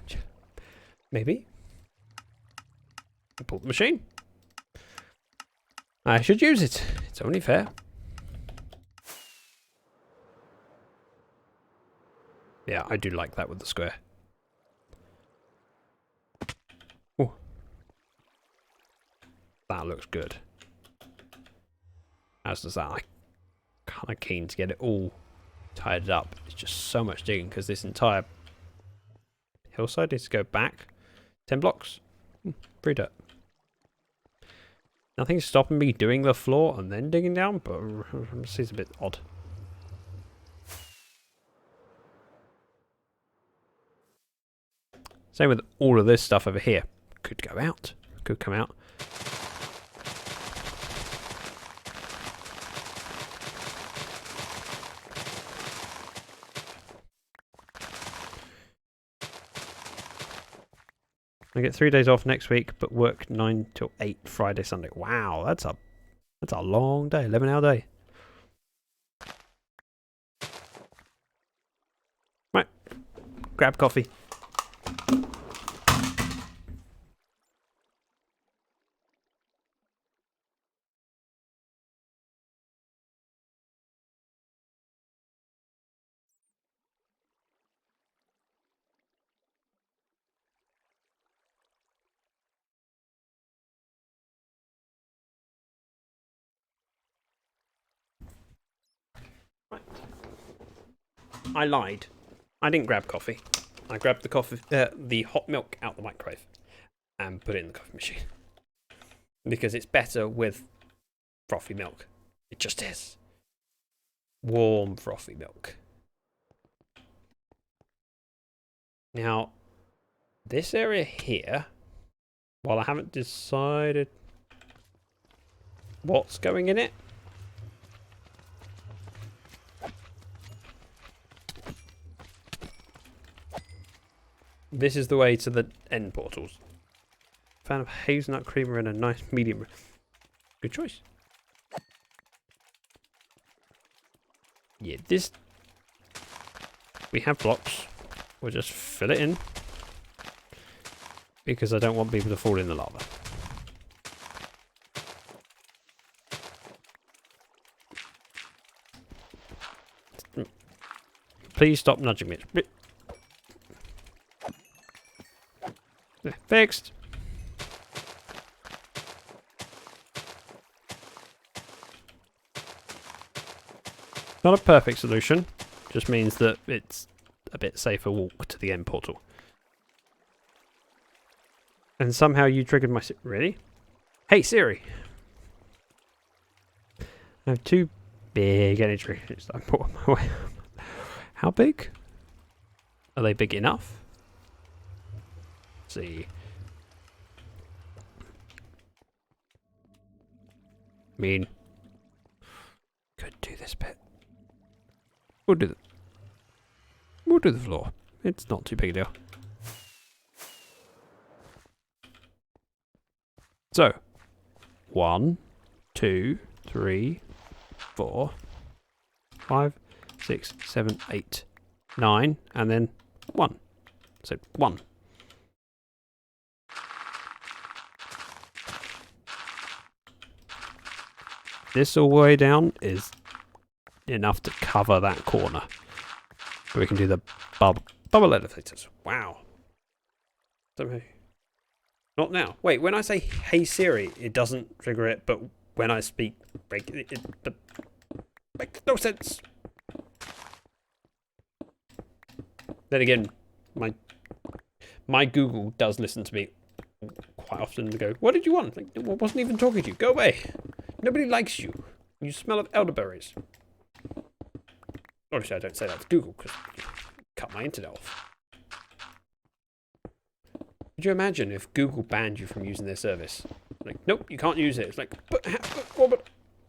Maybe. I pull the machine. I should use it. It's only fair. Yeah, I do like that with the square. Oh, that looks good. As does that. I'm kind of keen to get it all tied up. It's just so much digging because this entire hillside needs to go back 10 blocks. Free dirt. Nothing's stopping me doing the floor and then digging down, but it seems a bit odd. Same with all of this stuff over here. Could go out. Could come out. I get 3 days off next week, but work 9 till 8 Friday, Sunday. Wow, that's a long day, 11-hour day. Right, grab coffee. Right. I lied. I didn't grab coffee. I grabbed the hot milk out the microwave and put it in the coffee machine. Because it's better with frothy milk. It just is. Warm frothy milk. Now, this area here, while I haven't decided what's going in it, this is the way to the end portals. Fan of hazelnut creamer and a nice medium. Good choice. Yeah, this... We have blocks. We'll just fill it in. Because I don't want people to fall in the lava. Please stop nudging me. Fixed. Not a perfect solution, just means that it's a bit safer walk to the end portal. And somehow you triggered my... Really? Hey Siri! I have 2 big energy drinks I put on my way. How big? Are they big enough? Let's see. I mean, could do this bit. We'll do the floor. It's not too big a deal. So, 1, 2, 3, 4, 5, 6, 7, 8, 9, and then 1. So 1. This all the way down is enough to cover that corner. We can do the bubble elevators. Wow. Not now. Wait, when I say "Hey Siri," it doesn't trigger it, but when I speak, it makes no sense. Then again, my Google does listen to me quite often and go, "What did you want?" Like, I wasn't even talking to you. Go away. Nobody likes you. You smell of elderberries. Obviously, I don't say that to Google because cut my internet off. Could you imagine if Google banned you from using their service? Like, nope, you can't use it. It's like, but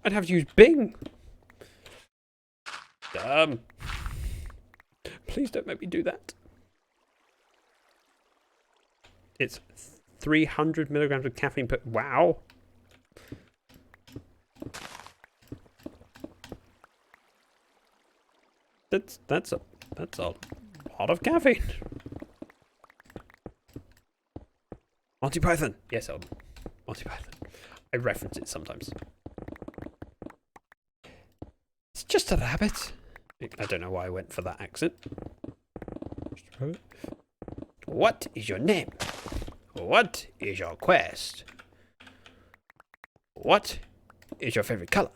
I'd have to use Bing. Please don't make me do that. It's 300 milligrams of caffeine per... Wow. That's a lot of caffeine. Monty Python. Yes, Monty Python. I reference it sometimes. It's just a rabbit. I don't know why I went for that accent. What is your name? What is your quest? What is your favorite color?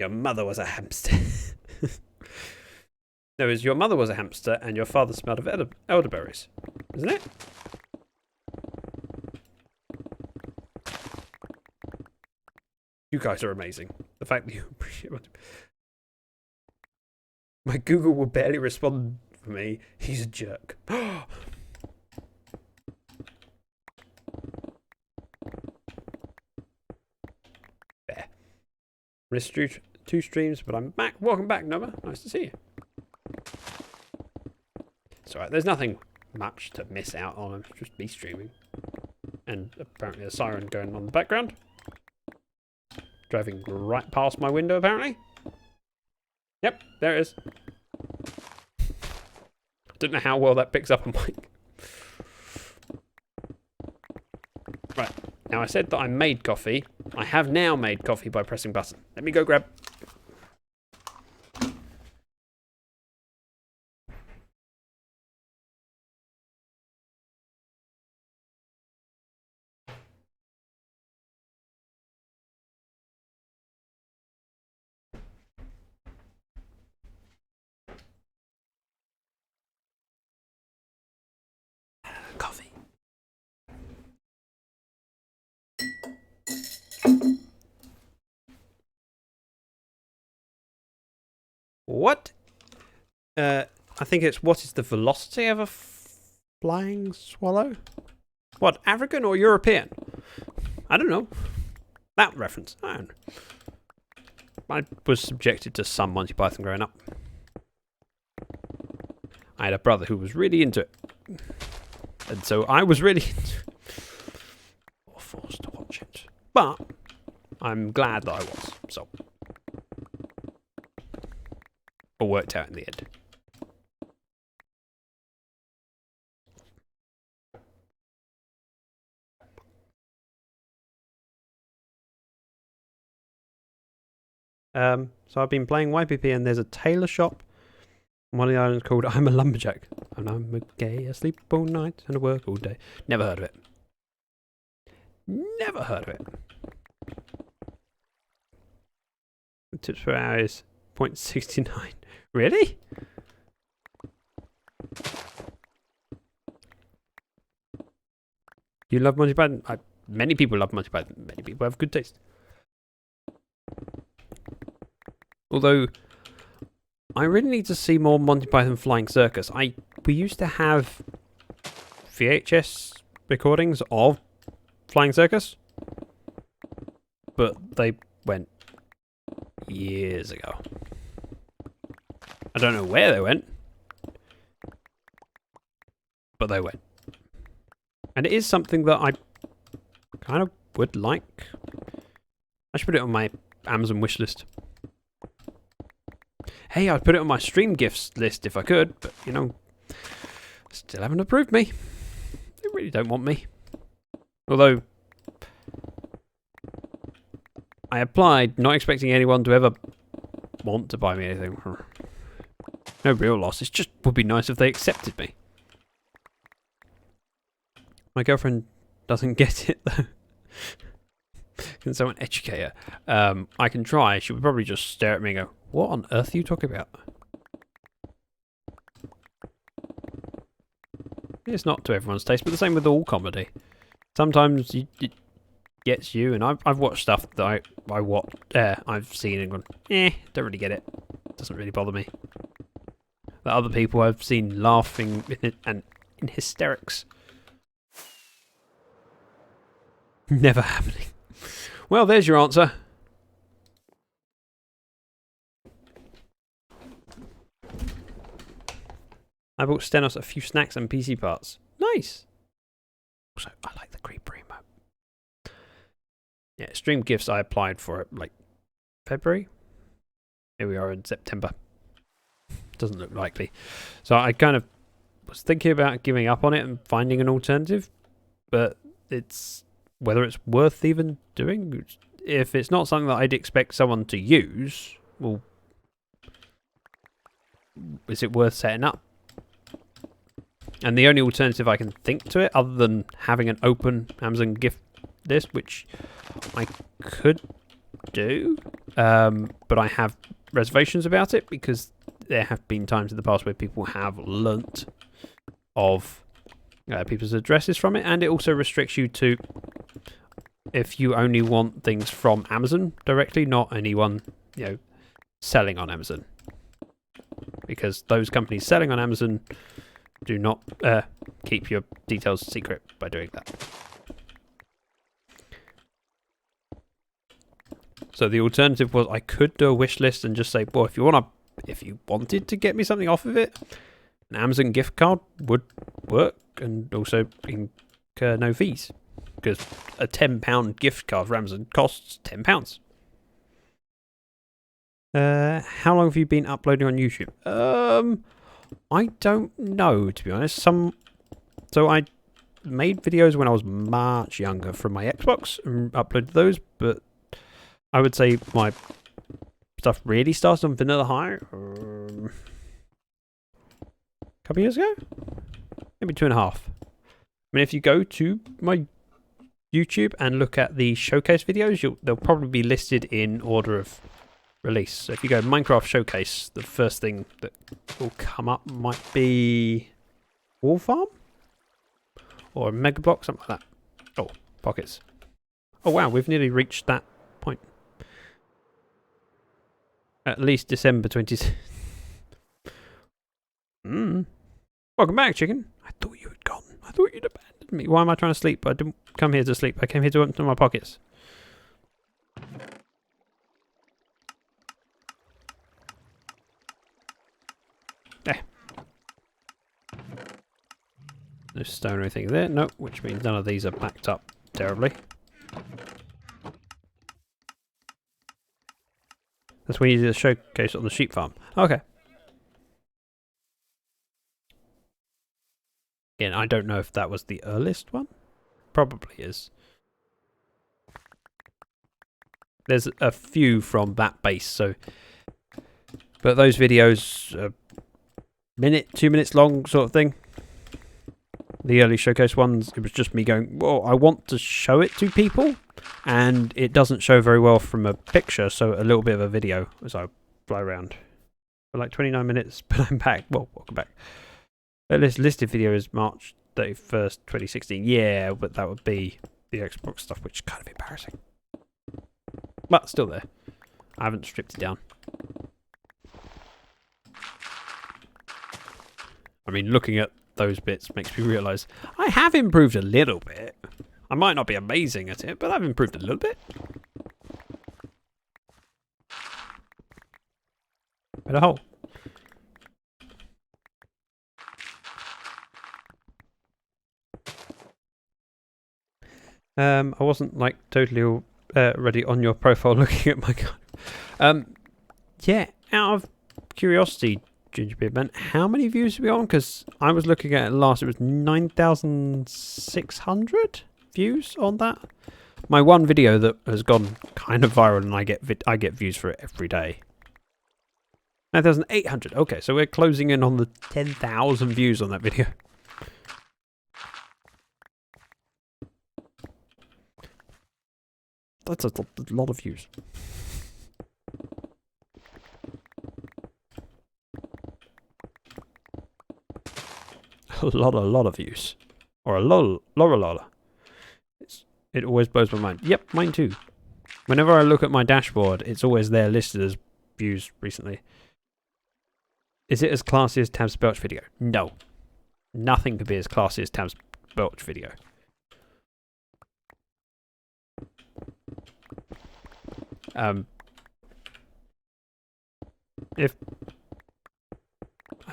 Your mother was a hamster. No, it was your mother was a hamster and your father smelled of elderberries. Isn't it? You guys are amazing. The fact that you appreciate what... My Google will barely respond for me. He's a jerk. There. Missed two streams, but I'm back. Welcome back, Noma. Nice to see you. It's alright. There's nothing much to miss out on. I'm just me streaming. And apparently a siren going on in the background. Driving right past my window, apparently. Yep, there it is. Don't know how well that picks up on mic. Right, now I said that I made coffee. I have now made coffee by pressing button. Let me go grab... coffee. What? I think it's what is the velocity of a flying swallow? What, African or European? I don't know. That reference. I don't know. I was subjected to some Monty Python growing up. I had a brother who was really into it. And so I was really or forced to watch it. But I'm glad that I was. So it worked out in the end. So I've been playing YPP and there's a tailor shop on one of the islands called I'm a Lumberjack. And I'm a gay, I sleep all night and I work all day. Never heard of it. Never heard of it. The tips per hour is 0.69. Really? You love Monty Python? Many people love Monty Python. Many people have good taste. Although, I really need to see more Monty Python Flying Circus. We used to have VHS recordings of Flying Circus, but they went years ago. I don't know where they went, but they went. And it is something that I kind of would like. I should put it on my Amazon wishlist. Hey, I'd put it on my stream gifts list if I could, but, you know, still haven't approved me. They really don't want me. Although, I applied not expecting anyone to ever want to buy me anything. No real loss, it just would be nice if they accepted me. My girlfriend doesn't get it, though. Can someone educate her? I can try. She would probably just stare at me and go, what on earth are you talking about? It's not to everyone's taste, but the same with all comedy. Sometimes it gets you, and I've watched stuff that I've seen and gone, don't really get it. Doesn't really bother me. That other people I've seen laughing in hysterics. Never happening. Well, there's your answer. I bought Stenos a few snacks and PC parts. Nice. Also, I like the creeper emote. Yeah, stream gifts, I applied for it like February. Here we are in September. Doesn't look likely. So I kind of was thinking about giving up on it and finding an alternative. But it's whether it's worth even doing. If it's not something that I'd expect someone to use, well, is it worth setting up? And the only alternative I can think to it, other than having an open Amazon gift list, which I could do, but I have reservations about it because there have been times in the past where people have learnt of people's addresses from it, and it also restricts you to if you only want things from Amazon directly, not anyone selling on Amazon, because those companies selling on Amazon do not keep your details secret by doing that. So the alternative was I could do a wish list and just say, well, if you wanted to get me something off of it, an Amazon gift card would work, and also incur no fees, because a £10 gift card for Amazon costs £10. How long have you been uploading on YouTube? I don't know, to be honest. So I made videos when I was much younger from my Xbox and uploaded those, but I would say my stuff really started on Vanilla High a couple of years ago? Maybe 2.5. I mean, if you go to my YouTube and look at the showcase videos, they'll probably be listed in order of release. So if you go Minecraft Showcase, the first thing that will come up might be Wall Farm? Or Mega Block, something like that. Oh, Pockets. Oh wow, we've nearly reached that point. At least December 20... Welcome back, chicken. I thought you had gone. I thought you'd abandoned me. Why am I trying to sleep? I didn't come here to sleep. I came here to empty my pockets. There. No stone or anything there. Nope, which means none of these are backed up terribly. That's when you did the showcase on the sheep farm. Okay. Again, I don't know if that was the earliest one. Probably is. There's a few from that base, so... But those videos are minute, 2 minutes long sort of thing. The early showcase ones, it was just me going, well, I want to show it to people, and it doesn't show very well from a picture, so a little bit of a video as I fly around. For like 29 minutes, but I'm back. Well, welcome back. This listed video is March 31st, 2016. Yeah, but that would be the Xbox stuff, which is kind of embarrassing. But still there. I haven't stripped it down. I mean, looking at those bits makes me realise I have improved a little bit. I might not be amazing at it, but I've improved a little bit. Bit of hole. I wasn't like totally ready on your profile looking at my card. Yeah, out of curiosity, Gingerbeard Man, how many views are we on? Because I was looking at it last, it was 9,600 views on that. My one video that has gone kind of viral, and I get views for it every day. 9,800. Okay, so we're closing in on the 10,000 views on that video. That's a lot of views. A lot of views. Or a lot. It always blows my mind. Yep, mine too. Whenever I look at my dashboard, it's always there listed as views recently. Is it as classy as Tabs Belch video? No. Nothing could be as classy as Tabs Belch video. I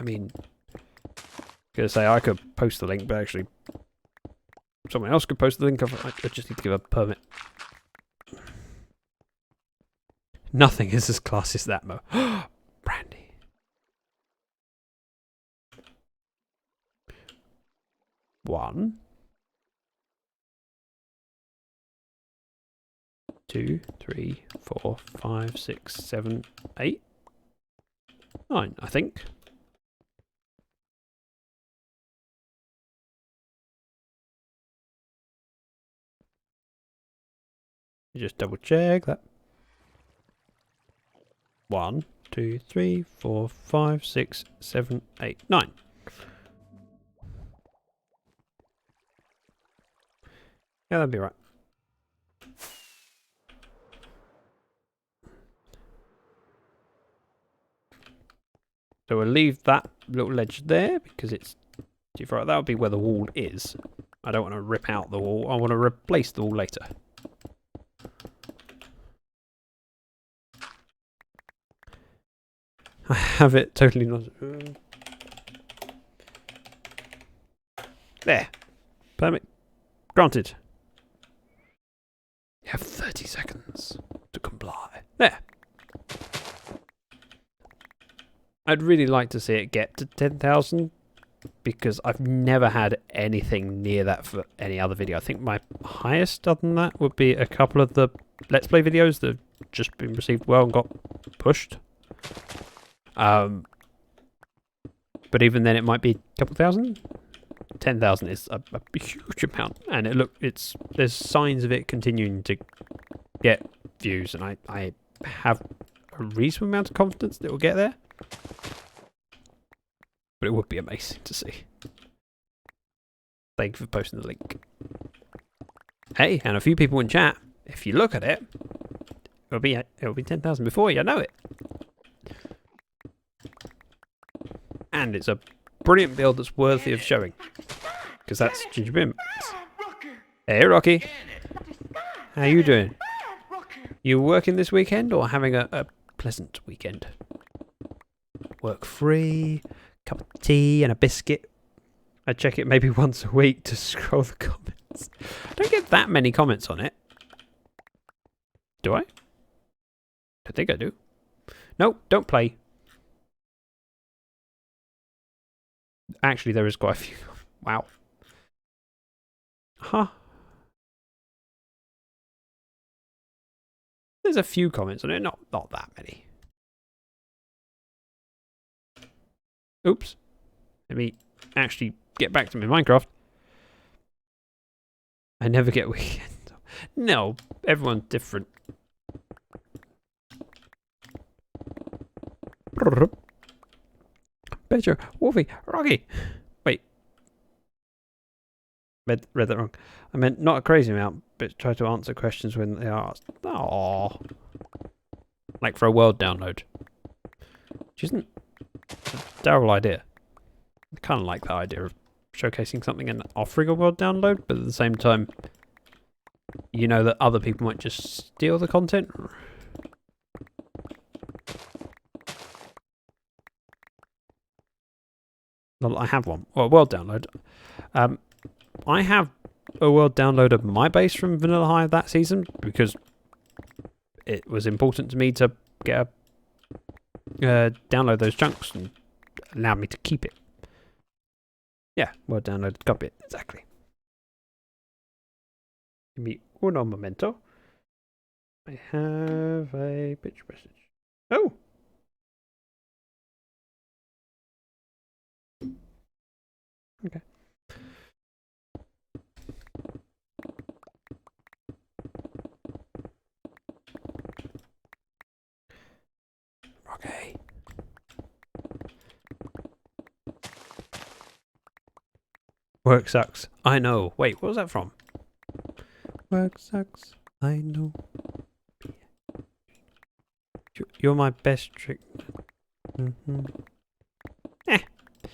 mean, gonna say I could post the link, but actually someone else could post the link. I just need to give a permit. Nothing is as classy as that, Mo. Brandy. One. 2, 3, 4, 5, 6, 7, 8, 9, I think. Just double check that. 1, 2, 3, 4, 5, 6, 7, 8, 9. Yeah, that'd be right. So we'll leave that little ledge there because it's too far. That would be where the wall is. I don't want to rip out the wall. I want to replace the wall later. I have it totally not. There. Permit granted. You have 30 seconds to comply. There. I'd really like to see it get to 10,000 because I've never had anything near that for any other video. I think my highest other than that would be a couple of the Let's Play videos that have just been received well and got pushed. But even then it might be a couple thousand. 10,000 is a huge amount, and there's signs of it continuing to get views, and I have a reasonable amount of confidence that it will get there. But it would be amazing to see. Thank you for posting the link. Hey, and a few people in chat. If you look at it, it'll be 10,000 before you know it. And it's a brilliant build that's worthy of showing. Because that's Ginger Bim. Hey, Rocky. How you doing? You working this weekend or having a pleasant weekend? Work free, cup of tea and a biscuit. I check it maybe once a week to scroll the comments. I don't get that many comments on it. Do I? I think I do. No, don't play. Actually, there is quite a few. Wow. Huh. There's a few comments on it, not that many. Oops. Let me actually get back to my Minecraft. I never get weekend. No, everyone's different. Pedro, Wolfie, Rocky. Wait. Read that wrong. I meant not a crazy amount, but try to answer questions when they are asked. Aww. Like for a world download. Which isn't a terrible idea. I kind of like that idea of showcasing something and offering a world download, but at the same time, you know that other people might just steal the content. Well, I have one. Well, a world download. I have a world download of my base from Vanilla High that season because it was important to me to get download those chunks and allow me to keep it. Yeah, world download, copy it, exactly. Give me uno momento. I have a picture message. Oh! Okay. Okay. Work sucks. I know. Wait, what was that from? Work sucks. I know. You're my best trick.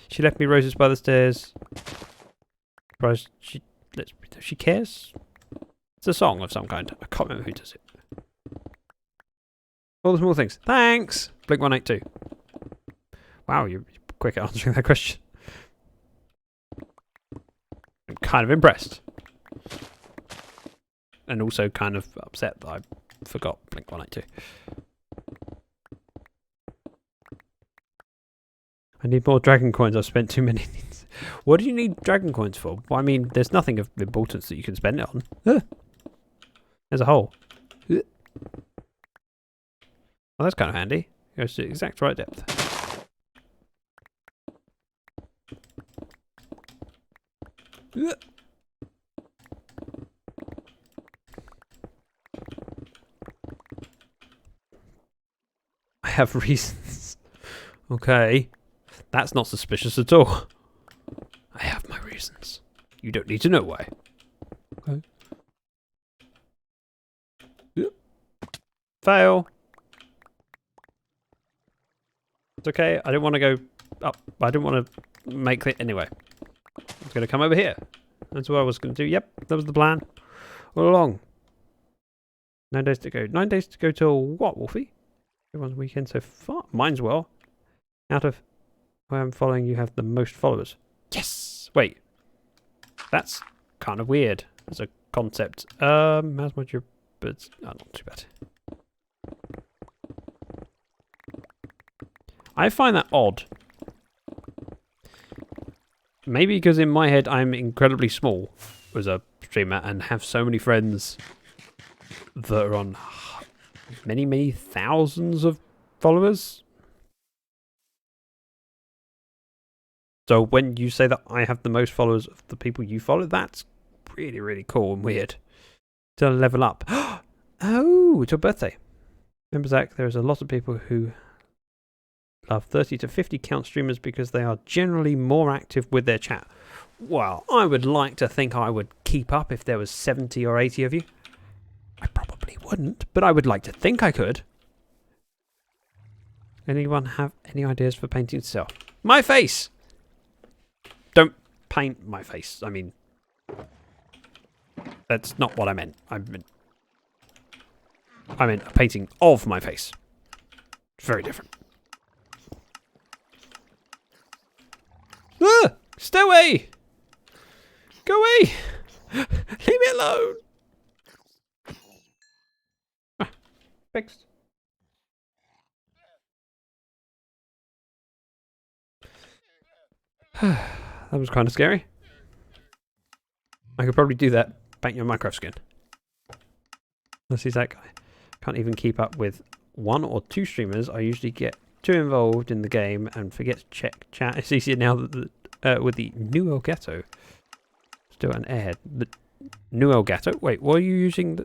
She left me roses by the stairs. Surprised she cares? It's a song of some kind. I can't remember who does it. All the small things. Thanks! Blink 182. Wow, you're quick at answering that question. I'm kind of impressed. And also kind of upset that I forgot Blink 182. I need more dragon coins. I've spent too many. What do you need dragon coins for? Well, I mean, there's nothing of importance that you can spend it on. There's a hole. Oh, that's kind of handy. It goes to the exact right depth. have reasons. Okay. That's not suspicious at all. I have my reasons. You don't need to know why. Okay. Yep. Fail. It's okay. I don't want to go up. I don't want to make it anyway. I was going to come over here. That's what I was going to do. Yep, that was the plan all along. 9 days to go. 9 days to go till what, Wolfie? Everyone's weekend so far. Mine's well. Out of where I'm following, you have the most followers. Yes! Wait. That's kind of weird as a concept. How's my job? But not too bad. I find that odd. Maybe because in my head I'm incredibly small as a streamer and have so many friends that are on many, many thousands of followers. So when you say that I have the most followers of the people you follow, that's really, really cool and weird. To level up. Oh, it's your birthday. Remember, Zach, there's a lot of people who love 30 to 50 count streamers because they are generally more active with their chat. Well, I would like to think I would keep up if there was 70 or 80 of you. I probably wouldn't, but I would like to think I could. Anyone have any ideas for painting itself? My face! Don't paint my face. I mean, that's not what I meant. I meant a painting of my face. It's very different. Ah! Stay away! Go away! Leave me alone! Ah, fixed. That was kind of scary. I could probably do that. Paint your Minecraft skin. Let's see, Zach. I can't even keep up with 1 or 2 streamers. I usually get too involved in the game and forget to check chat. It's easier now that with the New Elgato. Still an airhead. The New Elgato? Wait, what are you using?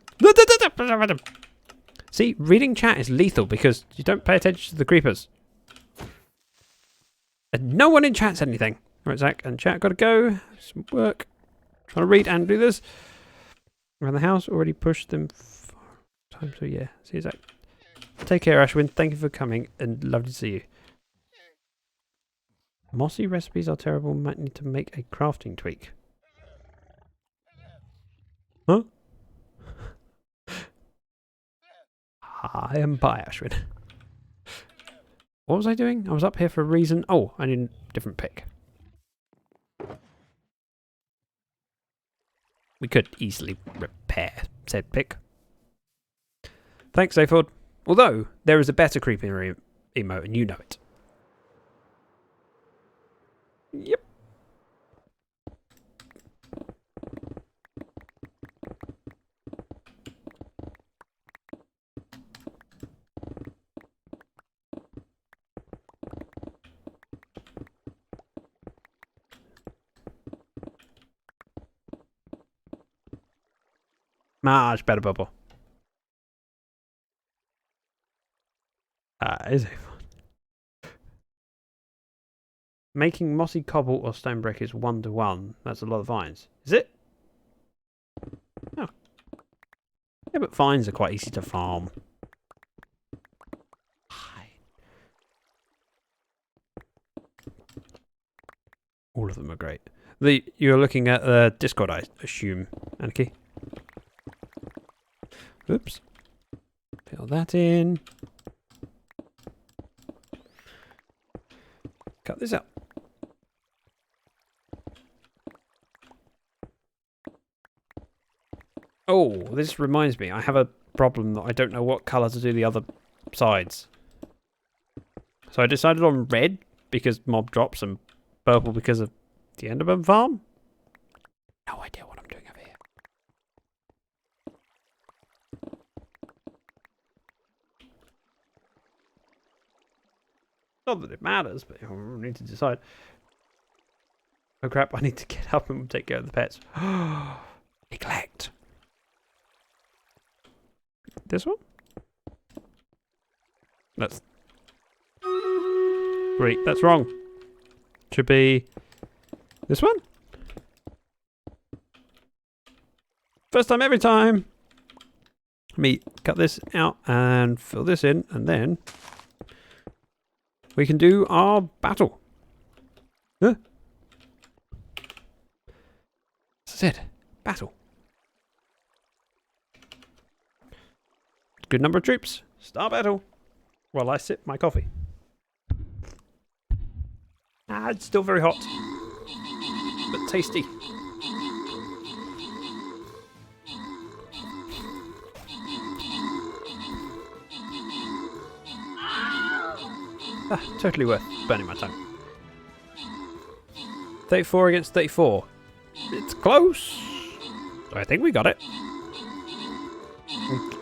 See, reading chat is lethal because you don't pay attention to the creepers. And no one in chat said anything. Right, Zach and chat, gotta go. Some work. Trying to read and do this. Around the house, already pushed them 4 times, so yeah. See you, Zach. Take care, Ashwin. Thank you for coming and lovely to see you. Mossy recipes are terrible. Might need to make a crafting tweak. Huh? Hi and bye, Ashwin. What was I doing? I was up here for a reason. Oh, I need a different pick. We could easily repair said pick. Thanks, Zayford. Although, there is a better creeping emote, and you know it. Yep. Much better bubble. Is it fun? Making mossy cobble or stone brick is 1 to 1. That's a lot of vines. Is it? Oh. Yeah, but vines are quite easy to farm. All of them are great. You're looking at Discord, I assume, Anarchy. Oops. Fill that in. Cut this out. Oh, this reminds me. I have a problem that I don't know what colour to do the other sides. So I decided on red because mob drops and purple because of the Enderman farm. No idea what I'm doing over here. Not that it matters, but I need to decide. Oh crap, I need to get up and take care of the pets. Neglect. This one? Let's Wait, that's wrong. Should be this one? First time every time. Let me cut this out and fill this in, and then we can do our battle. Huh? That's it. Battle. Good number of troops. Start battle. While I sip my coffee. It's still very hot. But tasty. Totally worth burning my tongue. 34 against 34. It's close. I think we got it.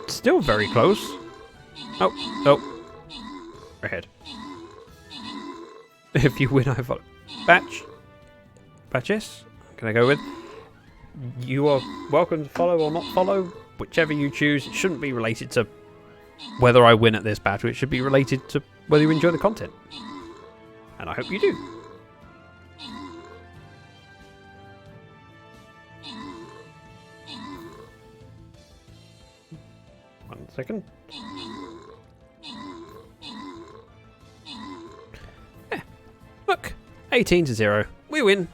Still very close. Oh. Ahead. If you win, I follow. Batches? Can I go with? You are welcome to follow or not follow. Whichever you choose. It shouldn't be related to whether I win at this battle. It should be related to whether you enjoy the content. And I hope you do. One second. Yeah. Look. 18-0. We win.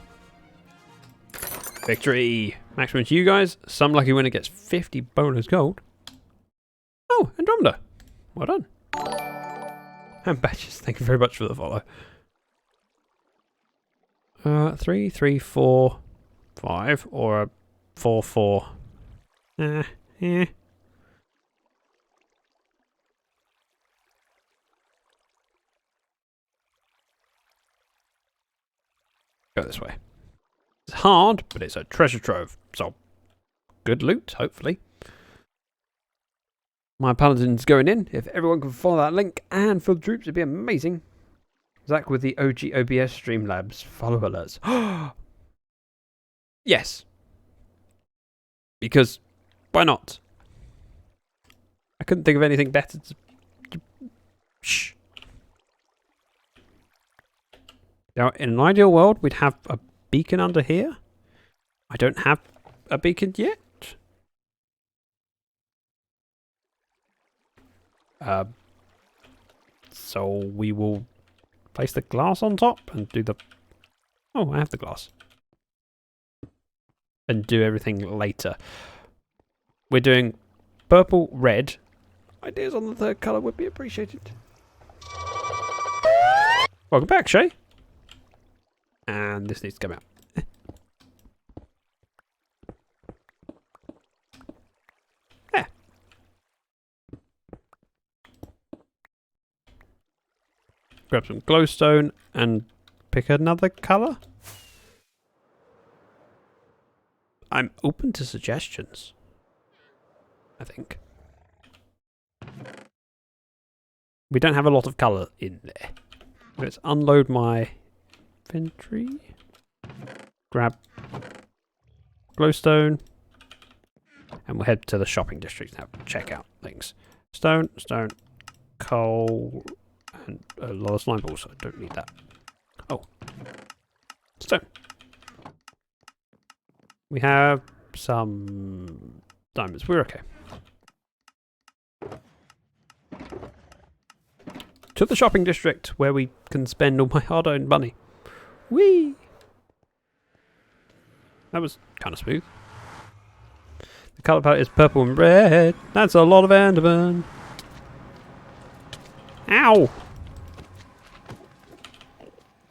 Victory. Maximum to you guys. Some lucky winner gets 50 bonus gold. Oh, Andromeda. Well done. And Badges, thank you very much for the follow. 3, 3, 4, 5, or a 4, 4. Yeah. Go this way. It's hard, but it's a treasure trove. So, good loot, hopefully. My paladin's going in. If everyone can follow that link and fill the troops, it'd be amazing. Zach with the OG OBS Streamlabs follow alerts. Yes. Because, why not? I couldn't think of anything better to shh. Now, in an ideal world, we'd have a beacon under here. I don't have a beacon yet. So we will place the glass on top and do the... Oh, I have the glass. And do everything later. We're doing purple, red. Ideas on the third colour would be appreciated. Welcome back, Shay. And this needs to come out. There. Grab some glowstone and pick another colour. I'm open to suggestions. I think. We don't have a lot of colour in there. Let's unload my inventory. Grab glowstone. And we'll head to the shopping district now. Check out things. Stone, coal, and a lot of slime balls. I don't need that. Oh. Stone. We have some diamonds. We're okay. To the shopping district where we can spend all my hard-earned money. Whee! That was kind of smooth. The colour palette is purple and red. That's a lot of Enderman. Ow!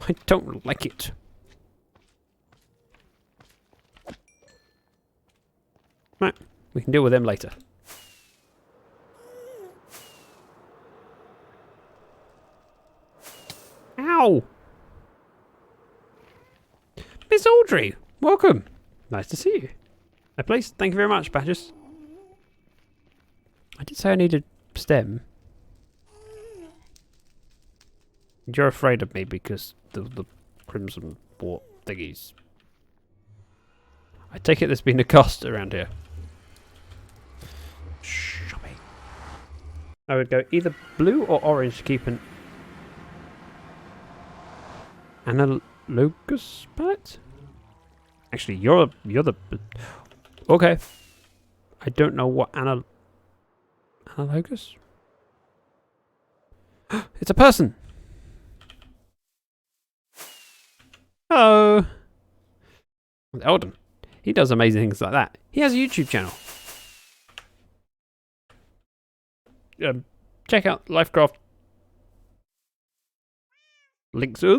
I don't like it. Right, we can deal with them later. Ow! Miss Audrey, welcome. Nice to see you. No place. Thank you very much, Badges. I did say I needed stem. You're afraid of me because the crimson wart thingies. I take it there's been a cost around here. Shopping. I would go either blue or orange to keep an Analogous palette? Actually, you're the... Okay. I don't know what analogous? It's a person! Hello! Eldon. He does amazing things like that. He has a YouTube channel. Check out Lyfcraft. Links. Do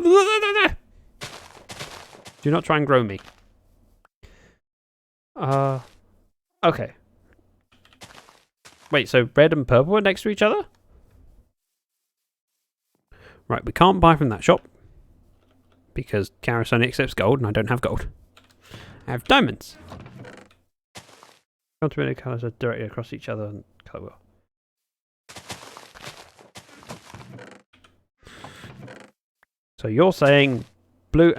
not try and grow me. Okay. Wait, so red and purple are next to each other? Right, we can't buy from that shop. Because Karis only accepts gold and I don't have gold. I have diamonds. Complementary colours are directly across each other and colour wheel. So you're saying blue...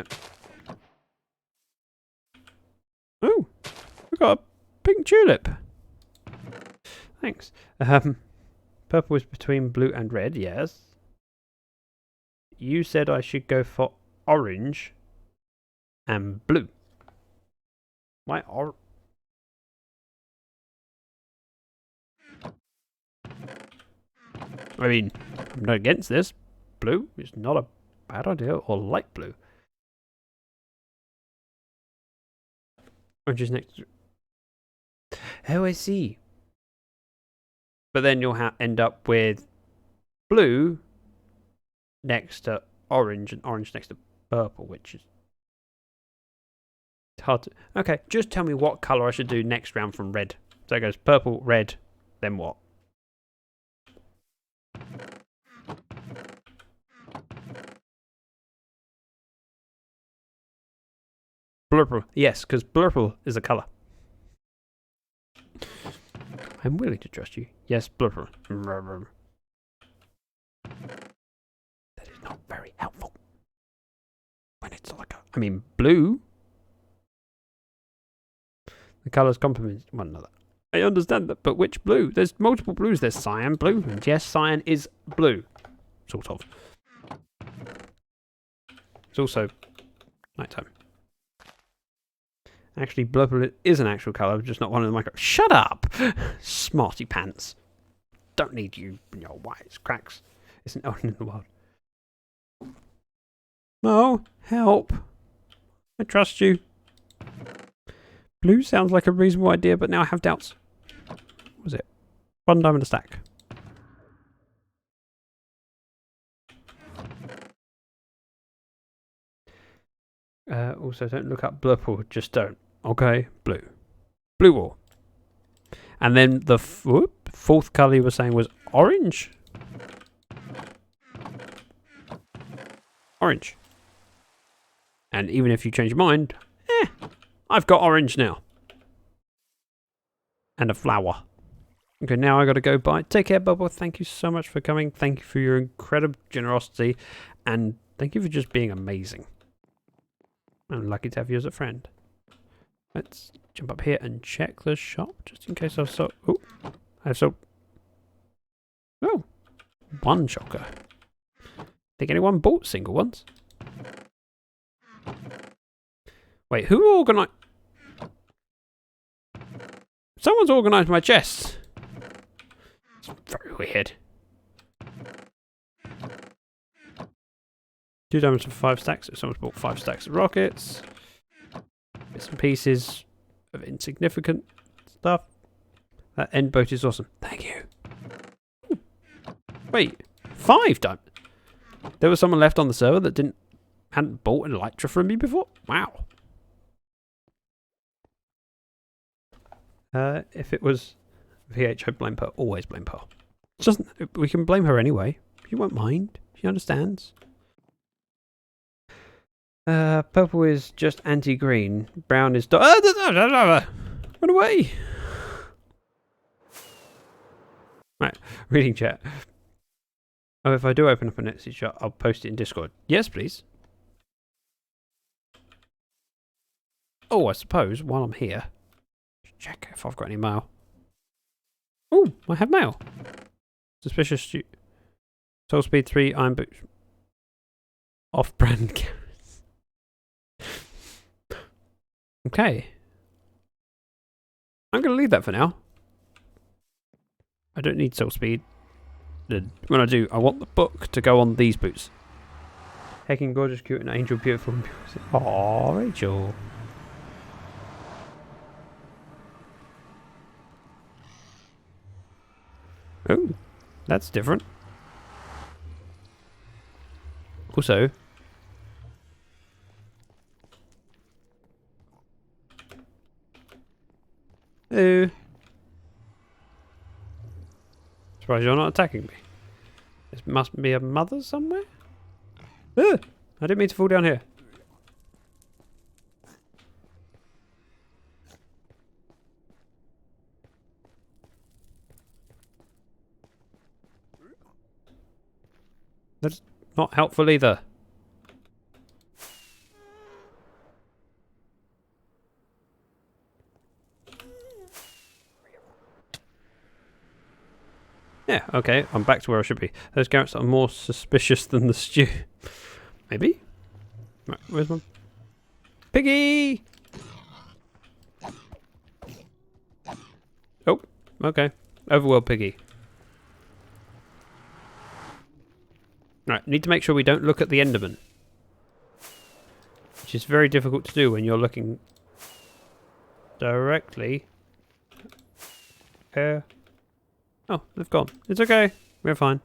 Oh, we got a pink tulip. Thanks. Purple is between blue and red, yes. You said I should go for orange and blue. Why I mean, I'm not against this. Blue is not a bad idea, or light blue. Orange is next to... Oh, I see. But then you'll end up with blue next to orange and orange next to purple, which is hard to... Okay, just tell me what colour I should do next round from red. So it goes purple, red, then what? Blurple. Yes, because blurple is a colour. I'm willing to trust you. Yes, blurple. That is not very helpful. When it's like a... I mean, blue. The colours complement one another. I understand that, but which blue? There's multiple blues. There's cyan blue. And yes, cyan is blue. Sort of. It's also nighttime. Actually, blurple is an actual colour, just not one of the micro... Shut up! Smarty pants. Don't need you in your wise cracks. It's an Elden in the world. No, help. I trust you. Blue sounds like a reasonable idea, but now I have doubts. What was it? 1 diamond a stack. Also, don't look up blurple, just don't. Okay, blue. Blue wall. And then the fourth colour you were saying was orange? Orange. And even if you change your mind, I've got orange now. And a flower. Okay, now I gotta go. Bye. Take care, Bubba. Thank you so much for coming. Thank you for your incredible generosity. And thank you for just being amazing. I'm lucky to have you as a friend. Let's jump up here and check the shop, just in case I've sold... Oh, I've sold... Oh, 1 shotgun. Think anyone bought single ones? Wait, who organised... Someone's organised my chests. It's very weird. 2 diamonds for 5 stacks. If someone's bought 5 stacks of rockets. Bits and pieces of insignificant stuff. That end boat is awesome. Thank you. Ooh. Wait, 5 diamonds? There was someone left on the server that hadn't bought an elytra from me before? Wow. If it was VH, I'd blame her. Always blame her. We can blame her anyway. She won't mind. She understands. Purple is just anti-green. Brown is... Run away! Right, reading chat. Oh, if I do open up an Etsy shop, I'll post it in Discord. Yes, please. Oh, I suppose, while I'm here, check if I've got any mail. Oh, I have mail. Suspicious... Soul Speed 3 Iron Boots. Off-brand carrots. Okay. I'm going to leave that for now. I don't need soul speed. When I do, I want the book to go on these boots. Heckin' gorgeous, cute, and angel, beautiful. Aww, Rachel. Oh, that's different. Also, oh, surprised you're not attacking me. This must be a mother somewhere. I didn't mean to fall down here. That's not helpful either. Yeah, okay, I'm back to where I should be. Those carrots are more suspicious than the stew. Maybe? Right, where's my... Piggy! Oh, okay. Overworld Piggy. Right, need to make sure we don't look at the Enderman. Which is very difficult to do when you're looking directly. Oh, they've gone. It's okay. We're fine.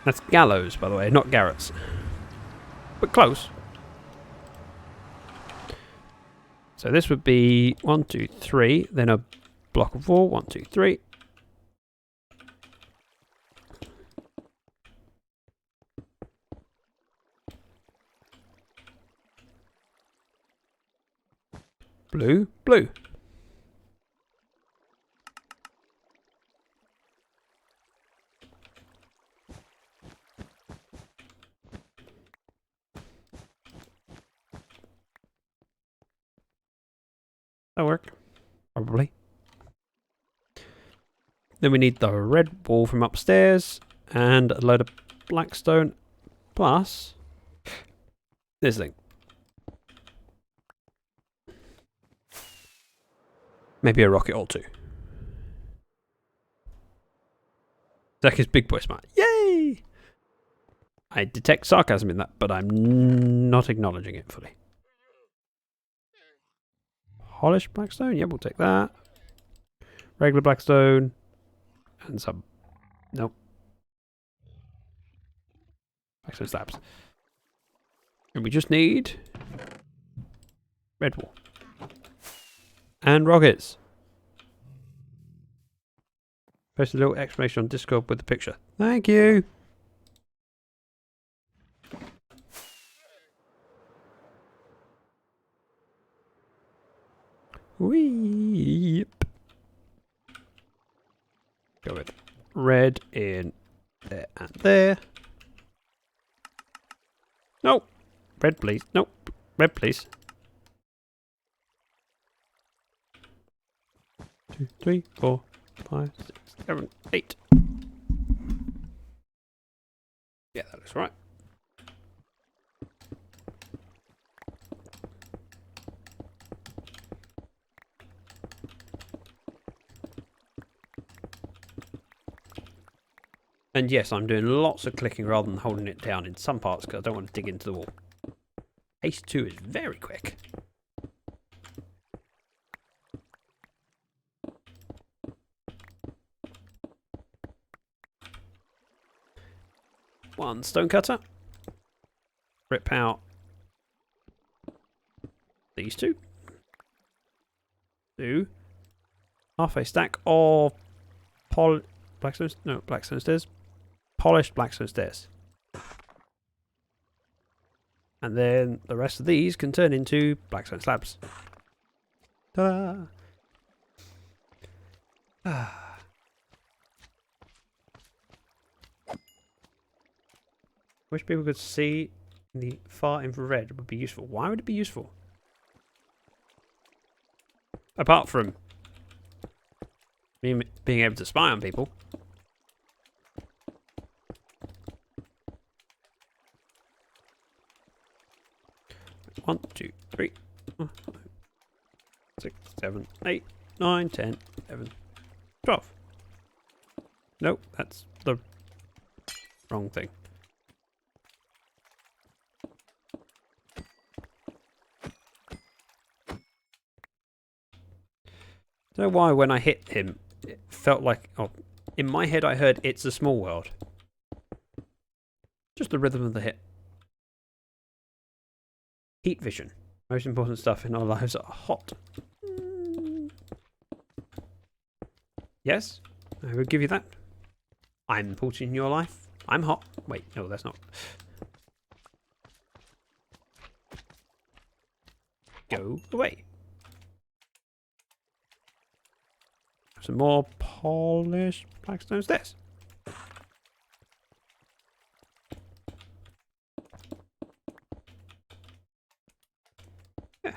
That's gallows, by the way, not garrets. But close. So this would be 1, 2, 3, then a block of wall. 1, 2, 3. Blue, blue. That'll work. Probably. Then we need the red wall from upstairs and a load of blackstone plus this thing. Maybe a rocket or two. Zach is big boy smart. Yay! I detect sarcasm in that, but I'm not acknowledging it fully. Polished blackstone? Yeah, we'll take that. Regular blackstone. And some... Nope. Blackstone slabs. And we just need... red wall. And rockets. Post a little exclamation on Discord with the picture. Thank you. Weep. Go with red in there and there. Nope. Red, please. Nope. Red, please. 2, 3, 4, 5, 6, 7, 8. Yeah, that looks right. And yes, I'm doing lots of clicking rather than holding it down in some parts because I don't want to dig into the wall. Haste 2 is very quick. One stone cutter. Rip out these two. Do half a stack of blackstone stairs. Polished blackstone stairs. And then the rest of these can turn into blackstone slabs. Ta-da! Wish people could see the far infrared. It would be useful. Why would it be useful? Apart from being able to spy on people. 1, 2, 3, 4, 5, 6, 7, 8, 9, 10, 11, 12. Nope, that's the wrong thing. Don't know why when I hit him, it felt like... Oh, in my head I heard "It's a Small World." Just the rhythm of the hit. Heat vision. Most important stuff in our lives are hot. Yes, I will give you that. I'm important in your life. I'm hot. Wait, no, that's not. Go away. Some more polished blackstone stairs. Yeah.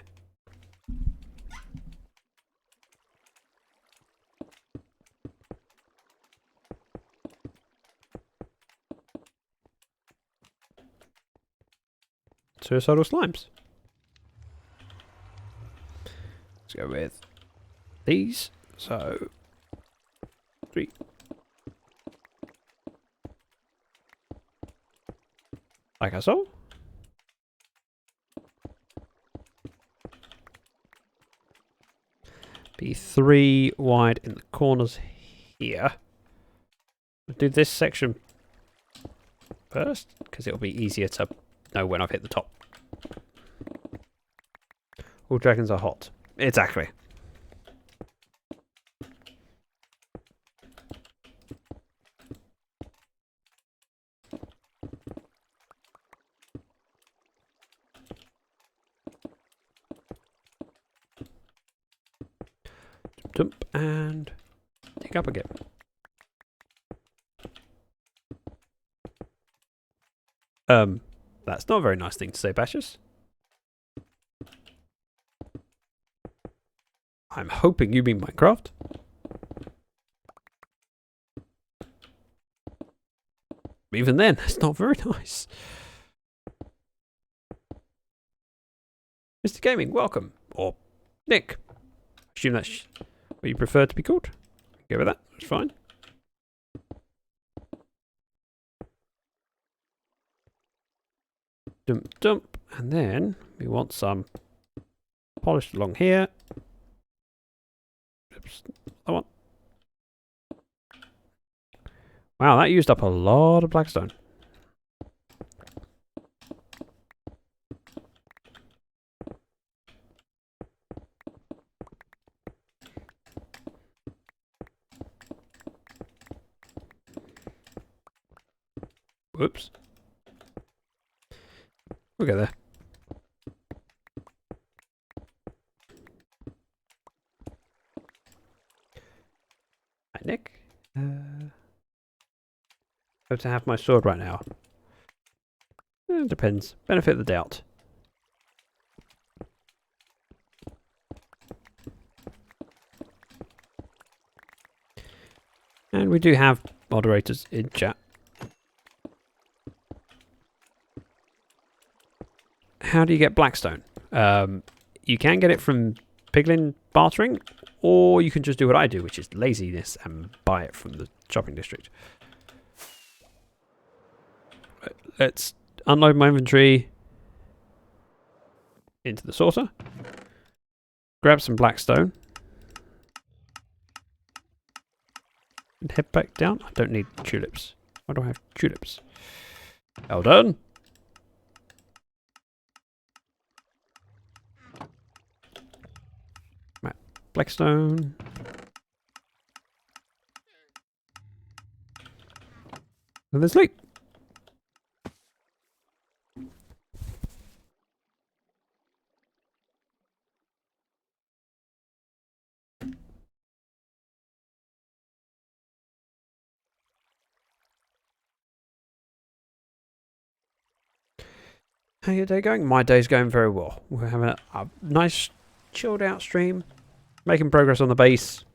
Suicidal slimes. Let's go with these. So, 3. Like I saw. Be 3 wide in the corners here. I'll do this section first, because it'll be easier to know when I've hit the top. All dragons are hot. Exactly. Jump and dig up again. That's not a very nice thing to say, Bashers. I'm hoping you mean Minecraft. Even then, that's not very nice. Mr. Gaming, welcome. Or Nick. Assume that's what you prefer to be called. Go with that. That's fine. Dump, dump. And then we want some polished along here. Oops. That one. Wow, that used up a lot of blackstone. Whoops. We'll get there. Hi, Nick. Hope to have my sword right now. It depends. Benefit of the doubt. And we do have moderators in chat. How do you get blackstone? You can get it from piglin bartering, or you can just do what I do, which is laziness, and buy it from the shopping district. Let's unload my inventory into the sorter. Grab some blackstone. And head back down. I don't need tulips. Why do I have tulips? Well done. Blackstone. And there's Luke. How your day going? My day's going very well. We're having a nice chilled out stream. Making progress on the base,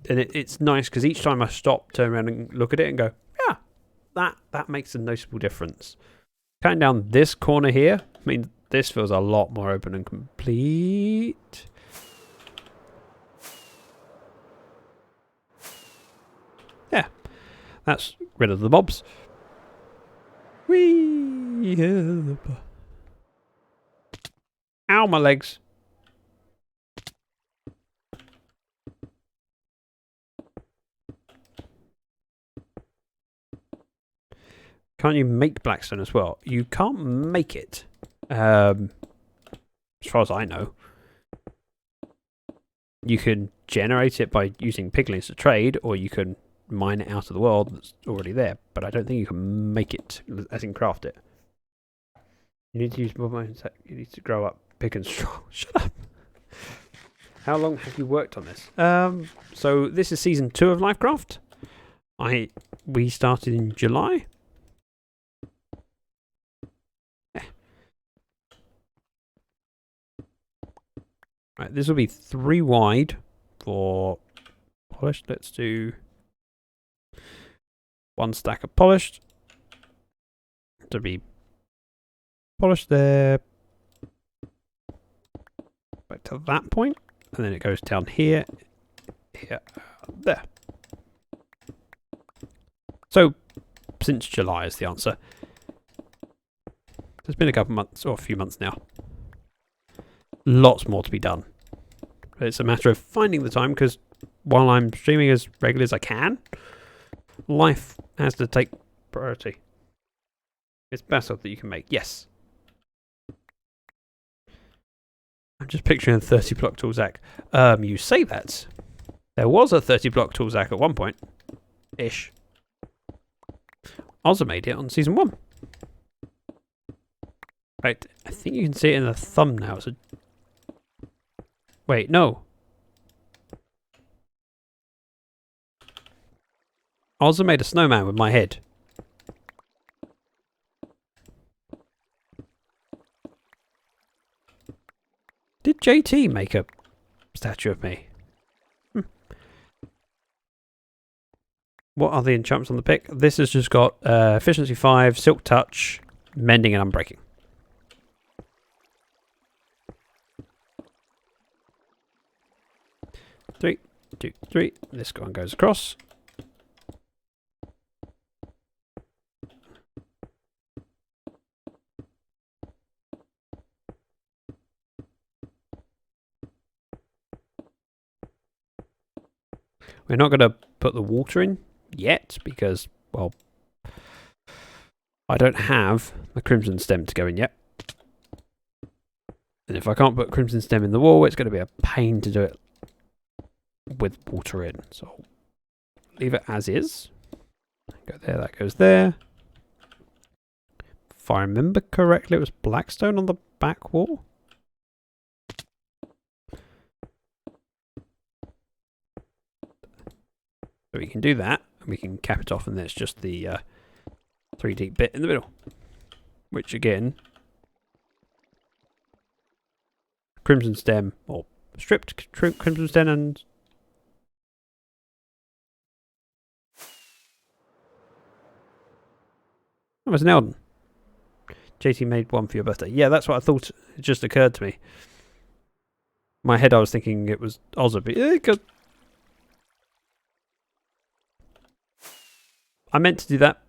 and it's nice because each time I stop, turn around and look at it and go, yeah, that makes a noticeable difference. Cutting down this corner here, I mean, this feels a lot more open and complete. Yeah, that's rid of the mobs. Whee! Ow, my legs. Can't you make blackstone as well? You can't make it. As far as I know. You can generate it by using piglins to trade, or you can mine it out of the world that's already there. But I don't think you can make it, as in craft it. You need to use more mines. You need to grow up big and strong. Shut up. How long have you worked on this? So this is season 2 of Lyfcraft. We started in July. Right, this will be 3 wide for polished. Let's do 1 stack of polished to be polished there, back to that point, and then it goes down here, here, there. So, since July is the answer. There's been a couple months, or a few months now. Lots more to be done. It's a matter of finding the time, because while I'm streaming as regularly as I can, life has to take priority. It's better that you can make. Yes. I'm just picturing a 30 block tool Zach. You say that. There was a 30 block tool Zach at one point. Ish. Ozza made it on season 1. Right, I think you can see it in the thumbnail. So wait, no. Ozza made a snowman with my head. Did JT make a statue of me? What are the enchantments on the pick? This has just got efficiency 5, silk touch, mending and unbreaking. Three, 2, 3. This one goes across. We're not going to put the water in yet because, well, I don't have the crimson stem to go in yet. And if I can't put crimson stem in the wall, it's going to be a pain to do it with water in. So leave it as is. Go there, that goes there. If I remember correctly, it was blackstone on the back wall. So we can do that, and we can cap it off, and there's just the 3 deep bit in the middle. Which again, crimson stem, or stripped crimson stem and... Oh, it's an Elden. JT made one for your birthday. Yeah, that's what I thought. It just occurred to me. In my head I was thinking it was Ozza, but I meant to do that.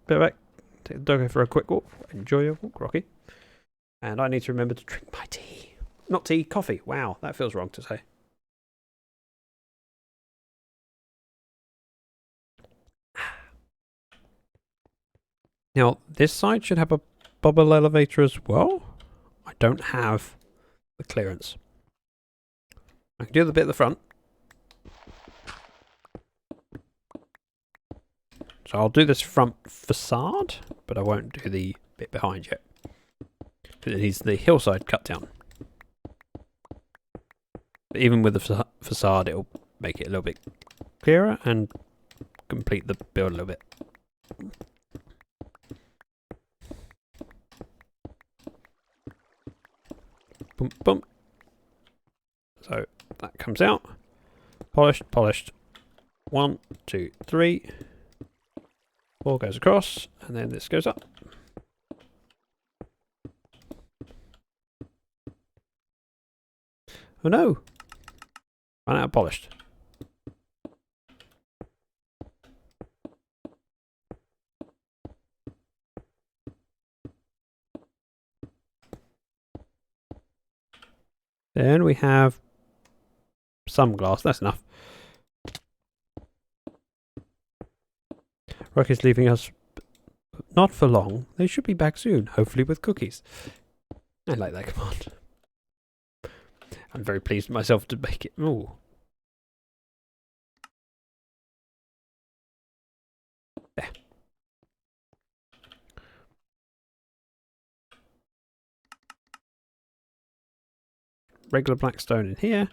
Bit back. Take the doggo for a quick walk. Enjoy your walk, Rocky. And I need to remember to drink my tea. Not tea, coffee. Wow, that feels wrong to say. Now, this side should have a bubble elevator as well. I don't have the clearance. I can do the bit at the front. So I'll do this front facade, but I won't do the bit behind yet. Because it needs the hillside cut down. But even with the facade, it'll make it a little bit clearer and complete the build a little bit. Boom, boom. So that comes out. Polished, polished. 1, 2, 3. 4 goes across, and then this goes up. Oh no! Run out of polished. Then we have some glass. That's enough. Rocky's leaving us. Not for long. They should be back soon, hopefully with cookies. I like that command. I'm very pleased with myself to make it. Ooh. There. Regular black stone in here.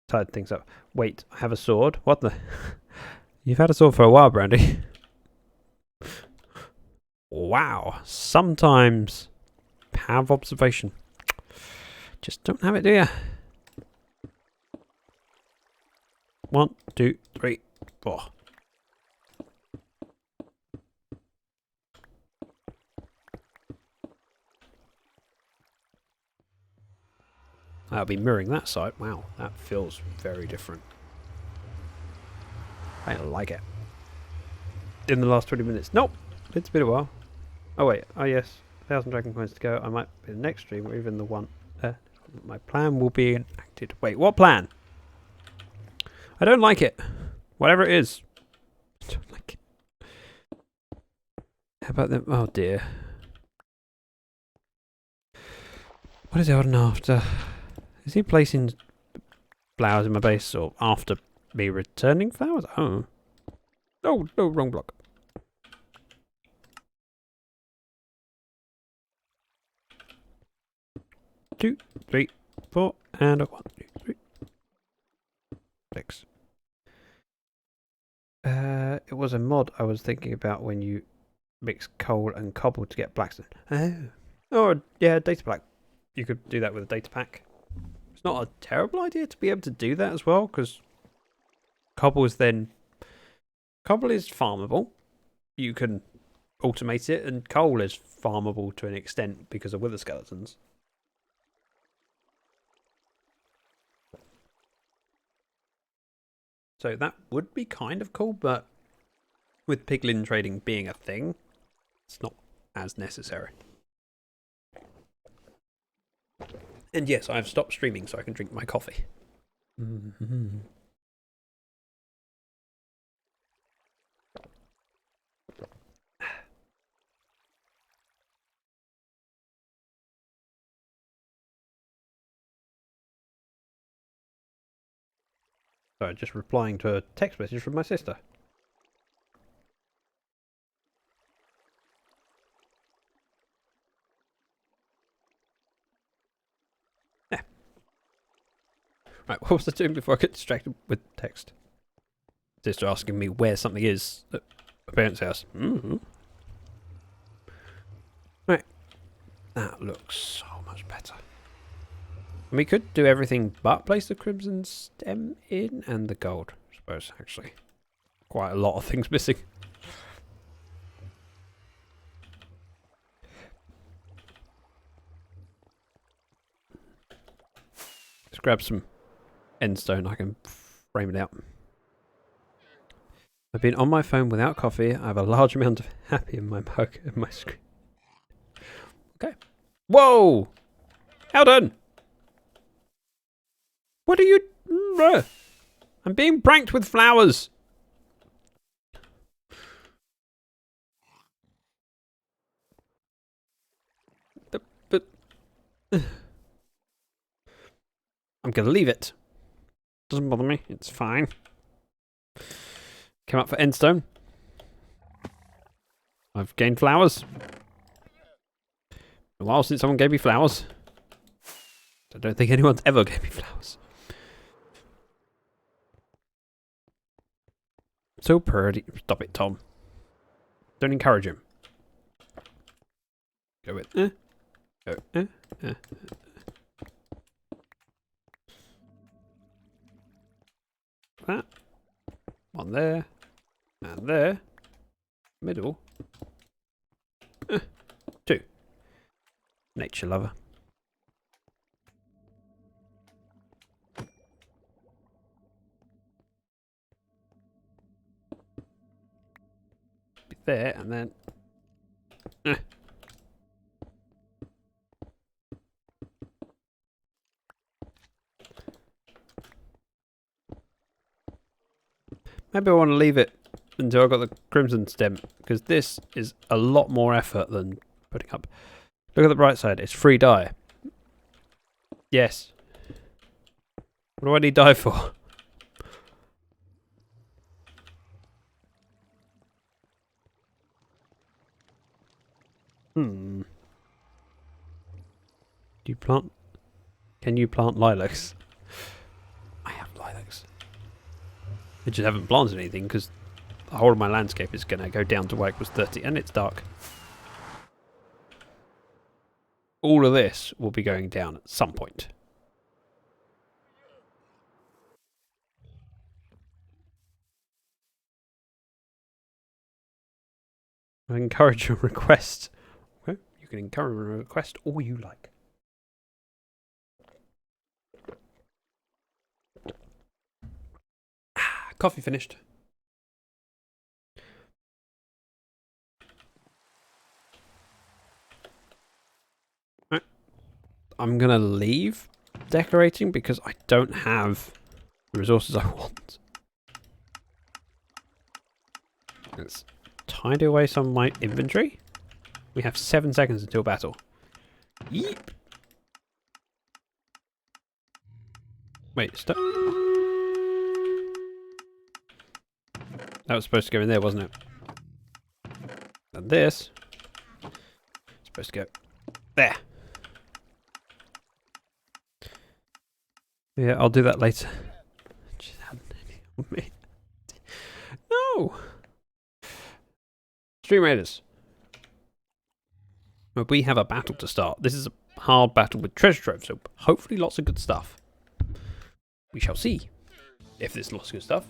Tied things up. Wait, I have a sword? What the? You've had a sword for a while, Brandy. Wow. Sometimes power of observation. Just don't have it, do you? 1, 2, 3, 4. I'll be mirroring that side. Wow, that feels very different. I like it. In the last 20 minutes. Nope, it's been a while. Oh wait, oh yes, 1,000 dragon coins to go. I might be the next stream or even the one. My plan will be enacted. Wait, what plan? I don't like it. Whatever it is. I don't like it. How about them? Oh dear. What is it on after? Is he placing flowers in my base or after me returning flowers? Oh. No, no, wrong block. Two, 3, 4, and a 1, 2, 3, 6. It was a mod I was thinking about when you mix coal and cobble to get blackstone. Oh. Or, yeah, data pack. You could do that with a data pack. It's not a terrible idea to be able to do that as well, because cobble is farmable. You can automate it, and coal is farmable to an extent because of wither skeletons. So that would be kind of cool, but with piglin trading being a thing, it's not as necessary. And yes, I've stopped streaming so I can drink my coffee. Sorry, just replying to a text message from my sister. Yeah. Right, what was I doing before I got distracted with text? Sister asking me where something is at my parents' house. Right. That looks so much better. We could do everything but place the crimson stem in and the gold, I suppose, actually. Quite a lot of things missing. Let's grab some endstone. I can frame it out. I've been on my phone without coffee. I have a large amount of happy in my mug and my screen. Okay. Whoa! How done? What are you... I'm being pranked with flowers. But... I'm going to leave it. Doesn't bother me. It's fine. Came up for endstone. I've gained flowers. A while since someone gave me flowers. I don't think anyone's ever gave me flowers. So pretty. Stop it, Tom. Don't encourage him. Go with go. That. One there. And there. Middle. 2. Nature lover. Be there and then. Maybe I want to leave it until I've got the crimson stem, because this is a lot more effort than putting up. Look at the bright side, it's free dye. Yes. What do I need dye for? Do you plant? Can you plant lilacs? I have lilacs. I just haven't planted anything because the whole of my landscape is going to go down to where it was 30 and it's dark. All of this will be going down at some point. I encourage a request. Okay, you can encourage a request all you like. Coffee finished. Right. I'm gonna leave decorating because I don't have the resources I want. Let's tidy away some of my inventory. We have 7 seconds until battle. Yeep. Wait, stop. That was supposed to go in there, wasn't it? And this is supposed to go there. Yeah, I'll do that later. Just hadn't any on me. No! Stream Raiders. Well, we have a battle to start. This is a hard battle with treasure trove, so hopefully lots of good stuff. We shall see. If there's lots of good stuff,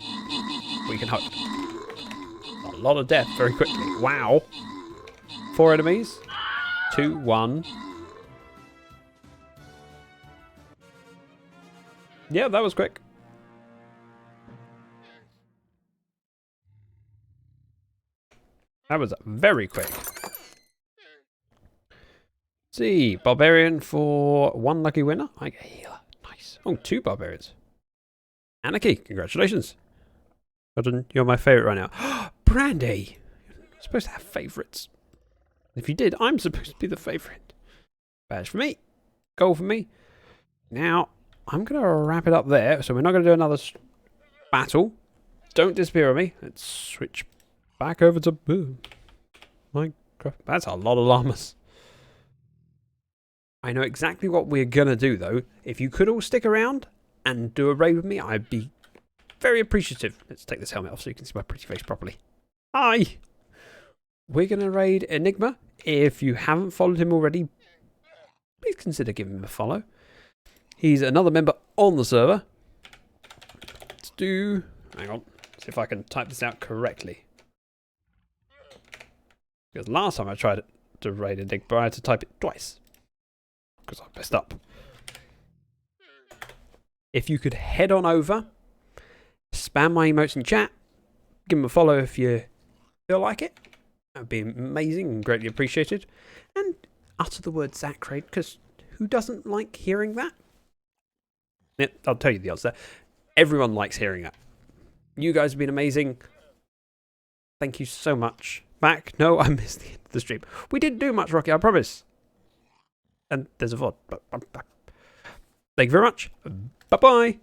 we can hope. A lot of death very quickly. Wow. 4 enemies. 2, 1. Yeah, that was quick. That was very quick. See, barbarian for 1 lucky winner. I get a healer. Nice. Oh, 2 barbarians. Anarchy, congratulations. Jordan, you're my favourite right now. Brandy! You're supposed to have favourites. If you did, I'm supposed to be the favourite. Badge for me. Gold for me. Now, I'm going to wrap it up there. So we're not going to do another battle. Don't disappear on me. Let's switch back over to Minecraft. That's a lot of llamas. I know exactly what we're going to do, though. If you could all stick around and do a raid with me, I'd be very appreciative. Let's take this helmet off so you can see my pretty face properly. Hi! We're going to raid Enigma. If you haven't followed him already, please consider giving him a follow. He's another member on the server. Let's do... Hang on. See if I can type this out correctly. Because last time I tried to raid Enigma, I had to type it twice. Because I messed up. If you could head on over, spam my emotes in chat, give him a follow if you feel like it. That would be amazing and greatly appreciated. And utter the word ZactheDragon, because who doesn't like hearing that? Yeah, I'll tell you the answer. Everyone likes hearing that. You guys have been amazing. Thank you so much. Back? No, I missed the end of the stream. We didn't do much, Rocky, I promise. And there's a VOD. Thank you very much. Bye-bye.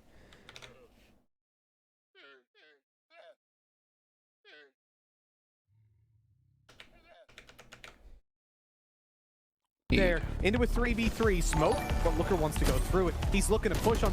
There, into a 3v3 smoke, but Looker wants to go through it. He's looking to push on